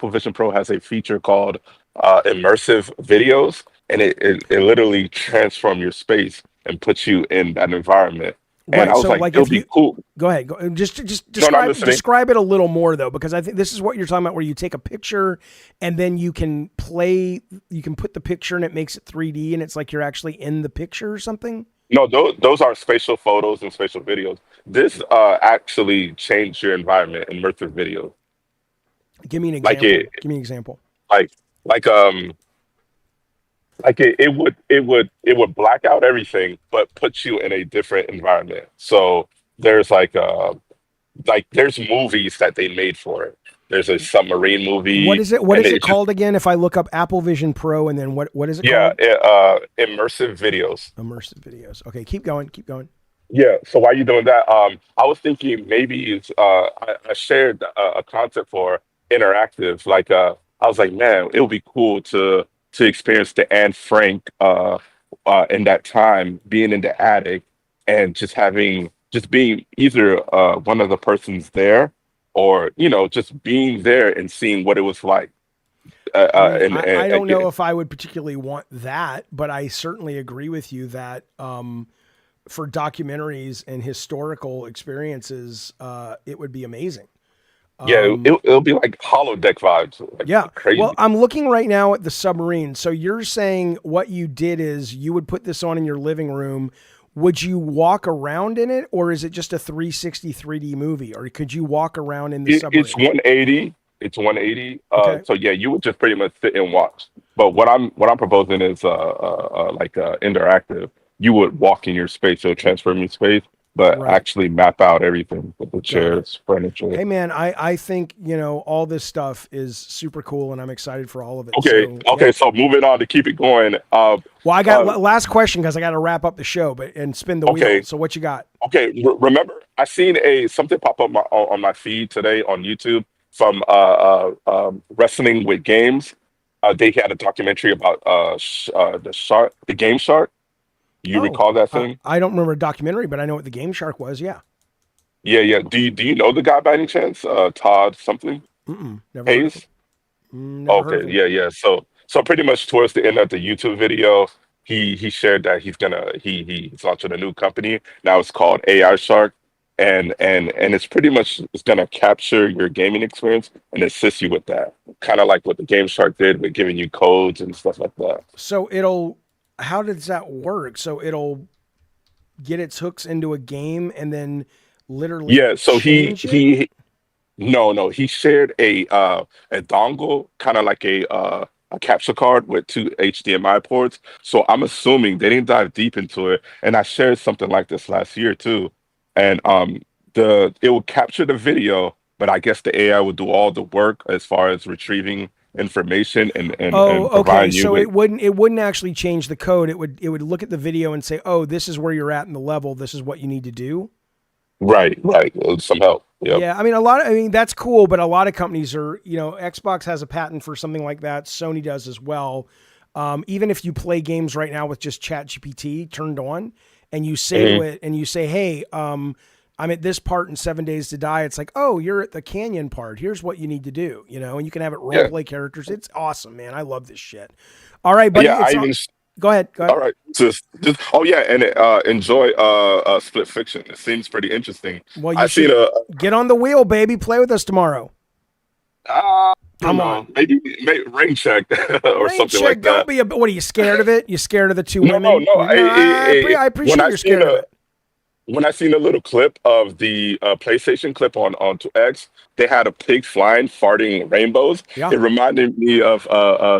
Vision Pro has a feature called immersive videos, and it literally transforms your space and puts you in that environment. Right, and I was so like, it'll be cool. Go ahead. Just describe it a little more though, because I think this is what you're talking about, where you take a picture and then you can put the picture and it makes it 3D and it's like you're actually in the picture or something. No, those are spatial photos and spatial videos. This actually changed your environment, immersive video. Give me an example. Give me an example. It would black out everything, but put you in a different environment. So there's there's movies that they made for it. There's a submarine movie. What is it? What is it called again? If I look up Apple Vision Pro and then what is it called? Immersive videos. Immersive videos. Okay, keep going. Yeah. So while you're doing that, I was thinking maybe I shared a concept for interactive. I was like, man, it would be cool to experience the Anne Frank in that time being in the attic and just being either one of the persons there or just being there and seeing what it was like. I mean, I don't know Again, if I would particularly want that, but I certainly agree with you that for documentaries and historical experiences, it would be amazing. yeah, it'll be like holodeck vibes, like Yeah. crazy. Well, I'm looking right now at the submarine. So you're saying what you did is you would put this on in your living room. Would you walk around in it, or is it just a 360 3D movie, or could you walk around in the submarine? It's 180. It's 180. Okay. So yeah, you would just pretty much sit and watch. But what I'm proposing is like interactive. You would walk in your space, so transfer your space, but Right. actually map out everything with the chairs, furniture. Hey man, I think, all this stuff is super cool and I'm excited for all of it. Okay, So, okay. yeah. So moving on to keep it going. Well, I got last question because I got to wrap up the show, and spin the Okay. wheel. So what you got? Okay, remember I seen something pop up on my feed today on YouTube from wrestling with games. They had a documentary about the Game Shark. You recall that thing? I don't remember a documentary, but I know what the Game Shark was. Yeah. Yeah, yeah. Do you know the guy by any chance? Todd something? Never heard of Hayes? him. Never heard of Okay, him. yeah, yeah. So pretty much towards the end of the YouTube video, he shared that he's launching a new company. Now it's called AI Shark. And it's pretty much it's gonna capture your gaming experience and assist you with that. Kind of like what the Game Shark did with giving you codes and stuff like that. So how does that work? So it'll get its hooks into a game and then literally Yeah, so change it? he shared a dongle, kind of like a capture card with two HDMI ports. So I'm assuming they didn't dive deep into it. And I shared something like this last year too. And it will capture the video, but I guess the AI will do all the work as far as retrieving information and Oh, okay. providing you So with. it wouldn't actually change the code. It would look at the video and say, "Oh, this is where you're at in the level. This is what you need to do." Right, some help. Yep. Yeah, I mean that's cool, but a lot of companies are, Xbox has a patent for something like that. Sony does as well. Even if you play games right now with just ChatGPT turned on, and you say to it, and you say, "Hey, I'm at this part in 7 Days to Die." It's like, "Oh, you're at the canyon part. Here's what you need to do." And you can have it role play characters. It's awesome, man. I love this shit. All right, buddy. Yeah, Go ahead. all right. Just oh yeah, and enjoy Split Fiction. It seems pretty interesting. Well, you I seen should get on the wheel, baby. Play with us tomorrow. Come on, maybe rain check or Rain something check, like don't that. be what are you scared of it? You scared of the two No, women? no. I appreciate When I you're scared of it. When I seen a little clip of the PlayStation clip on X, they had a pig flying, farting rainbows. Yeah. It reminded me of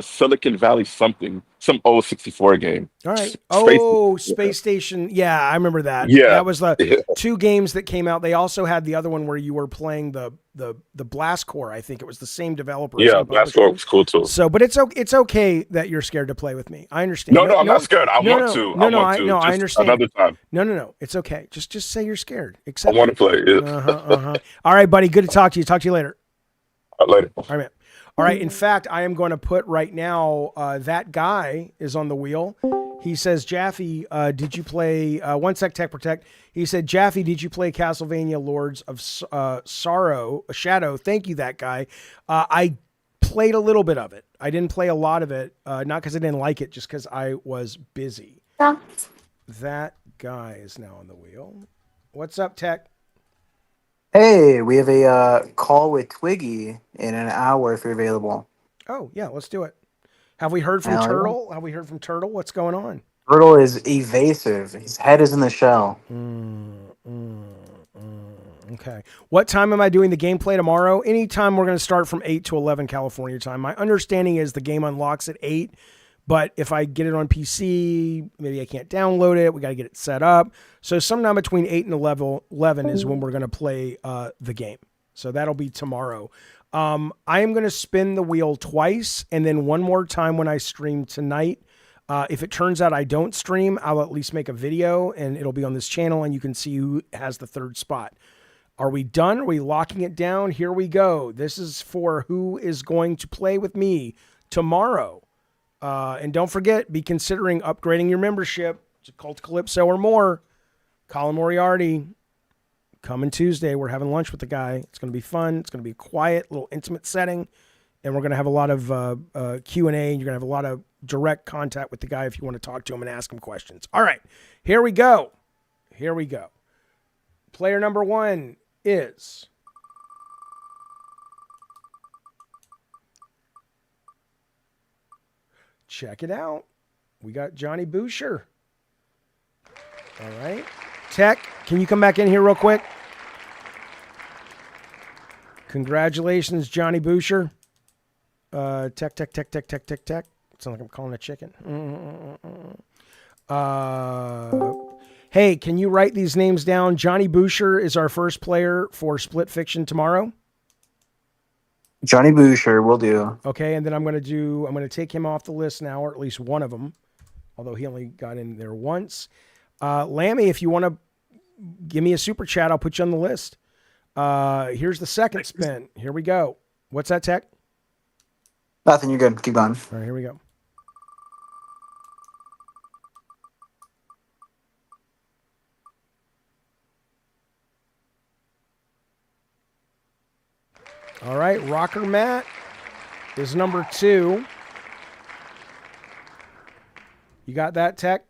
Silicon Valley something, some old 64 game. All right. Space- Space Station. Yeah, I remember that. Yeah. That was the two games that came out. They also had the other one where you were playing the Blast Core. I think it was the same developer. Yeah, same Blast publisher. Core was cool too. So, but it's okay that you're scared to play with me. I understand. No, I'm not scared. I want to. No, I want to. I Just understand. another time. No. It's okay. Just say you're scared. I Accept want it. to play. All right, buddy. Good to talk to you. Talk to you later. Later. All right, man. All right. In fact, I am going to put right now, that guy is on the wheel. He says, Jaffe, did you play, One Sec Tech Protect? He said, Jaffe, did you play Castlevania Lords of Shadow? Thank you, that guy. I played a little bit of it. I didn't play a lot of it, not because I didn't like it, just because I was busy. That guy is now on the wheel. What's up, Tech? Hey, we have a call with Twiggy in an hour if you're available. Oh, yeah, let's do it. Have we heard from Turtle? Have we heard from Turtle? What's going on? Turtle is evasive. His head is in the shell. Okay. What time am I doing the gameplay tomorrow? Anytime. We're going to start from 8 to 11 California time. My understanding is the game unlocks at 8, but if I get it on PC, maybe I can't download it. We got to get it set up. So sometime between 8 and 11 is when we're going to play the game. So that'll be tomorrow. I am going to spin the wheel twice and then one more time when I stream tonight. If it turns out I don't stream, I'll at least make a video and it'll be on this channel and you can see who has the third spot. Are we done? Are we locking it down? Here we go. This is for who is going to play with me tomorrow. And don't forget, be considering upgrading your membership to Cult Calypso or more. Colin Moriarty, coming Tuesday. We're having lunch with the guy. It's going to be fun. It's going to be a quiet, little intimate setting. And we're going to have a lot of Q&A. You're going to have a lot of direct contact with the guy if you want to talk to him and ask him questions. All right, here we go. Here we go. Player number 1 is... Check it out. We got Johnny Boucher. All right. Tech, can you come back in here real quick? Congratulations, Johnny Boucher. Tech. Sounds like I'm calling a chicken. Hey, can you write these names down? Johnny Boucher is our first player for Split Fiction tomorrow. Johnny Boucher, will do. Okay, and then I'm going to take him off the list now, or at least one of them, although he only got in there once. Lammy, if you want to give me a super chat, I'll put you on the list. Here's the second spin. Here we go. What's that, Tech? Nothing, you're good. Keep going. All right, here we go. All right, Rocker Matt is number 2. You got that, Tech?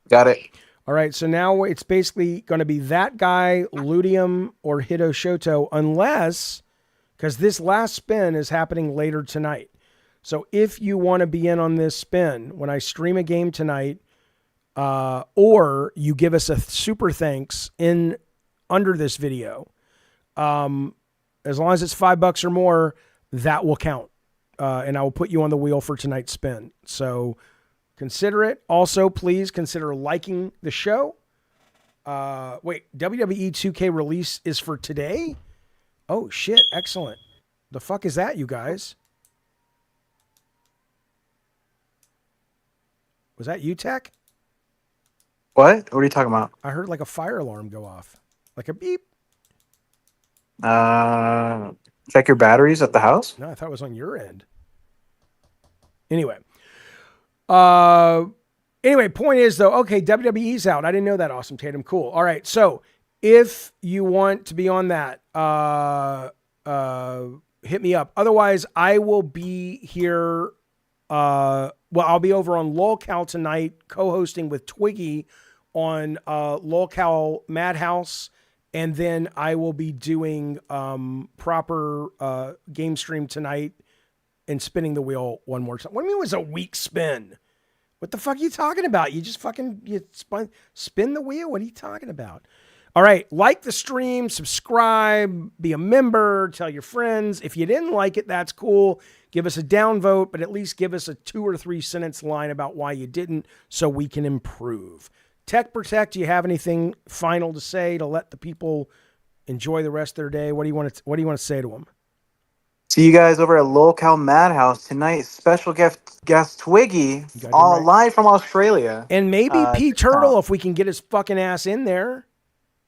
Got it. All right, so now it's basically going to be that guy, Ludium, or Hito Shoto, unless, because this last spin is happening later tonight. So if you want to be in on this spin, when I stream a game tonight, or you give us a super thanks in under this video, as long as it's $5 or more, that will count. And I will put you on the wheel for tonight's spin. So consider it. Also, please consider liking the show. Wait, WWE 2K release is for today? Oh, shit. Excellent. The fuck is that, you guys? Was that you, Tech? What? What are you talking about? I heard like a fire alarm go off. Like a beep. Check your batteries at the house? No, I thought it was on your end. Anyway. Point is, though, okay, WWE's out. I didn't know that. Awesome, Tatum. Cool. All right, so if you want to be on that, hit me up. Otherwise, I will be here. I'll be over on LOLCal tonight, co-hosting with Twiggy on LOLCal Madhouse. And then I will be doing proper game stream tonight and spinning the wheel one more time. What do you mean it was a weak spin? What the fuck are you talking about? You just spin the wheel? What are you talking about? All right, like the stream, subscribe, be a member, tell your friends. If you didn't like it, that's cool. Give us a downvote, but at least give us a 2 or 3 sentence line about why you didn't so we can improve. Tech Protect, do you have anything final to say to let the people enjoy the rest of their day? What do you want to say to them? See you guys over at LOLCal Madhouse tonight. Special guest Twiggy, all live from Australia. And maybe P Turtle if we can get his fucking ass in there.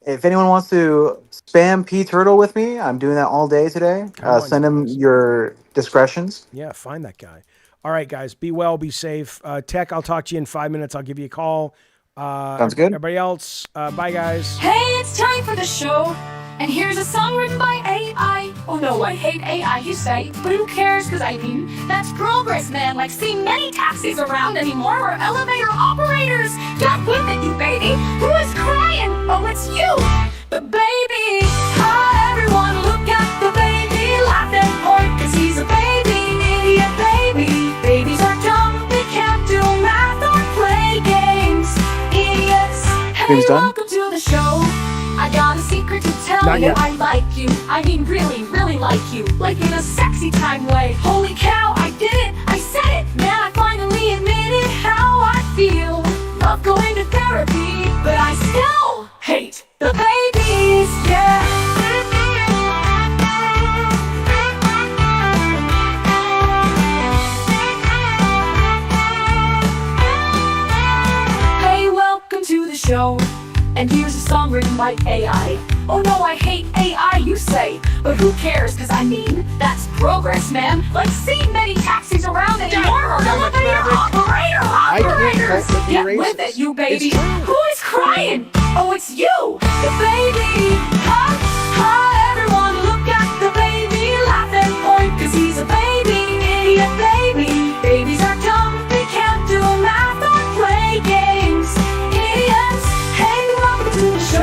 If anyone wants to spam P Turtle with me, I'm doing that all day today. Send him your discretions. Yeah, find that guy. All right, guys, be well, be safe. Tech, I'll talk to you in 5 minutes. I'll give you a call. Sounds good. Everybody else, bye, guys. Hey, it's time for the show. And here's a song written by AI. Oh no, I hate AI, you say. But who cares, because I mean, that's progress, man. Like, see many taxis around anymore or elevator operators. Get with it, you baby. Who is crying? Oh, it's you. But baby, hi everyone, look at the baby. Laugh and point, because he's a baby. Idiot baby. Babies are dumb, they can't do math or play games. Idiots. Hey, welcome to the show. I got a secret to tell you. I like you. I mean, really, really like you. Like in a sexy time way. Holy cow, I did it. I said it. Man, I finally admitted how I feel. Love going to therapy, but I still hate the babies. Yeah. Hey, welcome to the show. And here's a song written by AI. Oh no, I hate AI, you say. But who cares, cause I mean, that's progress, man. Like, see many taxis around anymore. Elevator operators. Get with it, you baby. Who is crying? Oh, it's you, the baby. Ha, ha, everyone look at the baby. Laugh and point, cause he's a baby. Idiot baby. Babies are dumb, they can't do math or play games. Idiots, hey, welcome to the show.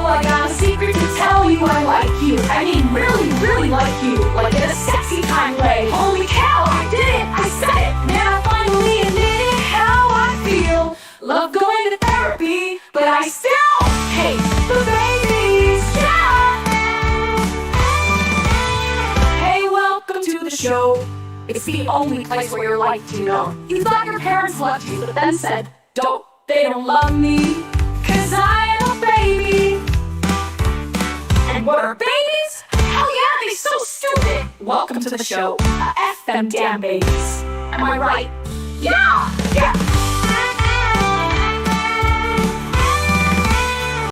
I got a secret to tell you, I like you. I mean, really, really like you. Like in a sexy kind way. Holy cow, I did it, I said it. Man, I finally admitted how I feel. Love going to therapy, but I still hate the babies. Yeah. Hey, welcome to the show. It's the only place where you're liked, you know. You thought your parents loved you, but then said, they don't love me, cause I am a baby. And what are babies? Hell yeah, they so stupid. Welcome to the show. F them damn babies. Am I right? Yeah! Yeah!